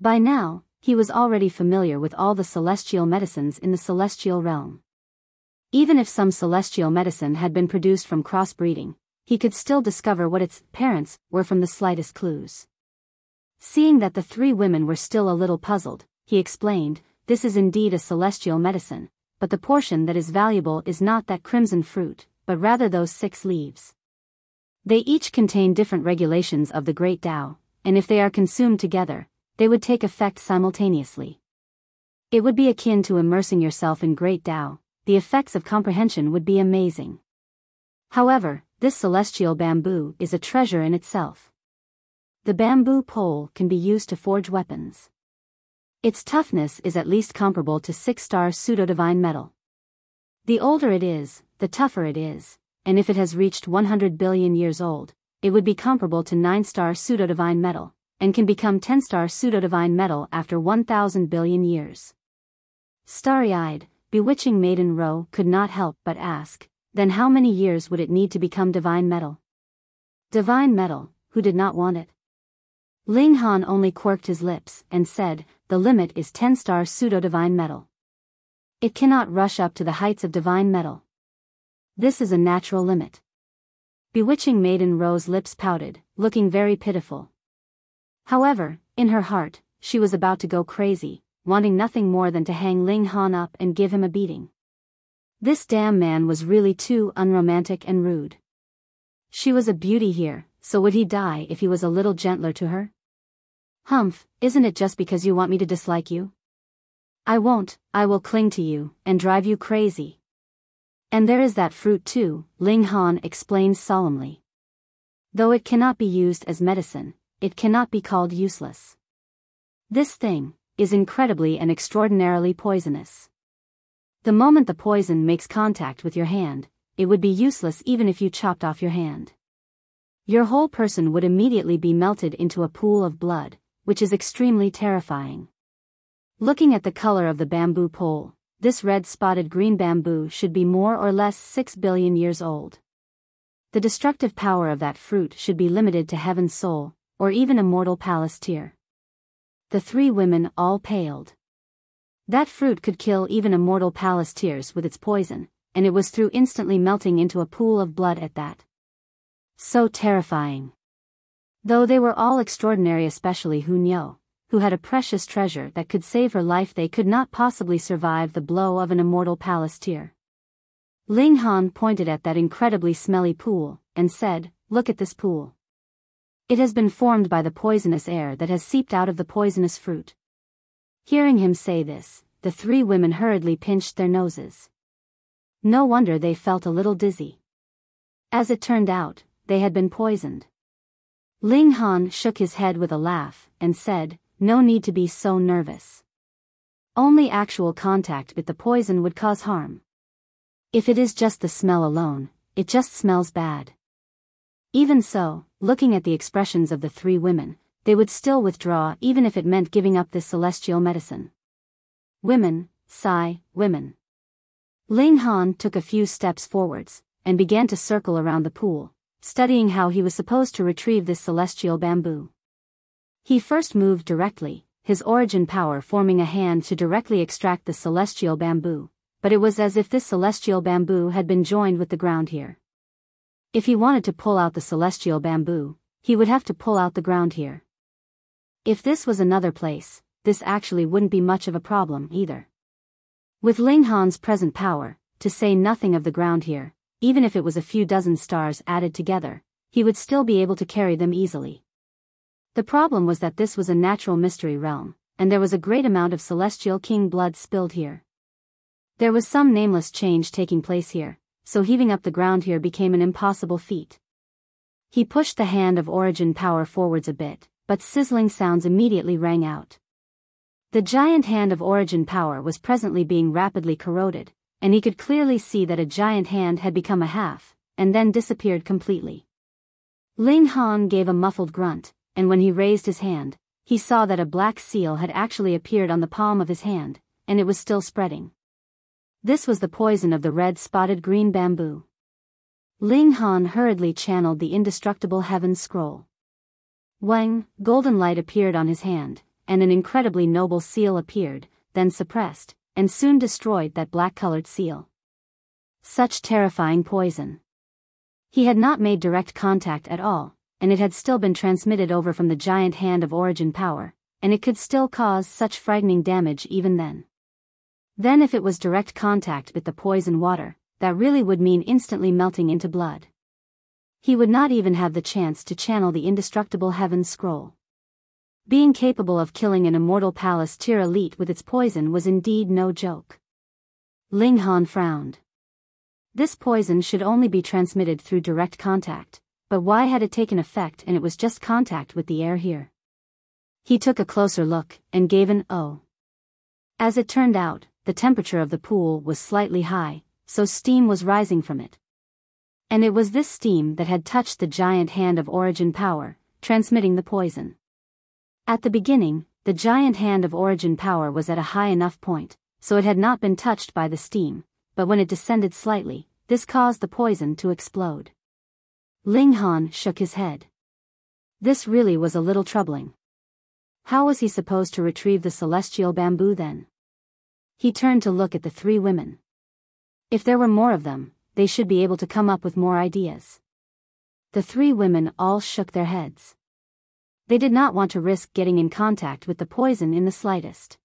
By now, he was already familiar with all the celestial medicines in the celestial realm. Even if some celestial medicine had been produced from crossbreeding, he could still discover what its parents were from the slightest clues. Seeing that the 3 women were still a little puzzled, he explained, "This is indeed a celestial medicine, but the portion that is valuable is not that crimson fruit, but rather those 6 leaves. They each contain different regulations of the Great Tao, and if they are consumed together, they would take effect simultaneously. It would be akin to immersing yourself in Great Tao. The effects of comprehension would be amazing. However, this celestial bamboo is a treasure in itself. The bamboo pole can be used to forge weapons. Its toughness is at least comparable to 6-star pseudo-divine metal. The older it is, the tougher it is, and if it has reached 100 billion years old, it would be comparable to 9-star pseudo-divine metal, and can become 10-star pseudo-divine metal after 1,000 billion years." Starry-eyed, bewitching Maiden Ro could not help but ask, then how many years would it need to become divine metal? Divine metal, who did not want it? Ling Han only quirked his lips and said, "The limit is 10-star pseudo-divine metal. It cannot rush up to the heights of divine metal. This is a natural limit." Bewitching Maiden Ro's lips pouted, looking very pitiful. However, in her heart, she was about to go crazy, wanting nothing more than to hang Ling Han up and give him a beating. This damn man was really too unromantic and rude. She was a beauty here, so would he die if he was a little gentler to her? "Humph, isn't it just because you want me to dislike you? I won't, I will cling to you, and drive you crazy. And there is that fruit too," Ling Han explained solemnly. "Though it cannot be used as medicine, it cannot be called useless. This thing is incredibly and extraordinarily poisonous. The moment the poison makes contact with your hand, it would be useless even if you chopped off your hand. Your whole person would immediately be melted into a pool of blood, which is extremely terrifying. Looking at the color of the bamboo pole, this red-spotted green bamboo should be more or less 6 billion years old. The destructive power of that fruit should be limited to Heaven's soul, or even a mortal palace tier." The 3 women all paled. That fruit could kill even a mortal palace tiers with its poison, and it was through instantly melting into a pool of blood at that. So terrifying. Though they were all extraordinary, especially Hunyo, who had a precious treasure that could save her life, they could not possibly survive the blow of an immortal palace tier. Ling Han pointed at that incredibly smelly pool, and said, "Look at this pool. It has been formed by the poisonous air that has seeped out of the poisonous fruit." Hearing him say this, the 3 women hurriedly pinched their noses. No wonder they felt a little dizzy. As it turned out, they had been poisoned. Ling Han shook his head with a laugh, and said, "No need to be so nervous. Only actual contact with the poison would cause harm. If it is just the smell alone, it just smells bad." Even so, looking at the expressions of the 3 women, they would still withdraw even if it meant giving up this celestial medicine. "Women, sigh, women." Ling Han took a few steps forwards, and began to circle around the pool, studying how he was supposed to retrieve this celestial bamboo. He first moved directly, his origin power forming a hand to directly extract the celestial bamboo, but it was as if this celestial bamboo had been joined with the ground here. If he wanted to pull out the celestial bamboo, he would have to pull out the ground here. If this was another place, this actually wouldn't be much of a problem either. With Ling Han's present power, to say nothing of the ground here, even if it was a few dozen stars added together, he would still be able to carry them easily. The problem was that this was a natural mystery realm, and there was a great amount of celestial king blood spilled here. There was some nameless change taking place here, so heaving up the ground here became an impossible feat. He pushed the hand of origin power forwards a bit, but sizzling sounds immediately rang out. The giant hand of origin power was presently being rapidly corroded, and he could clearly see that a giant hand had become a half, and then disappeared completely. Ling Han gave a muffled grunt, and when he raised his hand, he saw that a black seal had actually appeared on the palm of his hand, and it was still spreading. This was the poison of the red-spotted green bamboo. Ling Han hurriedly channeled the indestructible heaven's scroll. Wang, golden light appeared on his hand, and an incredibly noble seal appeared, then suppressed, and soon destroyed that black-colored seal. Such terrifying poison. He had not made direct contact at all, and it had still been transmitted over from the giant hand of origin power, and it could still cause such frightening damage even then. Then if it was direct contact with the poison water, that really would mean instantly melting into blood. He would not even have the chance to channel the indestructible heaven's scroll. Being capable of killing an immortal palace tier elite with its poison was indeed no joke. Ling Han frowned. This poison should only be transmitted through direct contact, but why had it taken effect and it was just contact with the air here? He took a closer look, and gave an "oh." As it turned out, the temperature of the pool was slightly high, so steam was rising from it. And it was this steam that had touched the giant hand of origin power, transmitting the poison. At the beginning, the giant hand of origin power was at a high enough point, so it had not been touched by the steam, but when it descended slightly, this caused the poison to explode. Ling Han shook his head. This really was a little troubling. How was he supposed to retrieve the celestial bamboo then? He turned to look at the three women. If there were more of them, they should be able to come up with more ideas. The three women all shook their heads. They did not want to risk getting in contact with the poison in the slightest.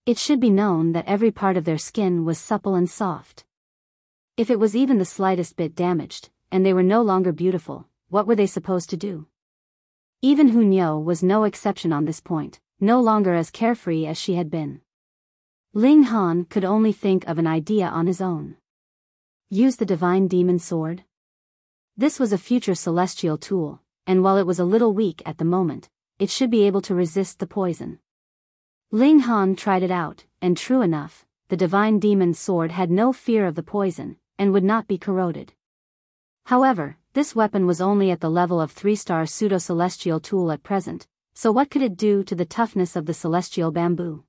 It should be known that every part of their skin was supple and soft. If it was even the slightest bit damaged, and they were no longer beautiful, what were they supposed to do? Even Hunyou was no exception on this point, no longer as carefree as she had been. Ling Han could only think of an idea on his own. Use the divine demon sword? This was a future celestial tool, and while it was a little weak at the moment, it should be able to resist the poison. Ling Han tried it out, and true enough, the divine demon sword had no fear of the poison, and would not be corroded. However, this weapon was only at the level of 3-star pseudo-celestial tool at present, so what could it do to the toughness of the celestial bamboo?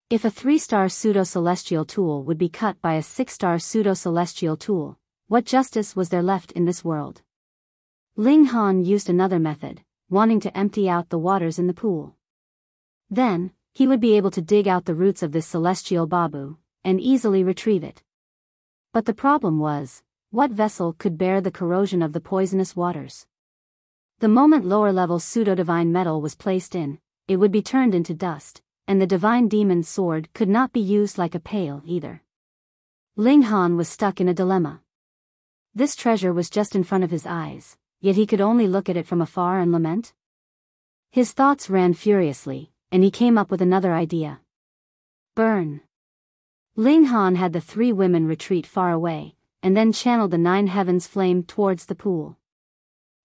If a 3-star pseudo-celestial tool would be cut by a 6-star pseudo-celestial tool, what justice was there left in this world? Ling Han used another method, wanting to empty out the waters in the pool. Then, he would be able to dig out the roots of this celestial babu, and easily retrieve it. But the problem was, what vessel could bear the corrosion of the poisonous waters? The moment lower-level pseudo-divine metal was placed in, it would be turned into dust, and the divine demon sword could not be used like a pail either. Ling Han was stuck in a dilemma. This treasure was just in front of his eyes, yet he could only look at it from afar and lament? His thoughts ran furiously, and he came up with another idea. Burn. Ling Han had the three women retreat far away, and then channeled the 9 heavens flame towards the pool.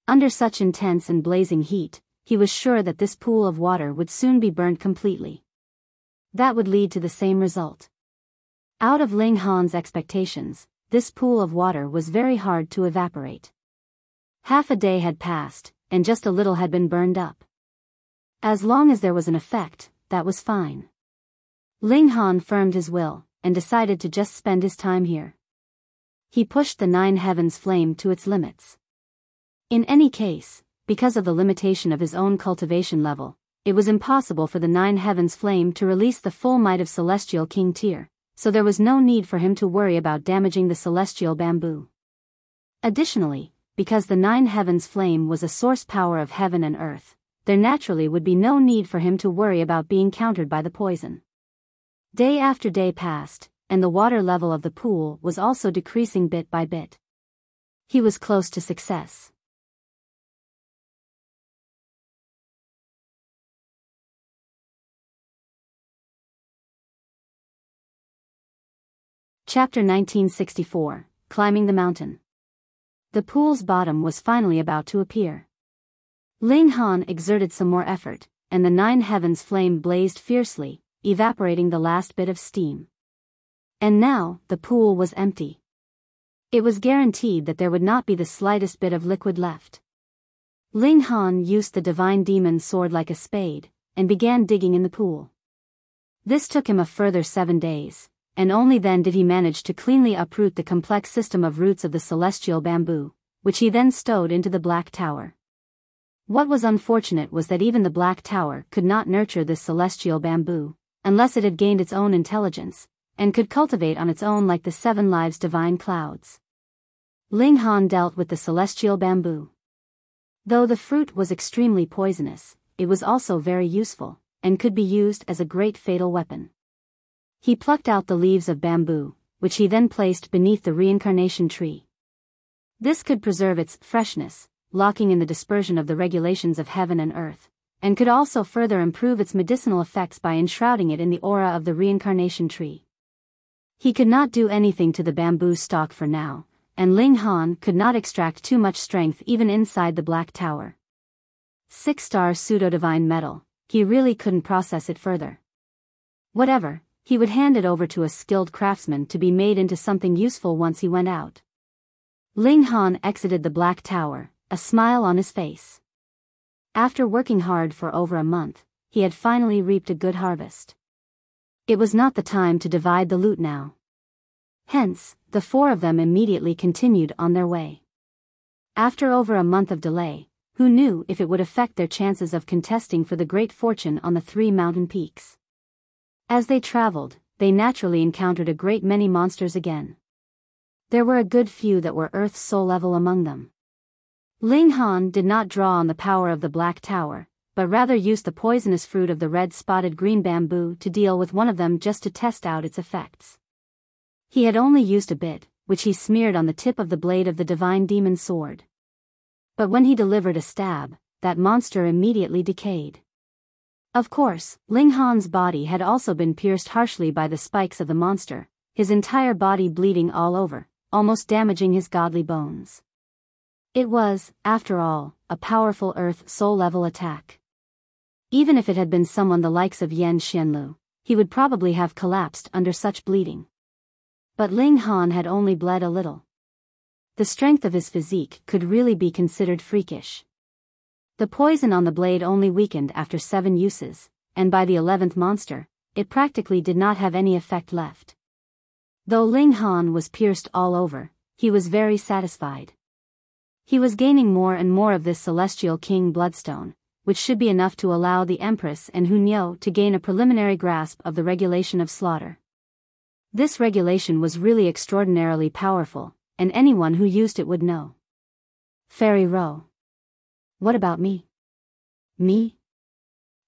Under such intense and blazing heat, he was sure that this pool of water would soon be burnt completely. That would lead to the same result. Out of Ling Han's expectations, this pool of water was very hard to evaporate. Half a day had passed, and just a little had been burned up. As long as there was an effect, that was fine. Ling Han firmed his will, and decided to just spend his time here. He pushed the 9 heavens flame to its limits. In any case, because of the limitation of his own cultivation level, it was impossible for the 9 heavens flame to release the full might of celestial king tier, so there was no need for him to worry about damaging the celestial bamboo. Additionally, because the 9 heavens flame was a source power of heaven and earth, there naturally would be no need for him to worry about being countered by the poison. Day after day passed, and the water level of the pool was also decreasing bit by bit. He was close to success. Chapter 1964, Climbing the Mountain. The pool's bottom was finally about to appear. Ling Han exerted some more effort, and the 9 heavens flame blazed fiercely, evaporating the last bit of steam. And now, the pool was empty. It was guaranteed that there would not be the slightest bit of liquid left. Ling Han used the divine demon's sword like a spade, and began digging in the pool. This took him a further 7 days, and only then did he manage to cleanly uproot the complex system of roots of the celestial bamboo, which he then stowed into the Black Tower. What was unfortunate was that even the Black Tower could not nurture this celestial bamboo, unless it had gained its own intelligence, and could cultivate on its own like the 7 lives divine clouds. Ling Han dealt with the celestial bamboo. Though the fruit was extremely poisonous, it was also very useful, and could be used as a great fatal weapon. He plucked out the leaves of bamboo, which he then placed beneath the reincarnation tree. This could preserve its freshness, locking in the dispersion of the regulations of heaven and earth, and could also further improve its medicinal effects by enshrouding it in the aura of the reincarnation tree. He could not do anything to the bamboo stalk for now, and Ling Han could not extract too much strength even inside the Black Tower. 6-star pseudo-divine metal, he really couldn't process it further. Whatever, he would hand it over to a skilled craftsman to be made into something useful once he went out. Ling Han exited the Black Tower, a smile on his face. After working hard for over a month, he had finally reaped a good harvest. It was not the time to divide the loot now. Hence, the 4 of them immediately continued on their way. After over a month of delay, who knew if it would affect their chances of contesting for the great fortune on the 3 mountain peaks? As they traveled, they naturally encountered a great many monsters again. There were a good few that were Earth's soul level among them. Ling Han did not draw on the power of the Black Tower, but rather used the poisonous fruit of the red-spotted green bamboo to deal with one of them just to test out its effects. He had only used a bit, which he smeared on the tip of the blade of the divine demon sword. But when he delivered a stab, that monster immediately decayed. Of course, Ling Han's body had also been pierced harshly by the spikes of the monster, his entire body bleeding all over, almost damaging his godly bones. It was, after all, a powerful Earth soul-level attack. Even if it had been someone the likes of Yan Xianlu, he would probably have collapsed under such bleeding. But Ling Han had only bled a little. The strength of his physique could really be considered freakish. The poison on the blade only weakened after 7 uses, and by the 11th monster, it practically did not have any effect left. Though Ling Han was pierced all over, he was very satisfied. He was gaining more and more of this celestial king bloodstone, which should be enough to allow the Empress and Hunyao to gain a preliminary grasp of the regulation of slaughter. This regulation was really extraordinarily powerful, and anyone who used it would know. Fairy Row. What about me? Me?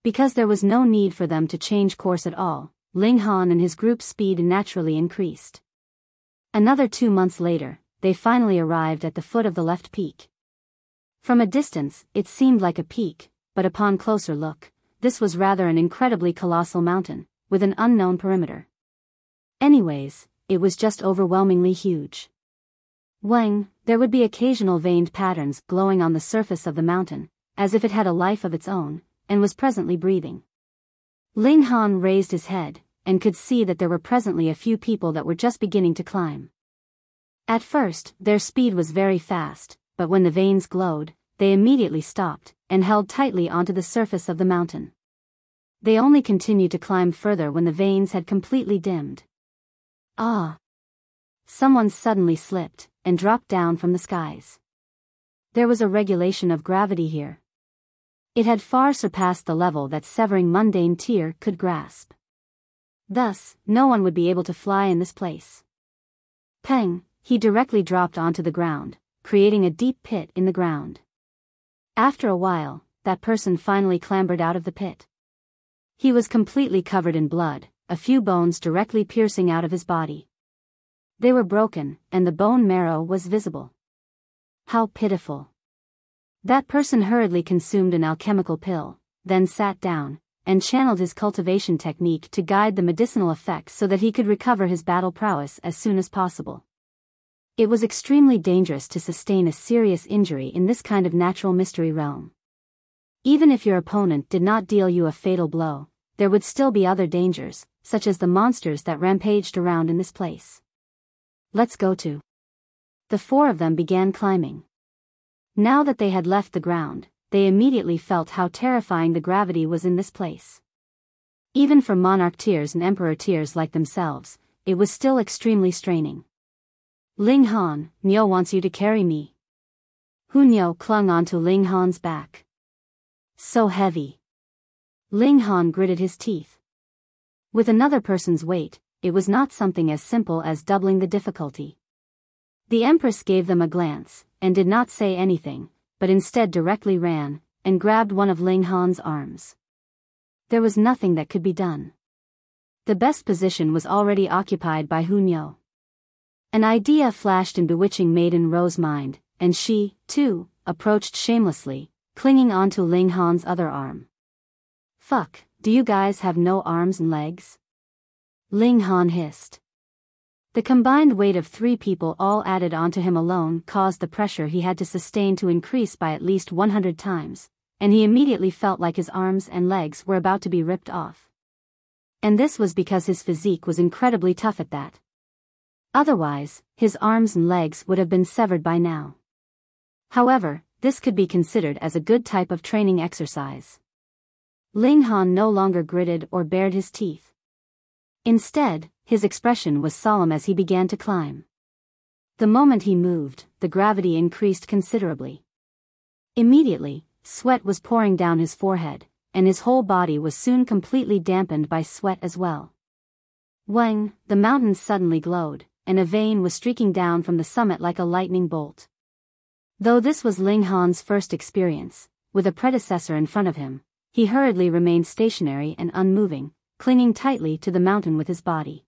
Because there was no need for them to change course at all, Ling Han and his group's speed naturally increased. Another 2 months later, they finally arrived at the foot of the left peak. From a distance, it seemed like a peak, but upon closer look, this was rather an incredibly colossal mountain, with an unknown perimeter. Anyways, it was just overwhelmingly huge. There would be occasional veined patterns glowing on the surface of the mountain, as if it had a life of its own, and was presently breathing. Ling Han raised his head, and could see that there were presently a few people that were just beginning to climb. At first, their speed was very fast, but when the veins glowed, they immediately stopped, and held tightly onto the surface of the mountain. They only continued to climb further when the veins had completely dimmed. Ah! Someone suddenly slipped, and dropped down from the skies. There was a regulation of gravity here. It had far surpassed the level that severing mundane tier could grasp. Thus, no one would be able to fly in this place. Peng, he directly dropped onto the ground, creating a deep pit in the ground. After a while, that person finally clambered out of the pit. He was completely covered in blood, a few bones directly piercing out of his body. They were broken, and the bone marrow was visible. How pitiful. That person hurriedly consumed an alchemical pill, then sat down, and channeled his cultivation technique to guide the medicinal effects so that he could recover his battle prowess as soon as possible. It was extremely dangerous to sustain a serious injury in this kind of natural mystery realm. Even if your opponent did not deal you a fatal blow, there would still be other dangers, such as the monsters that rampaged around in this place. Let's go to. The four of them began climbing. Now that they had left the ground, they immediately felt how terrifying the gravity was in this place. Even for monarch tiers and emperor tiers like themselves, it was still extremely straining. Ling Han, Niu wants you to carry me. Hu Niu clung onto Ling Han's back. So heavy. Ling Han gritted his teeth. With another person's weight, it was not something as simple as doubling the difficulty. The Empress gave them a glance, and did not say anything, but instead directly ran, and grabbed one of Ling Han's arms. There was nothing that could be done. The best position was already occupied by Hu Niu. An idea flashed in bewitching maiden Ro's mind, and she, too, approached shamelessly, clinging onto Ling Han's other arm. Fuck, do you guys have no arms and legs? Ling Han hissed. The combined weight of 3 people all added onto him alone caused the pressure he had to sustain to increase by at least 100 times, and he immediately felt like his arms and legs were about to be ripped off. And this was because his physique was incredibly tough at that. Otherwise, his arms and legs would have been severed by now. However, this could be considered as a good type of training exercise. Ling Han no longer gritted or bared his teeth. Instead, his expression was solemn as he began to climb. The moment he moved, the gravity increased considerably. Immediately, sweat was pouring down his forehead, and his whole body was soon completely dampened by sweat as well. Wang, the mountains suddenly glowed, and a vein was streaking down from the summit like a lightning bolt. Though this was Ling Han's first experience, with a predecessor in front of him, he hurriedly remained stationary and unmoving, clinging tightly to the mountain with his body.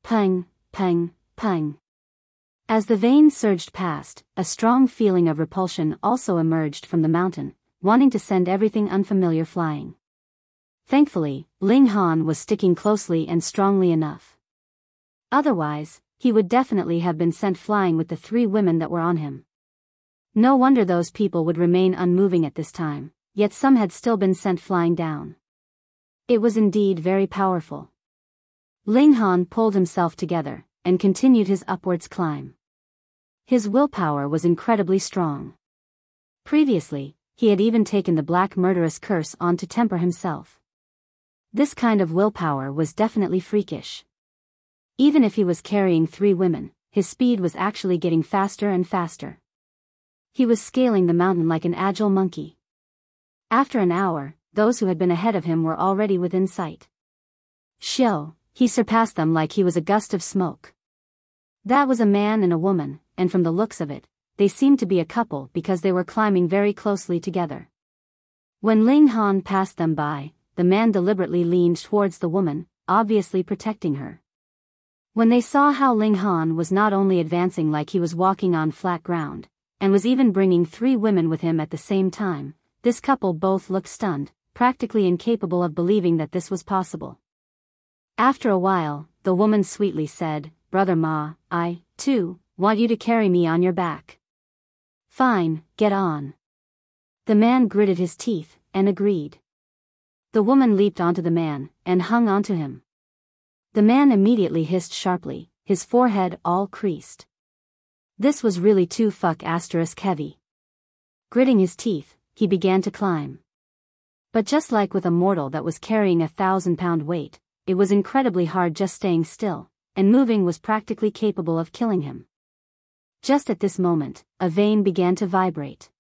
Pang, pang, pang. As the vein surged past, a strong feeling of repulsion also emerged from the mountain, wanting to send everything unfamiliar flying. Thankfully, Ling Han was sticking closely and strongly enough. Otherwise, he would definitely have been sent flying with the 3 women that were on him. No wonder those people would remain unmoving at this time, yet some had still been sent flying down. It was indeed very powerful. Ling Han pulled himself together, and continued his upwards climb. His willpower was incredibly strong. Previously, he had even taken the black murderous curse on to temper himself. This kind of willpower was definitely freakish. Even if he was carrying 3 women, his speed was actually getting faster and faster. He was scaling the mountain like an agile monkey. After an hour, those who had been ahead of him were already within sight. Xiu, he surpassed them like he was a gust of smoke. That was a man and a woman, and from the looks of it, they seemed to be a couple because they were climbing very closely together. When Ling Han passed them by, the man deliberately leaned towards the woman, obviously protecting her. When they saw how Ling Han was not only advancing like he was walking on flat ground, and was even bringing 3 women with him at the same time, this couple both looked stunned, practically incapable of believing that this was possible. After a while, the woman sweetly said, "Brother Ma, I, too, want you to carry me on your back." "Fine, get on." The man gritted his teeth, and agreed. The woman leaped onto the man, and hung onto him. The man immediately hissed sharply, his forehead all creased. This was really too heavy. Gritting his teeth, he began to climb. But just like with a mortal that was carrying 1,000-pound weight, it was incredibly hard just staying still, and moving was practically capable of killing him. Just at this moment, a vein began to vibrate.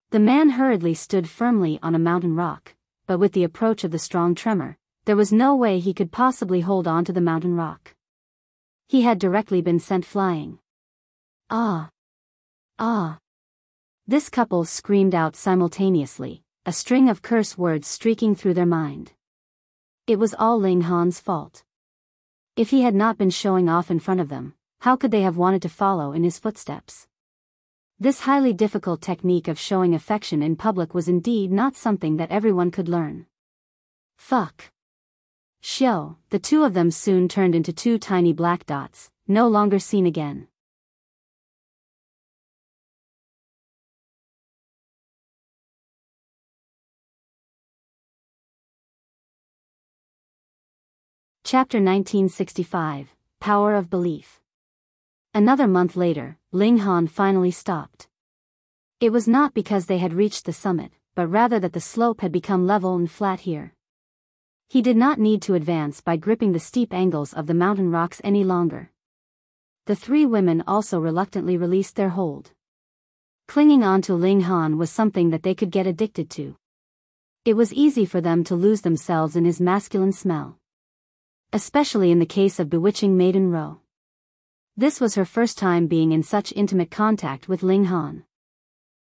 The man hurriedly stood firmly on a mountain rock, but with the approach of the strong tremor, there was no way he could possibly hold on to the mountain rock. He had directly been sent flying. Ah! Ah! This couple screamed out simultaneously, a string of curse words streaking through their mind. It was all Ling Han's fault. If he had not been showing off in front of them, how could they have wanted to follow in his footsteps? This highly difficult technique of showing affection in public was indeed not something that everyone could learn. Fuck. Xiu, the 2 of them soon turned into 2 tiny black dots, no longer seen again. Chapter 1965, Power of Belief. Another month later, Ling Han finally stopped. It was not because they had reached the summit, but rather that the slope had become level and flat here. He did not need to advance by gripping the steep angles of the mountain rocks any longer. The three women also reluctantly released their hold. Clinging on to Ling Han was something that they could get addicted to. It was easy for them to lose themselves in his masculine smell. Especially in the case of bewitching Maiden Ro. This was her first time being in such intimate contact with Ling Han.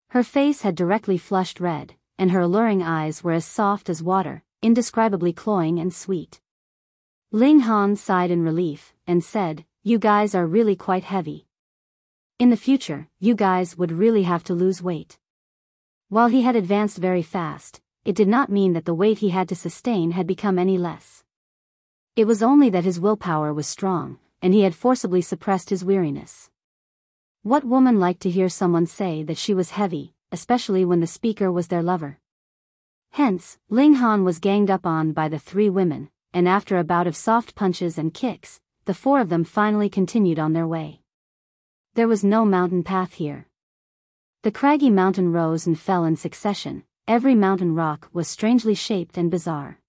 Her face had directly flushed red, and her alluring eyes were as soft as water, indescribably cloying and sweet. Ling Han sighed in relief, and said, "You guys are really quite heavy. In the future, you guys would really have to lose weight." While he had advanced very fast, it did not mean that the weight he had to sustain had become any less. It was only that his willpower was strong, and he had forcibly suppressed his weariness. What woman liked to hear someone say that she was heavy, especially when the speaker was their lover? Hence, Ling Han was ganged up on by the three women, and after a bout of soft punches and kicks, the four of them finally continued on their way. There was no mountain path here. The craggy mountain rose and fell in succession, every mountain rock was strangely shaped and bizarre.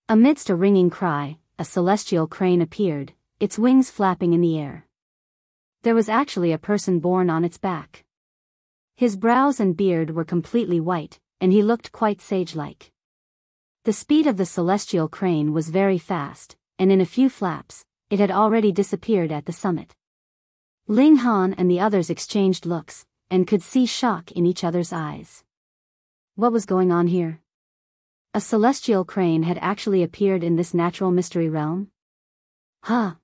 Amidst a ringing cry, a celestial crane appeared, its wings flapping in the air. There was actually a person borne on its back. His brows and beard were completely white, and he looked quite sage-like. The speed of the celestial crane was very fast, and in a few flaps, it had already disappeared at the summit. Ling Han and the others exchanged looks, and could see shock in each other's eyes. What was going on here? A celestial crane had actually appeared in this natural mystery realm? Huh!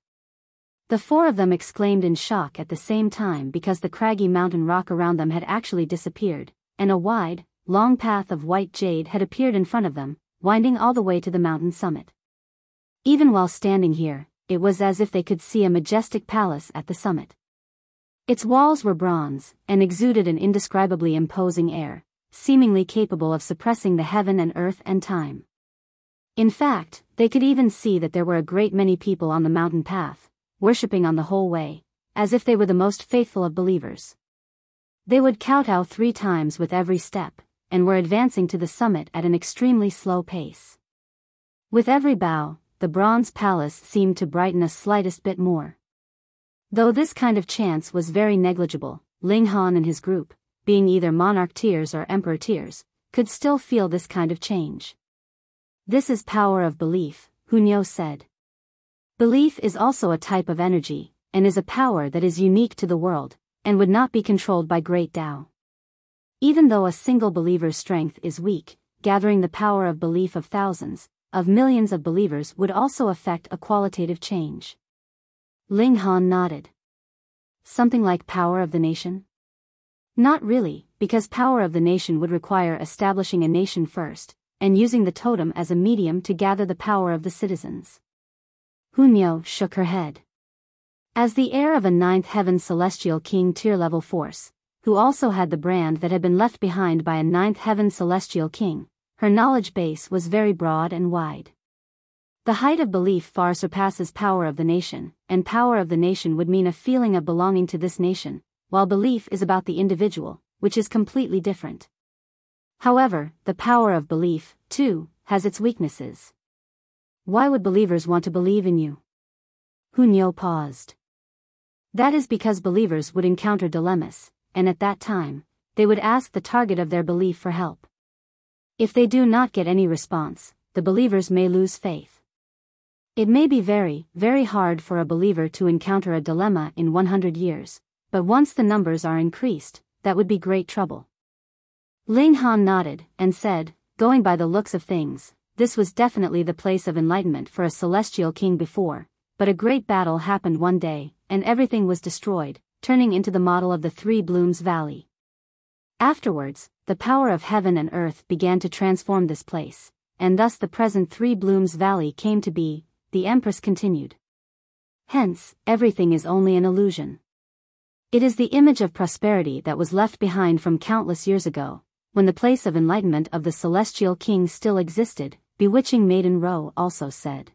The four of them exclaimed in shock at the same time because the craggy mountain rock around them had actually disappeared, and a wide, long path of white jade had appeared in front of them, winding all the way to the mountain summit. Even while standing here, it was as if they could see a majestic palace at the summit. Its walls were bronze, and exuded an indescribably imposing air, seemingly capable of suppressing the heaven and earth and time. In fact, they could even see that there were a great many people on the mountain path, worshipping on the whole way, as if they were the most faithful of believers. They would kowtow 3 times with every step, and were advancing to the summit at an extremely slow pace. With every bow, the bronze palace seemed to brighten a slightest bit more. Though this kind of chance was very negligible, Ling Han and his group, being either monarch tiers or emperor tiers, could still feel this kind of change. This is power of belief, Hunyo said. Belief is also a type of energy, and is a power that is unique to the world, and would not be controlled by great Tao. Even though a single believer's strength is weak, gathering the power of belief of thousands, of millions of believers would also affect a qualitative change. Ling Han nodded. Something like power of the nation? Not really, because power of the nation would require establishing a nation first, and using the totem as a medium to gather the power of the citizens. Hunyo shook her head. As the heir of a 9th heaven celestial king tier-level force, who also had the brand that had been left behind by a 9th heaven celestial king, her knowledge base was very broad and wide. The height of belief far surpasses power of the nation, and power of the nation would mean a feeling of belonging to this nation, while belief is about the individual, which is completely different. However, the power of belief, too, has its weaknesses. Why would believers want to believe in you? Hunyo paused. That is because believers would encounter dilemmas, and at that time, they would ask the target of their belief for help. If they do not get any response, the believers may lose faith. It may be very, very hard for a believer to encounter a dilemma in 100 years, but once the numbers are increased, that would be great trouble. Ling Han nodded, and said, going by the looks of things, this was definitely the place of enlightenment for a celestial king before, but a great battle happened one day, and everything was destroyed, turning into the model of the Three Blooms Valley. Afterwards, the power of heaven and earth began to transform this place, and thus the present Three Blooms Valley came to be, the Empress continued. Hence, everything is only an illusion. It is the image of prosperity that was left behind from countless years ago, when the place of enlightenment of the celestial king still existed, bewitching Maiden Ro also said.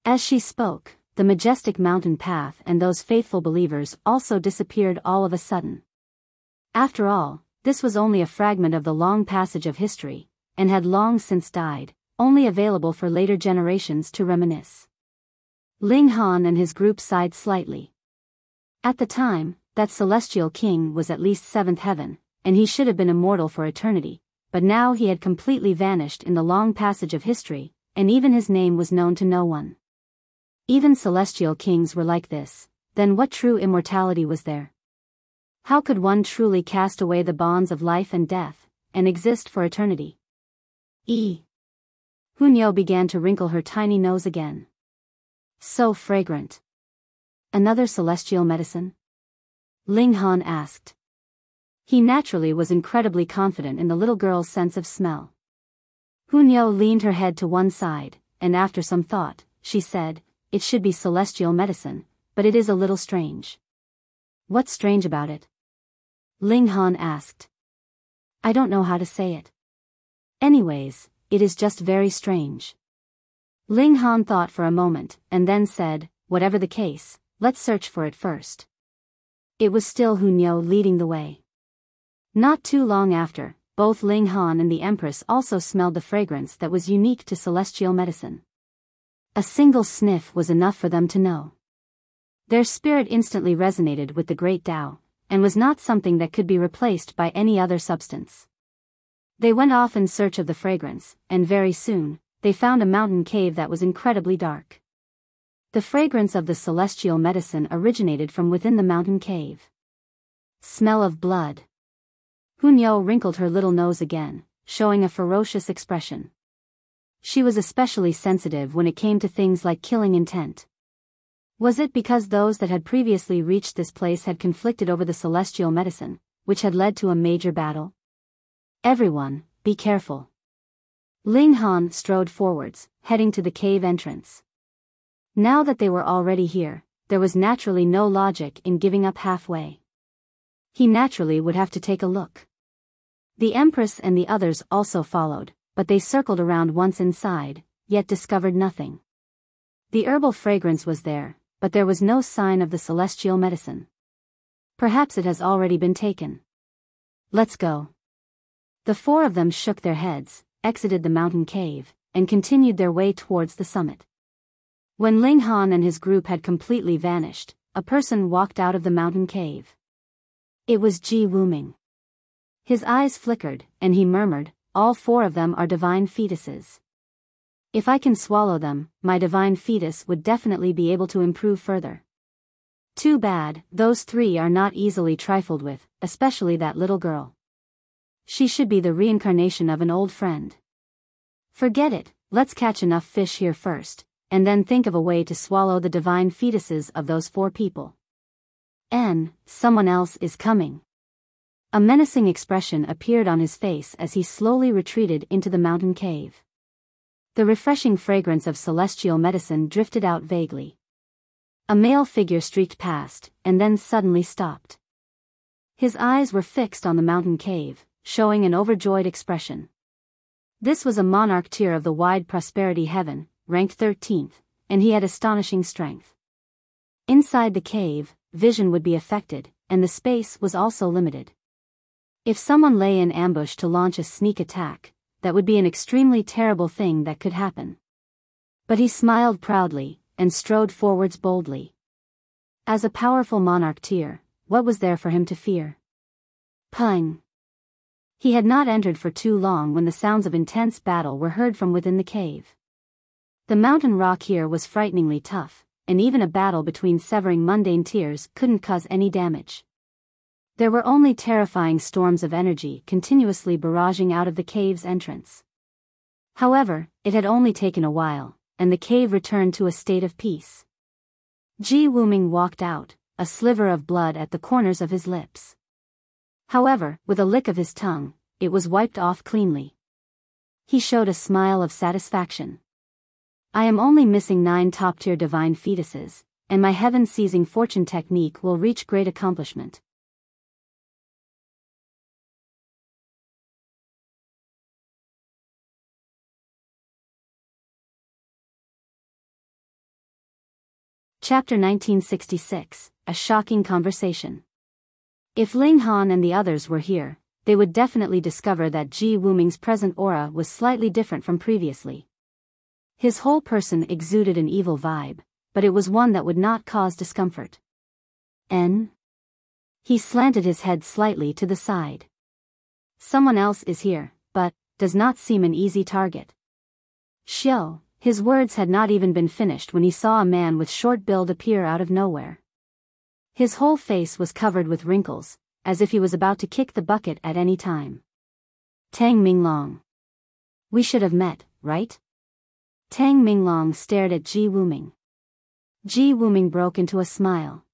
As she spoke, the majestic mountain path and those faithful believers also disappeared all of a sudden. After all, this was only a fragment of the long passage of history, and had long since died, only available for later generations to reminisce. Ling Han and his group sighed slightly. At the time, that celestial king was at least seventh heaven, and he should have been immortal for eternity, but now he had completely vanished in the long passage of history, and even his name was known to no one. Even celestial kings were like this, then what true immortality was there? How could one truly cast away the bonds of life and death, and exist for eternity? Hunyao began to wrinkle her tiny nose again. So fragrant. Another celestial medicine? Ling Han asked. He naturally was incredibly confident in the little girl's sense of smell. Hunyao leaned her head to one side, and after some thought, she said, "It should be celestial medicine, but it is a little strange." "What's strange about it?" Ling Han asked. "I don't know how to say it. Anyways, it is just very strange." Ling Han thought for a moment, and then said, "Whatever the case, let's search for it first." It was still Hunyao leading the way. Not too long after, both Ling Han and the Empress also smelled the fragrance that was unique to celestial medicine. A single sniff was enough for them to know. Their spirit instantly resonated with the great Tao, and was not something that could be replaced by any other substance. They went off in search of the fragrance, and very soon, they found a mountain cave that was incredibly dark. The fragrance of the celestial medicine originated from within the mountain cave. Smell of blood. Hunyao wrinkled her little nose again, showing a ferocious expression. She was especially sensitive when it came to things like killing intent. Was it because those that had previously reached this place had conflicted over the celestial medicine, which had led to a major battle? "Everyone, be careful." Ling Han strode forwards, heading to the cave entrance. Now that they were already here, there was naturally no logic in giving up halfway. He naturally would have to take a look. The Empress and the others also followed, but they circled around once inside, yet discovered nothing. The herbal fragrance was there, but there was no sign of the celestial medicine. Perhaps it has already been taken. "Let's go." The four of them shook their heads, exited the mountain cave, and continued their way towards the summit. When Ling Han and his group had completely vanished, a person walked out of the mountain cave. It was Wuming. His eyes flickered, and he murmured, "All four of them are divine fetuses. If I can swallow them, my divine fetus would definitely be able to improve further. Too bad, those three are not easily trifled with, especially that little girl. She should be the reincarnation of an old friend. Forget it, let's catch enough fish here first, and then think of a way to swallow the divine fetuses of those four people. Someone else is coming." A menacing expression appeared on his face as he slowly retreated into the mountain cave. The refreshing fragrance of celestial medicine drifted out vaguely. A male figure streaked past, and then suddenly stopped. His eyes were fixed on the mountain cave, showing an overjoyed expression. This was a monarch tier of the wide prosperity heaven, ranked 13th, and he had astonishing strength. Inside the cave, vision would be affected, and the space was also limited. If someone lay in ambush to launch a sneak attack, that would be an extremely terrible thing that could happen. But he smiled proudly, and strode forwards boldly. As a powerful monarch tier, what was there for him to fear? Pung! He had not entered for too long when the sounds of intense battle were heard from within the cave. The mountain rock here was frighteningly tough, and even a battle between severing mundane tiers couldn't cause any damage. There were only terrifying storms of energy continuously barraging out of the cave's entrance. However, it had only taken a while, and the cave returned to a state of peace. Wuming walked out, a sliver of blood at the corners of his lips. However, with a lick of his tongue, it was wiped off cleanly. He showed a smile of satisfaction. "I am only missing 9 top-tier divine fetuses, and my heaven-seizing fortune technique will reach great accomplishment." Chapter 1966, A Shocking Conversation. If Ling Han and the others were here, they would definitely discover that Ji Wuming's present aura was slightly different from previously. His whole person exuded an evil vibe, but it was one that would not cause discomfort. He slanted his head slightly to the side. Someone else is here, but does not seem an easy target. Xiao. His words had not even been finished when he saw a man with short build appear out of nowhere. His whole face was covered with wrinkles, as if he was about to kick the bucket at any time. Tang Minglong. We should have met, right? Tang Minglong stared at Ji Wuming. Ji Wuming broke into a smile.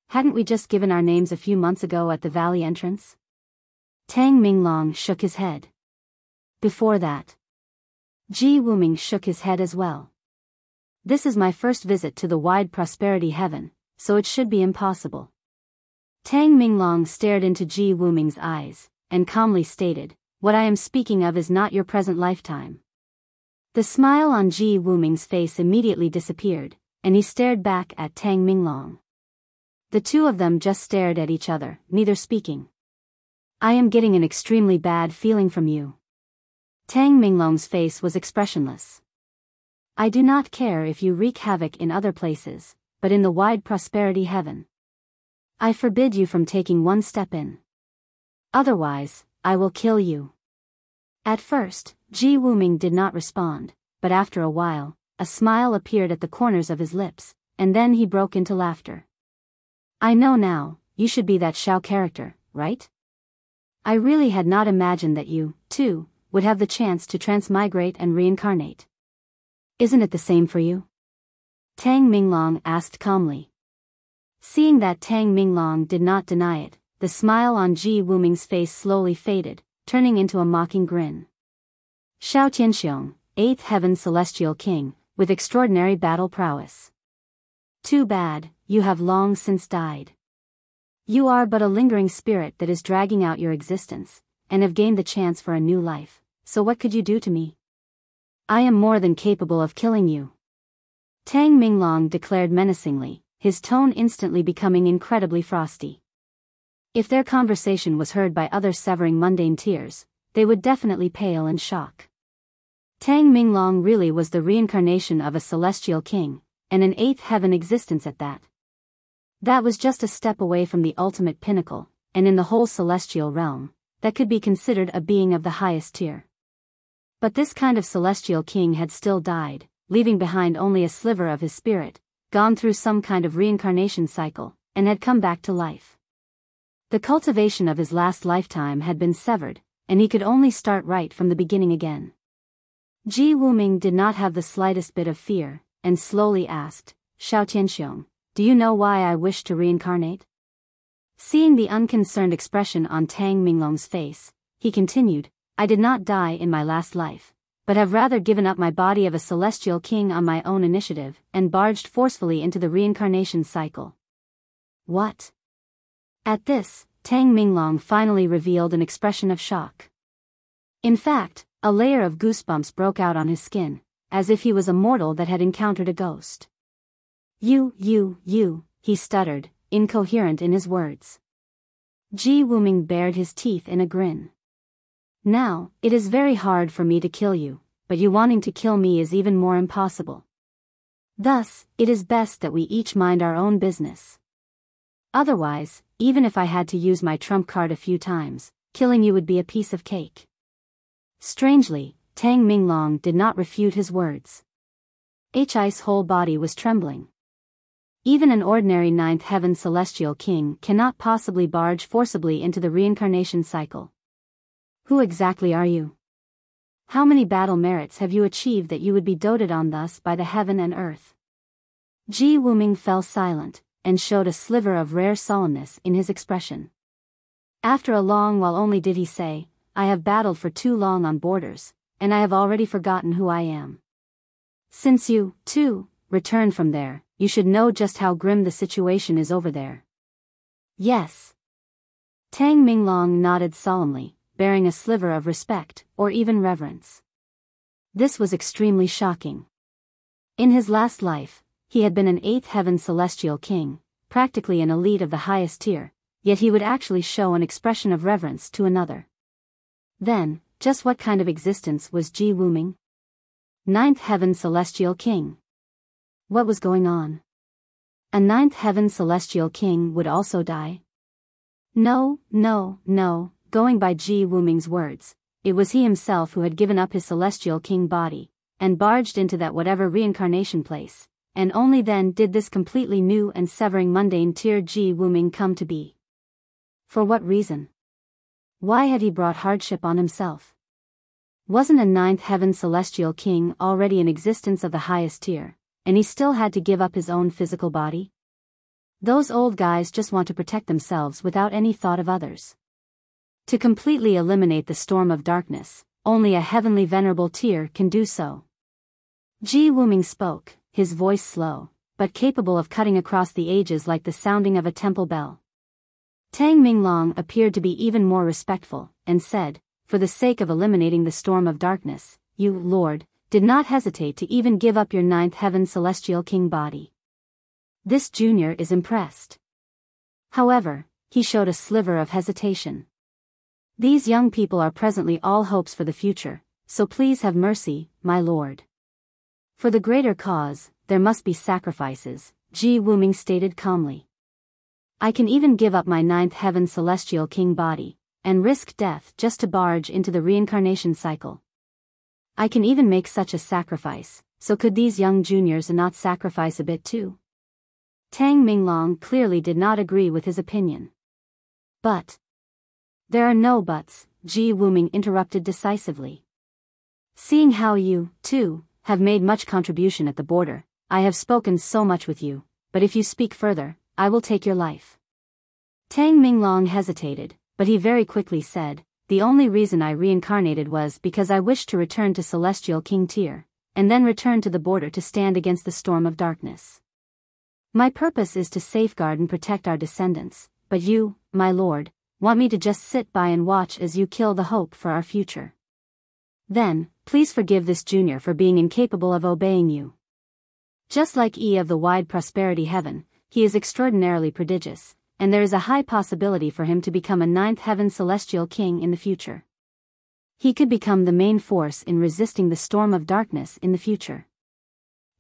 Hadn't we just given our names a few months ago at the valley entrance? Tang Minglong shook his head. Before that. Ji Wuming shook his head as well. This is my first visit to the wide prosperity heaven, so it should be impossible. Tang Minglong stared into Ji Wuming's eyes, and calmly stated, what I am speaking of is not your present lifetime. The smile on Ji Wuming's face immediately disappeared, and he stared back at Tang Minglong. The two of them just stared at each other, neither speaking. I am getting an extremely bad feeling from you. Tang Minglong's face was expressionless. I do not care if you wreak havoc in other places, but in the wide prosperity heaven. I forbid you from taking one step in. Otherwise, I will kill you. At first, Ji Wuming did not respond, but after a while, a smile appeared at the corners of his lips, and then he broke into laughter. I know now, you should be that Xiao character, right? I really had not imagined that you, too, would have the chance to transmigrate and reincarnate. Isn't it the same for you? Tang Minglong asked calmly. Seeing that Tang Minglong did not deny it, the smile on Ji Wuming's face slowly faded, turning into a mocking grin. Xiao Qianxiong, 8th Heaven Celestial King, with extraordinary battle prowess. Too bad, you have long since died. You are but a lingering spirit that is dragging out your existence, and have gained the chance for a new life. So what could you do to me? I am more than capable of killing you. Tang Minglong declared menacingly, his tone instantly becoming incredibly frosty. If their conversation was heard by others severing mundane tears, they would definitely pale in shock. Tang Minglong really was the reincarnation of a celestial king, and an 8th heaven existence at that. That was just a step away from the ultimate pinnacle, and in the whole celestial realm, that could be considered a being of the highest tier. But this kind of celestial king had still died, leaving behind only a sliver of his spirit, gone through some kind of reincarnation cycle, and had come back to life. The cultivation of his last lifetime had been severed, and he could only start right from the beginning again. Ji Wuming did not have the slightest bit of fear, and slowly asked, Xiao Qianxiong, do you know why I wish to reincarnate? Seeing the unconcerned expression on Tang Minglong's face, he continued, I did not die in my last life, but have rather given up my body of a celestial king on my own initiative, and barged forcefully into the reincarnation cycle. What? At this, Tang Minglong finally revealed an expression of shock. In fact, a layer of goosebumps broke out on his skin, as if he was a mortal that had encountered a ghost. You, he stuttered, incoherent in his words. Ji Wuming bared his teeth in a grin. Now, it is very hard for me to kill you, but you wanting to kill me is even more impossible. Thus, it is best that we each mind our own business. Otherwise, even if I had to use my trump card a few times, killing you would be a piece of cake. Strangely, Tang Minglong did not refute his words. Hi's whole body was trembling. Even an ordinary 9th Heaven Celestial King cannot possibly barge forcibly into the reincarnation cycle. Who exactly are you? How many battle merits have you achieved that you would be doted on thus by the heaven and earth? Ji Wuming fell silent, and showed a sliver of rare sullenness in his expression. After a long while only did he say, I have battled for too long on borders, and I have already forgotten who I am. Since you, too, returned from there, you should know just how grim the situation is over there. Yes. Tang Minglong nodded solemnly, bearing a sliver of respect, or even reverence. This was extremely shocking. In his last life, he had been an 8th heaven celestial king, practically an elite of the highest tier, yet he would actually show an expression of reverence to another. Then, just what kind of existence was Ji Wuming? 9th heaven celestial king. What was going on? A 9th heaven celestial king would also die? No, going by Ji Wuming's words, it was he himself who had given up his celestial king body, and barged into that whatever reincarnation place, and only then did this completely new and severing mundane tier Ji Wuming come to be. For what reason? Why had he brought hardship on himself? Wasn't a 9th heaven celestial king already in existence of the highest tier, and he still had to give up his own physical body? Those old guys just want to protect themselves without any thought of others. To completely eliminate the storm of darkness, only a heavenly venerable tier can do so. Ji Wuming spoke, his voice slow, but capable of cutting across the ages like the sounding of a temple bell. Tang Minglong appeared to be even more respectful, and said, for the sake of eliminating the storm of darkness, you, Lord, did not hesitate to even give up your 9th heaven celestial king body. This junior is impressed. However, he showed a sliver of hesitation. These young people are presently all hopes for the future, so please have mercy, my lord. For the greater cause, there must be sacrifices, Ji Wuming stated calmly. I can even give up my 9th heaven celestial king body, and risk death just to barge into the reincarnation cycle. I can even make such a sacrifice, so could these young juniors not sacrifice a bit too? Tang Minglong clearly did not agree with his opinion. But there are no buts, Ji Wuming interrupted decisively. Seeing how you, too, have made much contribution at the border, I have spoken so much with you, but if you speak further, I will take your life. Tang Minglong hesitated, but he very quickly said, the only reason I reincarnated was because I wished to return to Celestial King tier, and then return to the border to stand against the storm of darkness. My purpose is to safeguard and protect our descendants, but you, my lord, want me to just sit by and watch as you kill the hope for our future. Then, please forgive this junior for being incapable of obeying you. Just like E of the wide prosperity heaven, he is extraordinarily prodigious, and there is a high possibility for him to become a 9th heaven celestial king in the future. He could become the main force in resisting the storm of darkness in the future.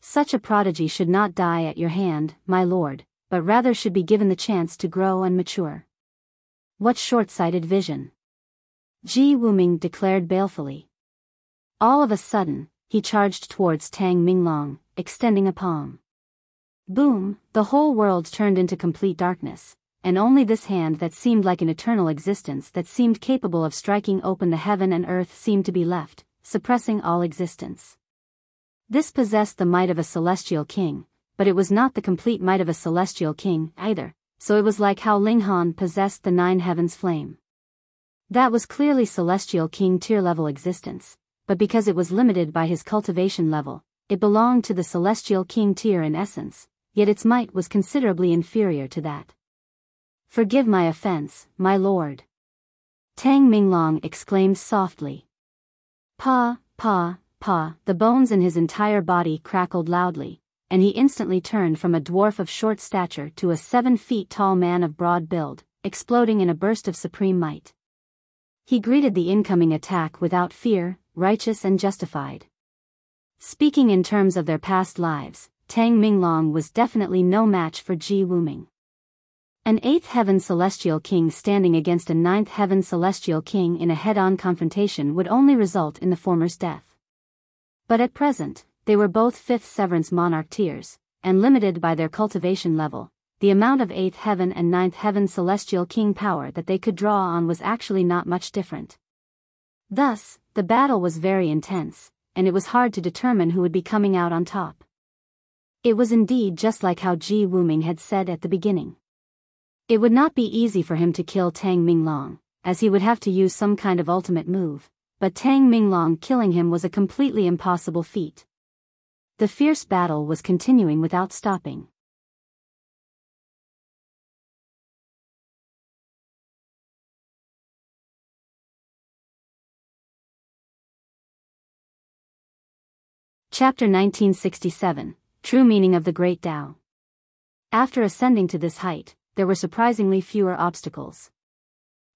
Such a prodigy should not die at your hand, my lord, but rather should be given the chance to grow and mature. What short-sighted vision! Ji Wuming declared balefully. All of a sudden, he charged towards Tang Minglong, extending a palm. Boom, the whole world turned into complete darkness, and only this hand that seemed like an eternal existence that seemed capable of striking open the heaven and earth seemed to be left, suppressing all existence. This possessed the might of a celestial king, but it was not the complete might of a celestial king either, so it was like how Linghan possessed the 9 heavens flame. That was clearly celestial king tier level existence, but because it was limited by his cultivation level, it belonged to the celestial king tier in essence, yet its might was considerably inferior to that. Forgive my offense, my lord. Tang Minglong exclaimed softly. Pa, the bones in his entire body crackled loudly, and he instantly turned from a dwarf of short stature to a 7 feet tall man of broad build, exploding in a burst of supreme might. He greeted the incoming attack without fear, righteous and justified. Speaking in terms of their past lives, Tang Minglong was definitely no match for Ji Wuming. An 8th heaven celestial king standing against a 9th heaven celestial king in a head-on confrontation would only result in the former's death. But at present, they were both 5th severance monarch tiers, and limited by their cultivation level, the amount of 8th heaven and 9th heaven celestial king power that they could draw on was actually not much different. Thus, the battle was very intense, and it was hard to determine who would be coming out on top. It was indeed just like how Ji Wuming had said at the beginning. It would not be easy for him to kill Tang Minglong, as he would have to use some kind of ultimate move, but Tang Minglong killing him was a completely impossible feat. The fierce battle was continuing without stopping. Chapter 1967, True meaning of the Great Tao. After ascending to this height, there were surprisingly fewer obstacles.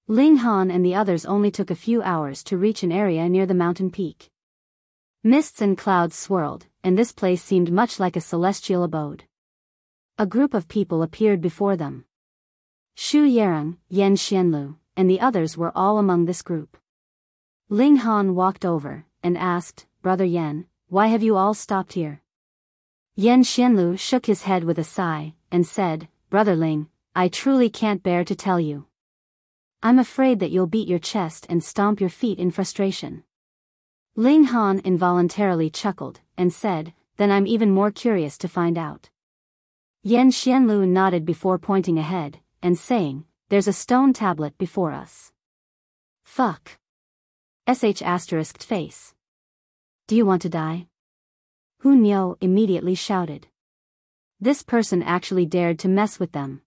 Ling Han and the others only took a few hours to reach an area near the mountain peak. Mists and clouds swirled, and this place seemed much like a celestial abode. A group of people appeared before them. Xu Yarong, Yan Xianlu, and the others were all among this group. Ling Han walked over, and asked, "Brother Yan, why have you all stopped here?" Yan Xianlu shook his head with a sigh, and said, "Brother Ling, I truly can't bear to tell you. I'm afraid that you'll beat your chest and stomp your feet in frustration." Ling Han involuntarily chuckled, and said, "Then I'm even more curious to find out." Yan Xianlu nodded before pointing ahead, and saying, "There's a stone tablet before us." "Fuck. **** face. Do you want to die?" Hu Niu immediately shouted. This person actually dared to mess with them.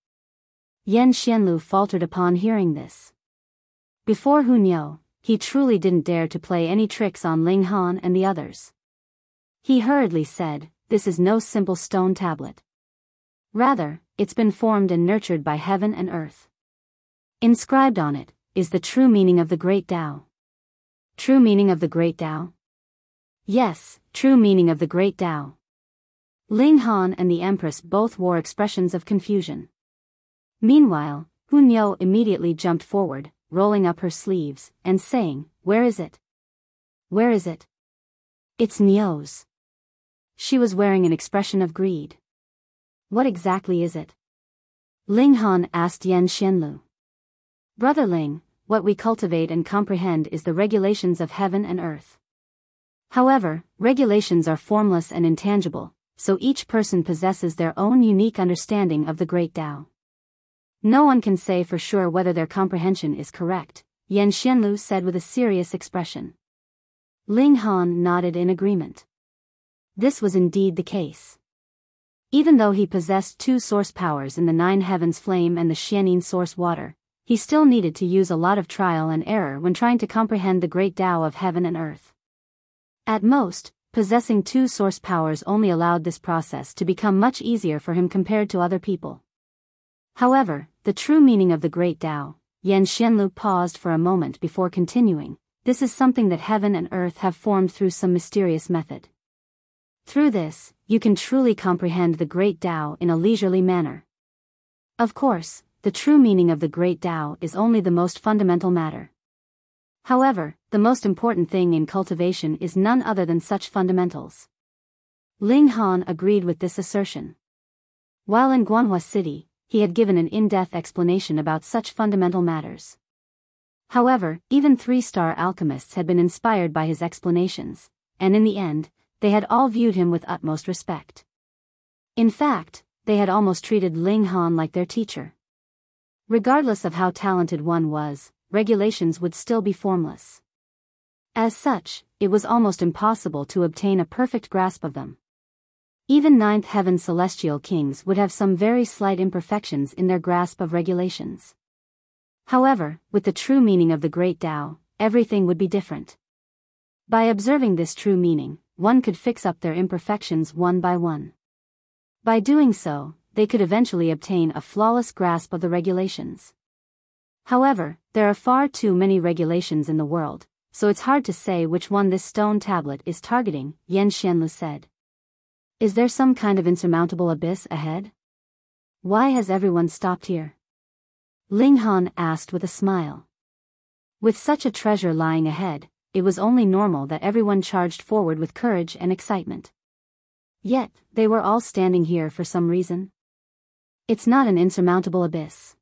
Yan Xianlu faltered upon hearing this. Before Hu Niu, he truly didn't dare to play any tricks on Ling Han and the others. He hurriedly said, "This is no simple stone tablet. Rather, it's been formed and nurtured by heaven and earth. Inscribed on it is the true meaning of the Great Tao." True meaning of the Great Tao? Yes, true meaning of the Great Tao. Ling Han and the Empress both wore expressions of confusion. Meanwhile, Hu Niu immediately jumped forward, rolling up her sleeves, and saying, "Where is it? Where is it?" "It's Niu's." She was wearing an expression of greed. "What exactly is it?" Ling Han asked Yan Xianlu. "Brother Ling, what we cultivate and comprehend is the regulations of heaven and earth. However, regulations are formless and intangible, so each person possesses their own unique understanding of the Great Tao. No one can say for sure whether their comprehension is correct," Yan Xianlu said with a serious expression. Ling Han nodded in agreement. This was indeed the case. Even though he possessed two source powers in the Nine Heavens Flame and the Xianin Source Water, he still needed to use a lot of trial and error when trying to comprehend the Great Tao of heaven and earth. At most, possessing two source powers only allowed this process to become much easier for him compared to other people. However, the true meaning of the Great Tao, Yan Xianlu paused for a moment before continuing, "This is something that heaven and earth have formed through some mysterious method. Through this, you can truly comprehend the Great Tao in a leisurely manner. Of course, the true meaning of the Great Tao is only the most fundamental matter. However, the most important thing in cultivation is none other than such fundamentals." Ling Han agreed with this assertion. While in Guanhua City, he had given an in-depth explanation about such fundamental matters. However, even three-star alchemists had been inspired by his explanations, and in the end, they had all viewed him with utmost respect. In fact, they had almost treated Ling Han like their teacher. Regardless of how talented one was, regulations would still be formless. As such, it was almost impossible to obtain a perfect grasp of them. Even Ninth Heaven celestial kings would have some very slight imperfections in their grasp of regulations. However, with the true meaning of the Great Tao, everything would be different. By observing this true meaning, one could fix up their imperfections one by one. By doing so, they could eventually obtain a flawless grasp of the regulations. However, there are far too many regulations in the world, so it's hard to say which one this stone tablet is targeting, Yan Xianlu said. "Is there some kind of insurmountable abyss ahead? Why has everyone stopped here?" Ling Han asked with a smile. With such a treasure lying ahead, it was only normal that everyone charged forward with courage and excitement. Yet, they were all standing here for some reason. "It's not an insurmountable abyss.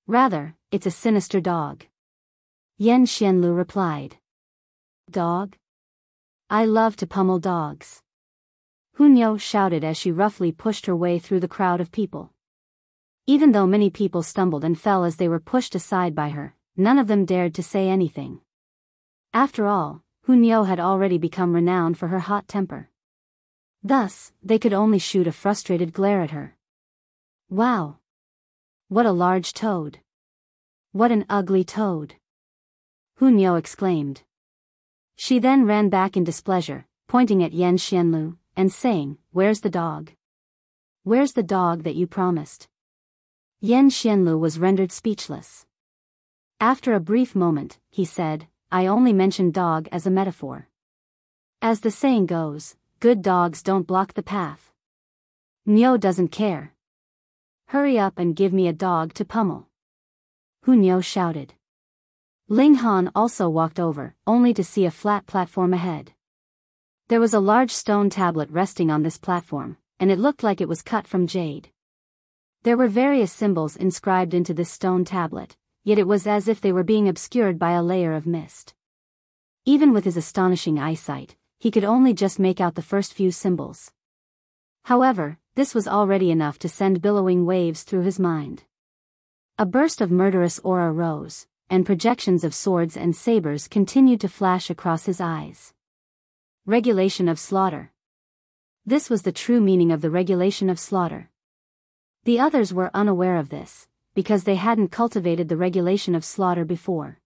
Rather, it's a sinister dog," Yan Xianlu replied. "Dog? I love to pummel dogs," Hu Niu shouted as she roughly pushed her way through the crowd of people. Even though many people stumbled and fell as they were pushed aside by her, none of them dared to say anything. After all, Hu Niu had already become renowned for her hot temper. Thus, they could only shoot a frustrated glare at her. "Wow! What a large toad! What an ugly toad!" Hu Niu exclaimed. She then ran back in displeasure, pointing at Yan Xianlu, and saying, "Where's the dog? Where's the dog that you promised?" Yan Xianlu was rendered speechless. After a brief moment, he said, "I only mentioned dog as a metaphor. As the saying goes, good dogs don't block the path. Niu doesn't care. Hurry up and give me a dog to pummel." Hu Niu shouted. Ling Han also walked over, only to see a flat platform ahead. There was a large stone tablet resting on this platform, and it looked like it was cut from jade. There were various symbols inscribed into this stone tablet, yet it was as if they were being obscured by a layer of mist. Even with his astonishing eyesight, he could only just make out the first few symbols. However, this was already enough to send billowing waves through his mind. A burst of murderous aura rose, and projections of swords and sabers continued to flash across his eyes. Regulation of slaughter. This was the true meaning of the regulation of slaughter. The others were unaware of this, because they hadn't cultivated the regulation of slaughter before.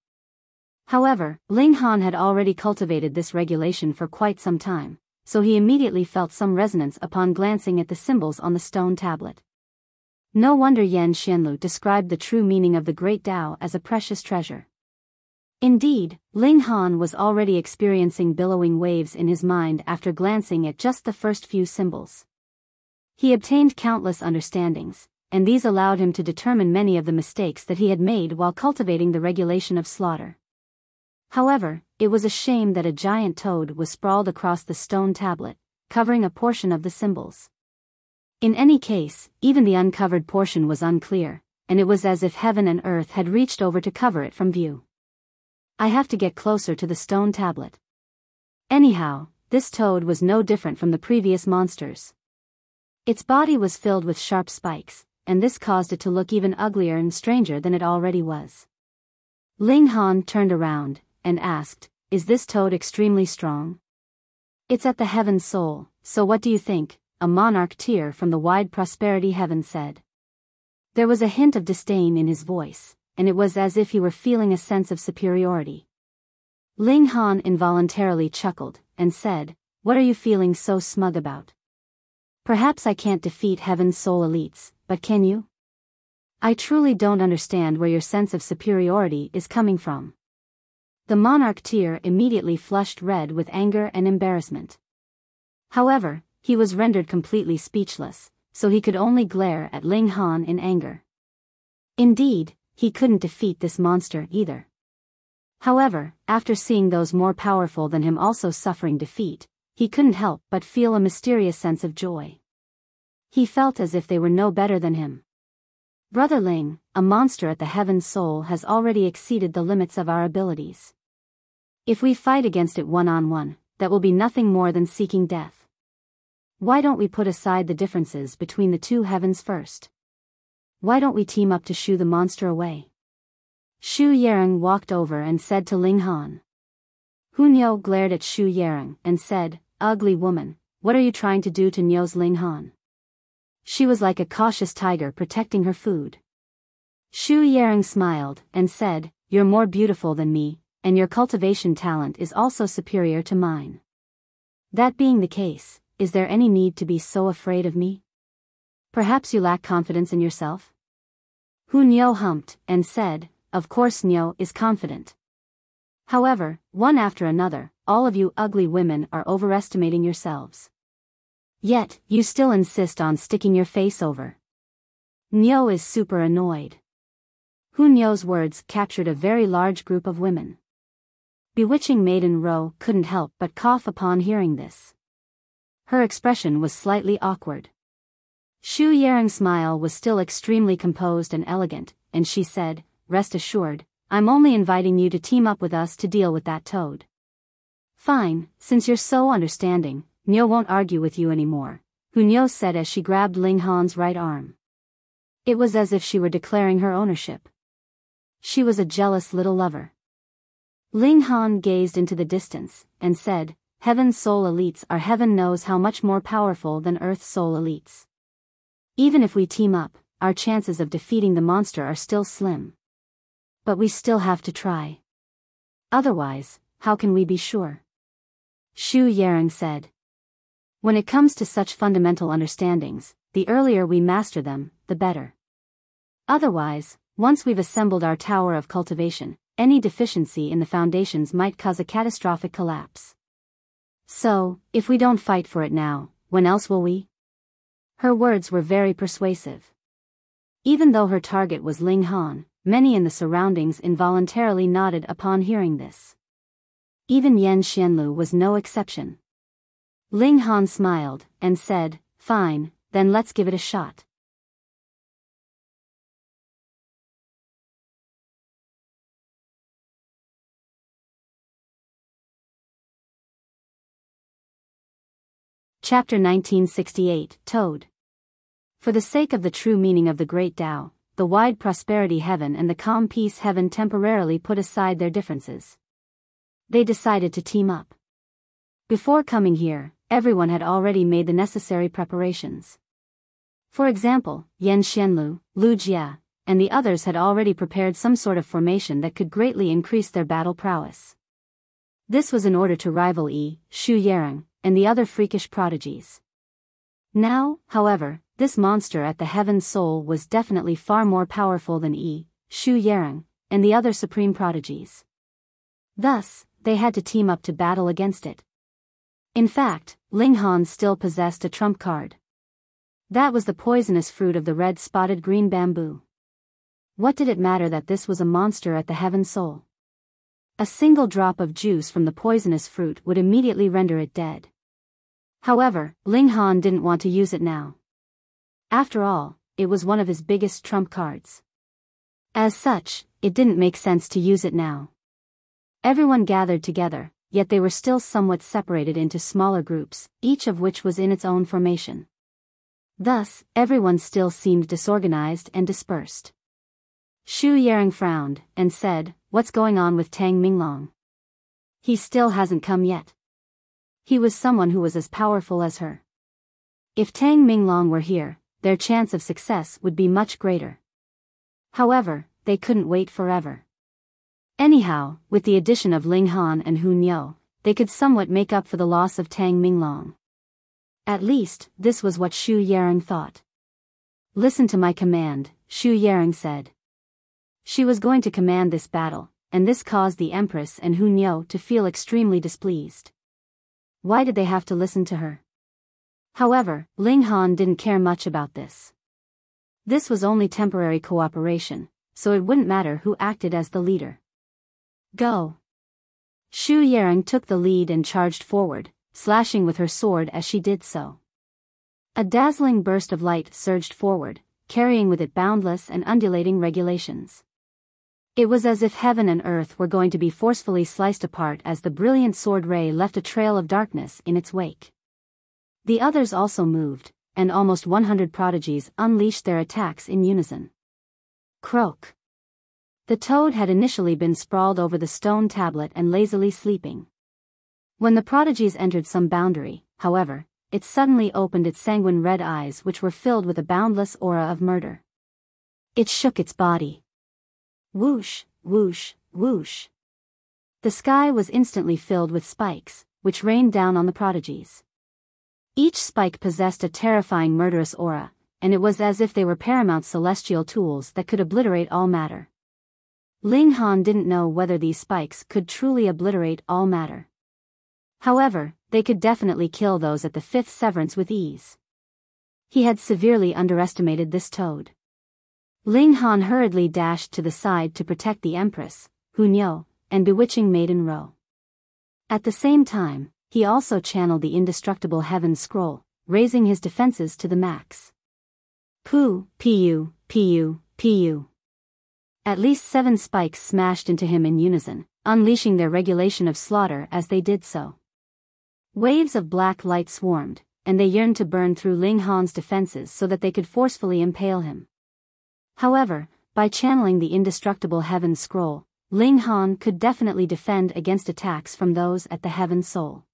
However, Ling Han had already cultivated this regulation for quite some time, so he immediately felt some resonance upon glancing at the symbols on the stone tablet. No wonder Yan Xianlu described the true meaning of the Great Tao as a precious treasure. Indeed, Ling Han was already experiencing billowing waves in his mind after glancing at just the first few symbols. He obtained countless understandings, and these allowed him to determine many of the mistakes that he had made while cultivating the regulation of slaughter. However, it was a shame that a giant toad was sprawled across the stone tablet, covering a portion of the symbols. In any case, even the uncovered portion was unclear, and it was as if heaven and earth had reached over to cover it from view. "I have to get closer to the stone tablet." Anyhow, this toad was no different from the previous monsters. Its body was filled with sharp spikes, and this caused it to look even uglier and stranger than it already was. Ling Han turned around and asked, "Is this toad extremely strong?" "It's at the heaven soul, so what do you think?" a monarch tear from the wide prosperity heaven said. There was a hint of disdain in his voice, and it was as if he were feeling a sense of superiority. Ling Han involuntarily chuckled, and said, "What are you feeling so smug about? Perhaps I can't defeat heaven's soul elites, but can you? I truly don't understand where your sense of superiority is coming from." The monarch tear immediately flushed red with anger and embarrassment. However, he was rendered completely speechless, so he could only glare at Ling Han in anger. Indeed, he couldn't defeat this monster either. However, after seeing those more powerful than him also suffering defeat, he couldn't help but feel a mysterious sense of joy. He felt as if they were no better than him. "Brother Ling, a monster at the heaven soul has already exceeded the limits of our abilities. If we fight against it one-on-one, that will be nothing more than seeking death. Why don't we put aside the differences between the two heavens first? Why don't we team up to shoo the monster away?" Xu Yarong walked over and said to Ling Han. Hu Niu glared at Xu Yarong and said, "Ugly woman, what are you trying to do to Niu's Ling Han?" She was like a cautious tiger protecting her food. Xu Yarong smiled and said, "You're more beautiful than me, and your cultivation talent is also superior to mine. That being the case, is there any need to be so afraid of me? Perhaps you lack confidence in yourself?" Hu Niu humped and said, "Of course Niu is confident. However, one after another, all of you ugly women are overestimating yourselves. Yet, you still insist on sticking your face over. Niu is super annoyed." Hu Niu's words captured a very large group of women. Bewitching Maiden Ro couldn't help but cough upon hearing this. Her expression was slightly awkward. Xu Yarong's smile was still extremely composed and elegant, and she said, "Rest assured, I'm only inviting you to team up with us to deal with that toad." "Fine, since you're so understanding, Niu won't argue with you anymore," Hu Niu said as she grabbed Ling Han's right arm. It was as if she were declaring her ownership. She was a jealous little lover. Ling Han gazed into the distance, and said, "Heaven's soul elites are heaven knows how much more powerful than Earth's soul elites. Even if we team up, our chances of defeating the monster are still slim. But we still have to try. Otherwise, how can we be sure?" Xu Yarong said. When it comes to such fundamental understandings, the earlier we master them, the better. Otherwise, once we've assembled our tower of cultivation, any deficiency in the foundations might cause a catastrophic collapse. So, if we don't fight for it now, when else will we? Her words were very persuasive. Even though her target was Ling Han, many in the surroundings involuntarily nodded upon hearing this. Even Yan Xianlu was no exception. Ling Han smiled, and said, "Fine, then let's give it a shot." Chapter 1968, Toad. For the sake of the true meaning of the Great Tao, the wide prosperity heaven and the calm peace heaven temporarily put aside their differences. They decided to team up. Before coming here, everyone had already made the necessary preparations. For example, Yan Xianlu, Lu Jia, and the others had already prepared some sort of formation that could greatly increase their battle prowess. This was in order to rival Shi Xiuwen and the other freakish prodigies. Now, however, this monster at the Heaven's Soul was definitely far more powerful than Shi Xiuwen and the other supreme prodigies. Thus, they had to team up to battle against it. In fact, Ling Han still possessed a trump card. That was the poisonous fruit of the red-spotted green bamboo. What did it matter that this was a monster at the Heaven's Soul? A single drop of juice from the poisonous fruit would immediately render it dead. However, Ling Han didn't want to use it now. After all, it was one of his biggest trump cards. As such, it didn't make sense to use it now. Everyone gathered together, yet they were still somewhat separated into smaller groups, each of which was in its own formation. Thus, everyone still seemed disorganized and dispersed. Xu Yang frowned, and said, "What's going on with Tang Minglong? He still hasn't come yet." He was someone who was as powerful as her. If Tang Minglong were here, their chance of success would be much greater. However, they couldn't wait forever. Anyhow, with the addition of Ling Han and Hu Niu, they could somewhat make up for the loss of Tang Minglong. At least, this was what Xu Yang thought. "Listen to my command," Xu Yang said. She was going to command this battle, and this caused the Empress and Hu Niu to feel extremely displeased. Why did they have to listen to her? However, Ling Han didn't care much about this. This was only temporary cooperation, so it wouldn't matter who acted as the leader. Go! Xu Yang took the lead and charged forward, slashing with her sword as she did so. A dazzling burst of light surged forward, carrying with it boundless and undulating regulations. It was as if heaven and earth were going to be forcefully sliced apart as the brilliant sword ray left a trail of darkness in its wake. The others also moved, and almost 100 prodigies unleashed their attacks in unison. Croak! The toad had initially been sprawled over the stone tablet and lazily sleeping. When the prodigies entered some boundary, however, it suddenly opened its sanguine red eyes, which were filled with a boundless aura of murder. It shook its body. Whoosh, whoosh, whoosh. The sky was instantly filled with spikes, which rained down on the prodigies. Each spike possessed a terrifying murderous aura, and it was as if they were paramount celestial tools that could obliterate all matter. Ling Han didn't know whether these spikes could truly obliterate all matter. However, they could definitely kill those at the fifth severance with ease. He had severely underestimated this toad. Ling Han hurriedly dashed to the side to protect the Empress, Hu Niu, and bewitching Maiden Ro. At the same time, he also channeled the indestructible Heaven's Scroll, raising his defenses to the max. Pu, pu, pu, pu. At least 7 spikes smashed into him in unison, unleashing their regulation of slaughter as they did so. Waves of black light swarmed, and they yearned to burn through Ling Han's defenses so that they could forcefully impale him. However, by channeling the indestructible Heaven's Scroll, Ling Han could definitely defend against attacks from those at the Heaven's Soul.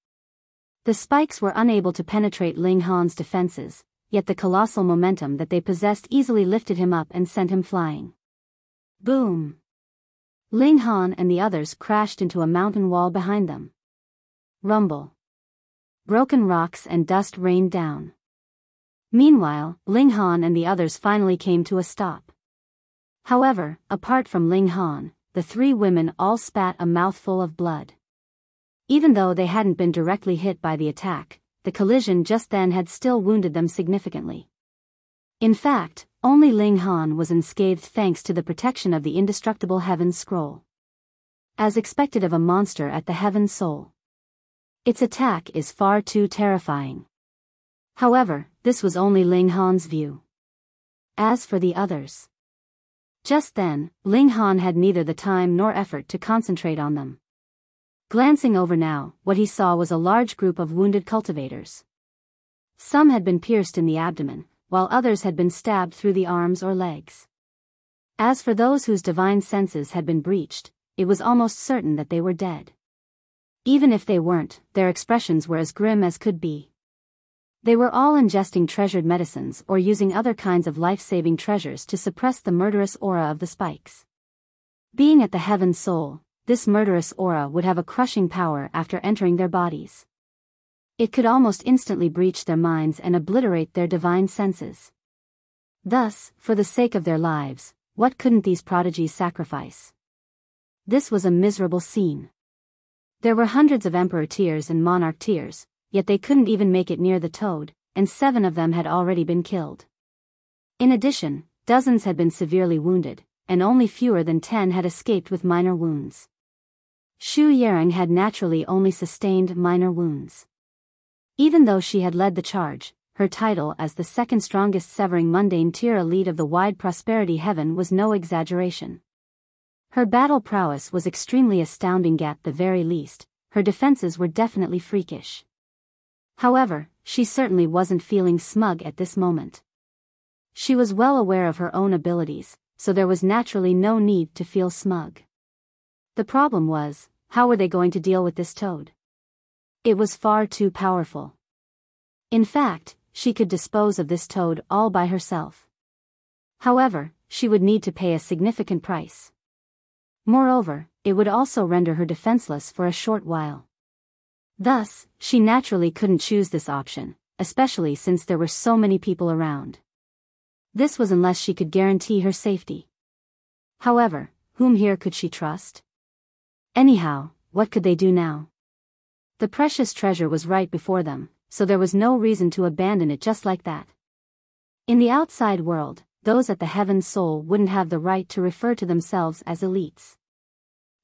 The spikes were unable to penetrate Ling Han's defenses, yet the colossal momentum that they possessed easily lifted him up and sent him flying. Boom! Ling Han and the others crashed into a mountain wall behind them. Rumble. broken rocks and dust rained down. Meanwhile, Ling Han and the others finally came to a stop. However, apart from Ling Han, the three women all spat a mouthful of blood. Even though they hadn't been directly hit by the attack, the collision just then had still wounded them significantly. In fact, only Ling Han was unscathed thanks to the protection of the indestructible Heaven Scroll. As expected of a monster at the Heaven Soul, its attack is far too terrifying. However, this was only Ling Han's view. As for the others, just then, Ling Han had neither the time nor effort to concentrate on them. Glancing over now, what he saw was a large group of wounded cultivators. Some had been pierced in the abdomen, while others had been stabbed through the arms or legs. As for those whose divine senses had been breached, it was almost certain that they were dead. Even if they weren't, their expressions were as grim as could be. They were all ingesting treasured medicines or using other kinds of life-saving treasures to suppress the murderous aura of the spikes. Being at the Heaven Soul, this murderous aura would have a crushing power after entering their bodies. It could almost instantly breach their minds and obliterate their divine senses. Thus, for the sake of their lives, what couldn't these prodigies sacrifice? This was a miserable scene. There were hundreds of Emperor tiers and Monarch tiers, yet they couldn't even make it near the toad, and 7 of them had already been killed. In addition, dozens had been severely wounded, and only fewer than 10 had escaped with minor wounds. Shi Xiuwen had naturally only sustained minor wounds. Even though she had led the charge, her title as the second strongest severing mundane tier elite of the wide prosperity heaven was no exaggeration. Her battle prowess was extremely astounding at the very least, her defenses were definitely freakish. However, she certainly wasn't feeling smug at this moment. She was well aware of her own abilities, so there was naturally no need to feel smug. The problem was, how were they going to deal with this toad? It was far too powerful. In fact, she could dispose of this toad all by herself. However, she would need to pay a significant price. Moreover, it would also render her defenseless for a short while. Thus, she naturally couldn't choose this option, especially since there were so many people around. This was unless she could guarantee her safety. However, whom here could she trust? Anyhow, what could they do now? The precious treasure was right before them, so there was no reason to abandon it just like that. In the outside world, those at the Heaven Soul wouldn't have the right to refer to themselves as elites.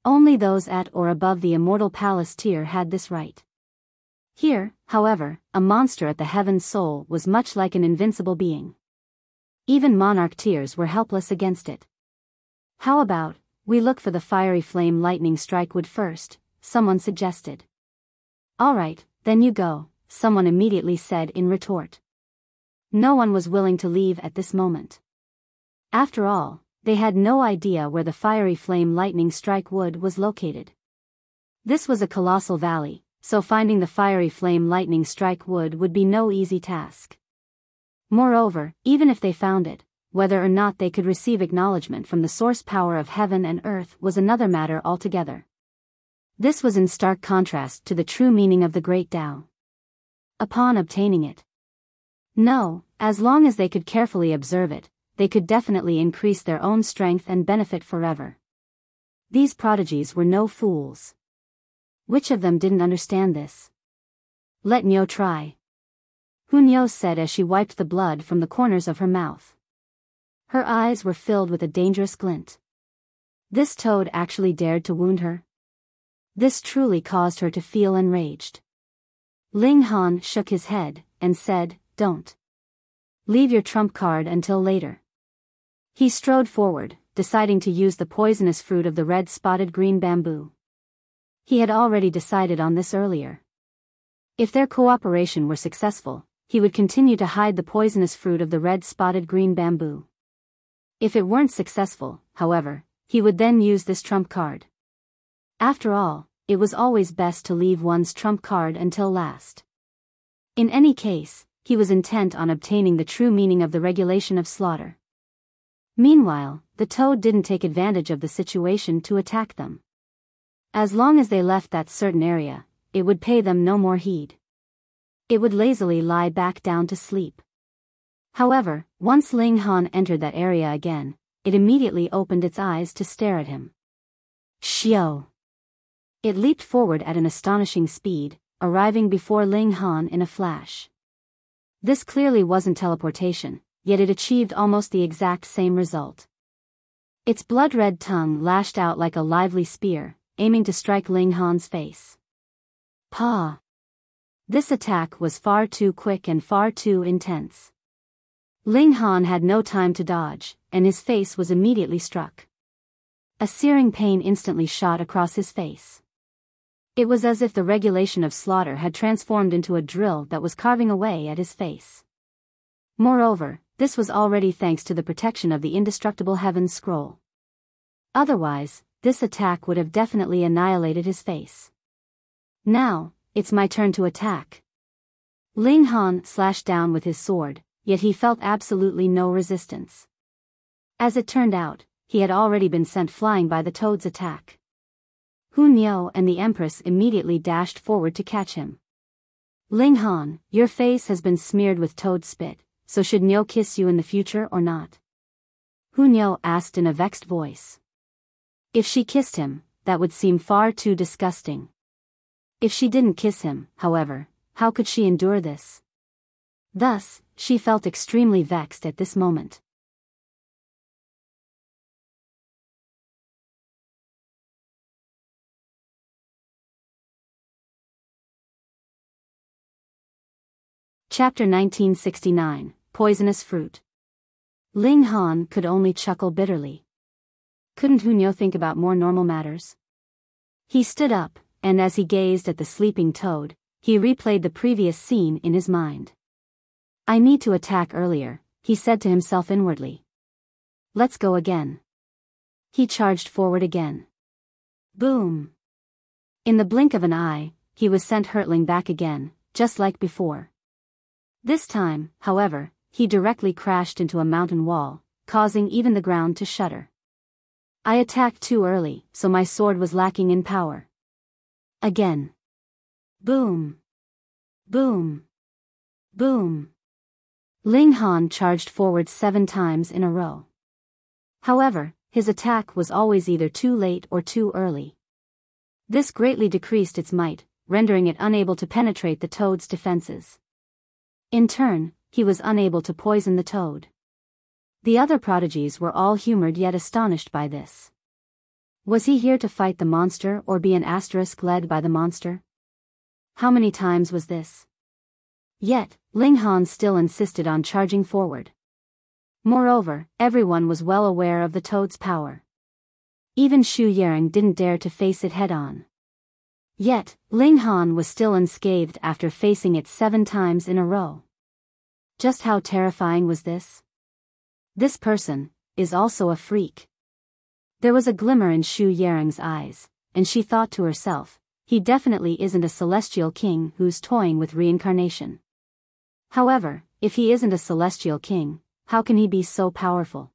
Only those at or above the Immortal Palace tier had this right. Here, however, a monster at the Heaven Soul was much like an invincible being. Even Monarch tiers were helpless against it. How about, we look for the fiery flame lightning strike wood first, someone suggested. Alright, then you go, someone immediately said in retort. No one was willing to leave at this moment. After all, they had no idea where the fiery flame lightning strike wood was located. This was a colossal valley, so finding the fiery flame lightning strike wood would be no easy task. Moreover, even if they found it, whether or not they could receive acknowledgement from the source power of heaven and earth was another matter altogether. This was in stark contrast to the true meaning of the Great Tao. Upon obtaining it, no, as long as they could carefully observe it, they could definitely increase their own strength and benefit forever. These prodigies were no fools. Which of them didn't understand this? Let Nyo try. Nyo said as she wiped the blood from the corners of her mouth. Her eyes were filled with a dangerous glint. This toad actually dared to wound her? This truly caused her to feel enraged. Ling Han shook his head, and said, "Don't. Leave your trump card until later." He strode forward, deciding to use the poisonous fruit of the red-spotted green bamboo. He had already decided on this earlier. If their cooperation were successful, he would continue to hide the poisonous fruit of the red-spotted green bamboo. If it weren't successful, however, he would then use this trump card. After all, it was always best to leave one's trump card until last. In any case, he was intent on obtaining the true meaning of the regulation of slaughter. Meanwhile, the toad didn't take advantage of the situation to attack them. As long as they left that certain area, it would pay them no more heed. it would lazily lie back down to sleep. However, once Ling Han entered that area again, it immediately opened its eyes to stare at him. Xiao! It leaped forward at an astonishing speed, arriving before Ling Han in a flash. This clearly wasn't teleportation, yet it achieved almost the exact same result. Its blood-red tongue lashed out like a lively spear, aiming to strike Ling Han's face. Pa! This attack was far too quick and far too intense. Ling Han had no time to dodge, and his face was immediately struck. A searing pain instantly shot across his face. It was as if the regulation of slaughter had transformed into a drill that was carving away at his face. Moreover, this was already thanks to the protection of the indestructible Heaven Scroll. Otherwise, this attack would have definitely annihilated his face. Now, it's my turn to attack. Ling Han slashed down with his sword, yet he felt absolutely no resistance. As it turned out, he had already been sent flying by the toad's attack. Hu Niu and the Empress immediately dashed forward to catch him. Ling Han, your face has been smeared with toad spit, so should Niu kiss you in the future or not? Hu Niu asked in a vexed voice. If she kissed him, that would seem far too disgusting. If she didn't kiss him, however, how could she endure this? Thus, she felt extremely vexed at this moment. Chapter 1969, Poisonous Fruit. Ling Han could only chuckle bitterly. Couldn't Hu Niu think about more normal matters? He stood up, and as he gazed at the sleeping toad, he replayed the previous scene in his mind. I need to attack earlier, he said to himself inwardly. Let's go again. He charged forward again. Boom! In the blink of an eye, he was sent hurtling back again, just like before. This time, however, he directly crashed into a mountain wall, causing even the ground to shudder. I attacked too early, so my sword was lacking in power. Again. Boom! Boom! Boom! Ling Han charged forward 7 times in a row. However, his attack was always either too late or too early. This greatly decreased its might, rendering it unable to penetrate the toad's defenses. In turn, he was unable to poison the toad. The other prodigies were all humored yet astonished by this. Was he here to fight the monster or be an asterisk led by the monster? How many times was this? Yet, Ling Han still insisted on charging forward. Moreover, everyone was well aware of the toad's power. Even Xu Yang didn't dare to face it head-on. Yet, Ling Han was still unscathed after facing it 7 times in a row. Just how terrifying was this? This person is also a freak. There was a glimmer in Xu Yang's eyes, and she thought to herself, he definitely isn't a celestial king who's toying with reincarnation. However, if he isn't a celestial king, how can he be so powerful?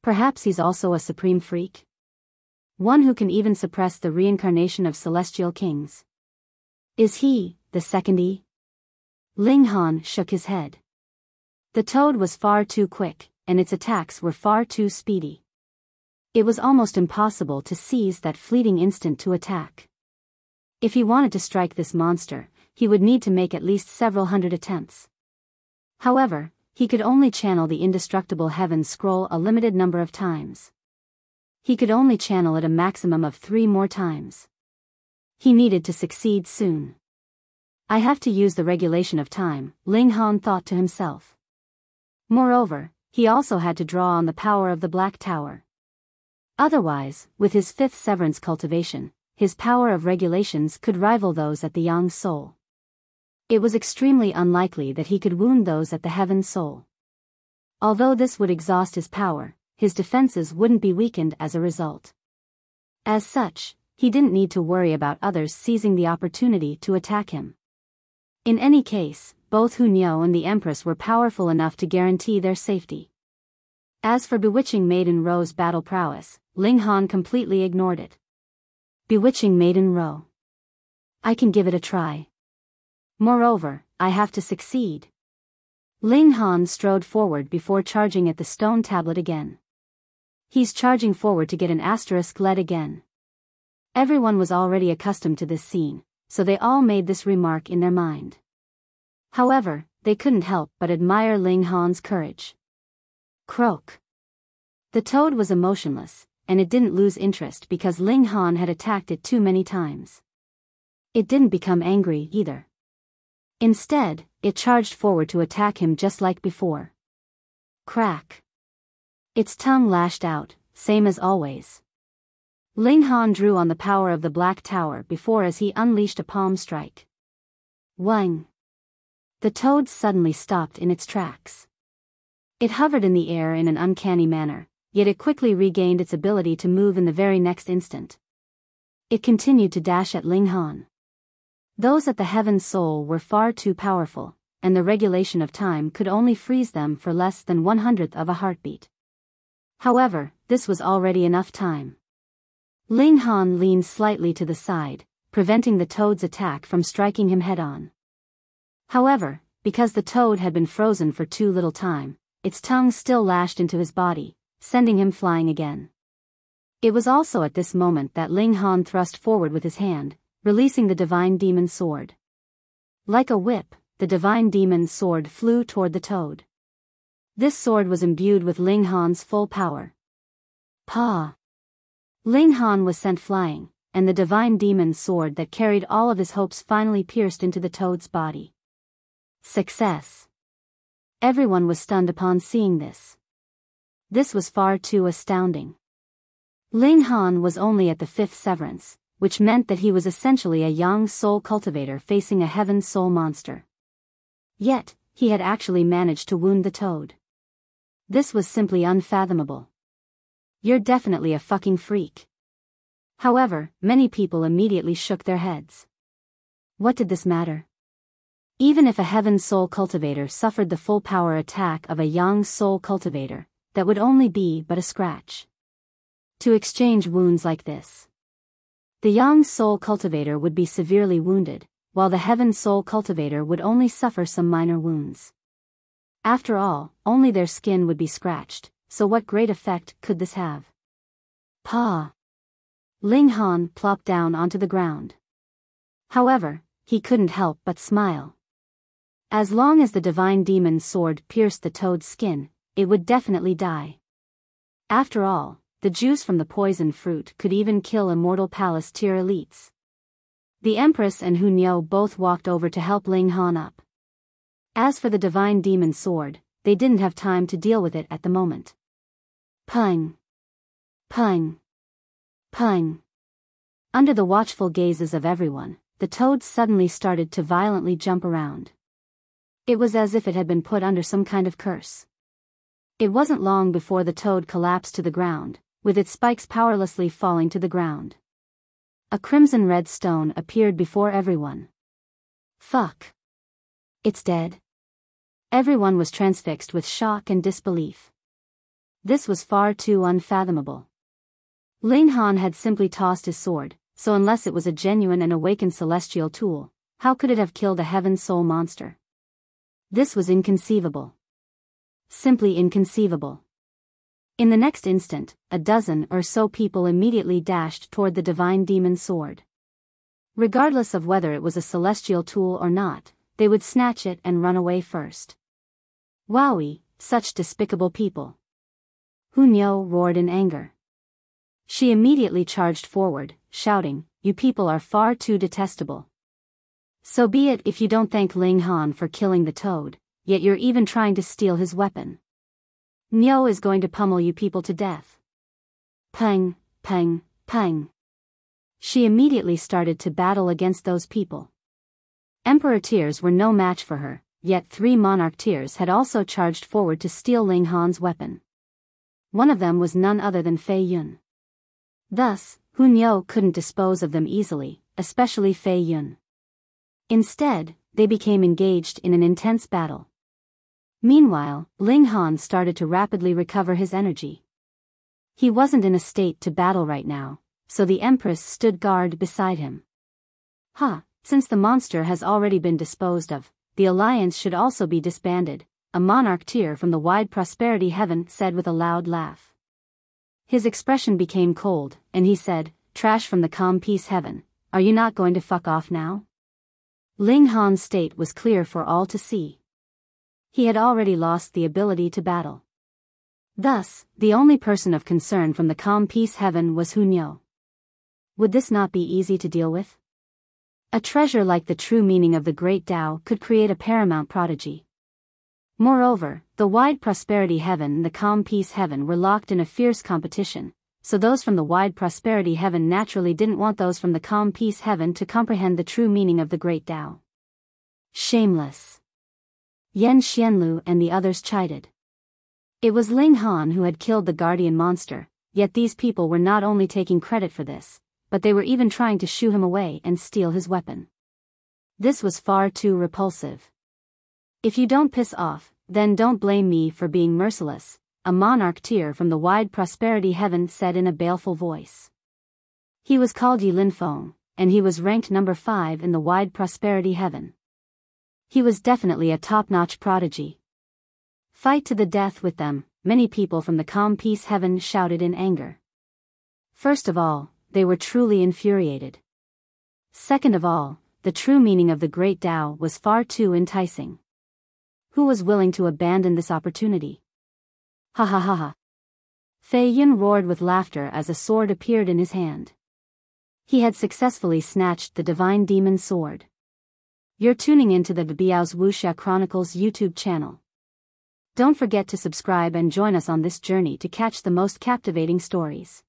Perhaps he's also a supreme freak? One who can even suppress the reincarnation of celestial kings. Is he, the second E? Ling Han shook his head. The toad was far too quick, and its attacks were far too speedy. It was almost impossible to seize that fleeting instant to attack. If he wanted to strike this monster, he would need to make at least several hundred attempts. However, he could only channel the indestructible Heaven Scroll a limited number of times. He could only channel it a maximum of 3 more times. He needed to succeed soon. I have to use the regulation of time, Ling Han thought to himself. Moreover, he also had to draw on the power of the Black Tower. Otherwise, with his 5th severance cultivation, his power of regulations could rival those at the Yang Soul. It was extremely unlikely that he could wound those at the Heaven Soul. Although this would exhaust his power, his defenses wouldn't be weakened as a result. As such, he didn't need to worry about others seizing the opportunity to attack him. In any case, both Hu Niu and the Empress were powerful enough to guarantee their safety. As for Bewitching Maiden Ro's battle prowess, Ling Han completely ignored it. Bewitching Maiden Ro. I can give it a try. Moreover, I have to succeed. Ling Han strode forward before charging at the stone tablet again. He's charging forward to get an asterisk lead again. Everyone was already accustomed to this scene, so they all made this remark in their mind. However, they couldn't help but admire Ling Han's courage. Croak. The toad was emotionless, and it didn't lose interest because Ling Han had attacked it too many times. It didn't become angry either. Instead, it charged forward to attack him just like before. Crack. Its tongue lashed out, same as always. Ling Han drew on the power of the Black Tower before as he unleashed a palm strike. Wang. The toad suddenly stopped in its tracks. It hovered in the air in an uncanny manner, yet it quickly regained its ability to move in the very next instant. It continued to dash at Ling Han. Those at the Heaven Soul were far too powerful, and the regulation of time could only freeze them for less than 1/100th of a heartbeat. However, this was already enough time. Ling Han leaned slightly to the side, preventing the toad's attack from striking him head-on. However, because the toad had been frozen for too little time, its tongue still lashed into his body, sending him flying again. It was also at this moment that Ling Han thrust forward with his hand, releasing the Divine Demon Sword. Like a whip, the Divine Demon Sword flew toward the toad. This sword was imbued with Ling Han's full power. Pa! Ling Han was sent flying, and the Divine Demon Sword that carried all of his hopes finally pierced into the toad's body. Success! Everyone was stunned upon seeing this. This was far too astounding. Ling Han was only at the 5th severance, which meant that he was essentially a young soul cultivator facing a heaven soul monster. Yet, he had actually managed to wound the toad. This was simply unfathomable. You're definitely a fucking freak. However, many people immediately shook their heads. What did this matter? Even if a heaven soul cultivator suffered the full power attack of a young soul cultivator, that would only be but a scratch. To exchange wounds like this, the young soul cultivator would be severely wounded, while the heaven soul cultivator would only suffer some minor wounds. After all, only their skin would be scratched, so what great effect could this have? Pa! Ling Han plopped down onto the ground. However, he couldn't help but smile. As long as the Divine Demon Sword pierced the toad's skin, it would definitely die. After all, the juice from the poison fruit could even kill immortal palace tier elites. The Empress and Hunyao both walked over to help Ling Han up. As for the Divine Demon Sword, they didn't have time to deal with it at the moment. Pung! Pung! Pung! Under the watchful gazes of everyone, the toad suddenly started to violently jump around. It was as if it had been put under some kind of curse. It wasn't long before the toad collapsed to the ground, with its spikes powerlessly falling to the ground. A crimson-red stone appeared before everyone. Fuck! It's dead. Everyone was transfixed with shock and disbelief. This was far too unfathomable. Ling Han had simply tossed his sword, so unless it was a genuine and awakened celestial tool, how could it have killed a heaven soul monster? This was inconceivable. Simply inconceivable. In the next instant, a dozen or so people immediately dashed toward the Divine Demon Sword. Regardless of whether it was a celestial tool or not, they would snatch it and run away first. Wowie, such despicable people! Hunyao roared in anger. She immediately charged forward, shouting, "You people are far too detestable. So be it if you don't thank Ling Han for killing the toad, yet you're even trying to steal his weapon. Niao is going to pummel you people to death." Peng, peng, peng. She immediately started to battle against those people. Emperor tiers were no match for her, yet 3 monarch tiers had also charged forward to steal Ling Han's weapon. One of them was none other than Fei Yun. Thus, Hunyao couldn't dispose of them easily, especially Fei Yun. Instead, they became engaged in an intense battle. Meanwhile, Ling Han started to rapidly recover his energy. He wasn't in a state to battle right now, so the Empress stood guard beside him. "Ha, Since the monster has already been disposed of, the alliance should also be disbanded, a monarch tier from the wide prosperity heaven said with a loud laugh. His expression became cold, and he said, "Trash from the calm peace heaven, are you not going to fuck off now?" Ling Han's state was clear for all to see. He had already lost the ability to battle. Thus, the only person of concern from the calm peace heaven was Hunyo. Would this not be easy to deal with? A treasure like the true meaning of the great Tao could create a paramount prodigy. Moreover, the wide prosperity heaven and the calm peace heaven were locked in a fierce competition, so those from the wide prosperity heaven naturally didn't want those from the calm peace heaven to comprehend the true meaning of the great Tao. Shameless! Yan Xianlu and the others chided. It was Ling Han who had killed the guardian monster, yet these people were not only taking credit for this, but they were even trying to shoo him away and steal his weapon. This was far too repulsive. "If you don't piss off, then don't blame me for being merciless," a monarch tier from the wide prosperity heaven said in a baleful voice. He was called Yi Linfeng, and he was ranked number 5 in the wide prosperity heaven. He was definitely a top-notch prodigy. "Fight to the death with them," many people from the calm peace heaven shouted in anger. First of all, they were truly infuriated. Second of all, the true meaning of the great Tao was far too enticing. Who was willing to abandon this opportunity? Ha ha ha ha. Fei Yun roared with laughter as a sword appeared in his hand. He had successfully snatched the divine demon sword. You're tuning into the Biyao's Wuxia Chronicles YouTube channel. Don't forget to subscribe and join us on this journey to catch the most captivating stories.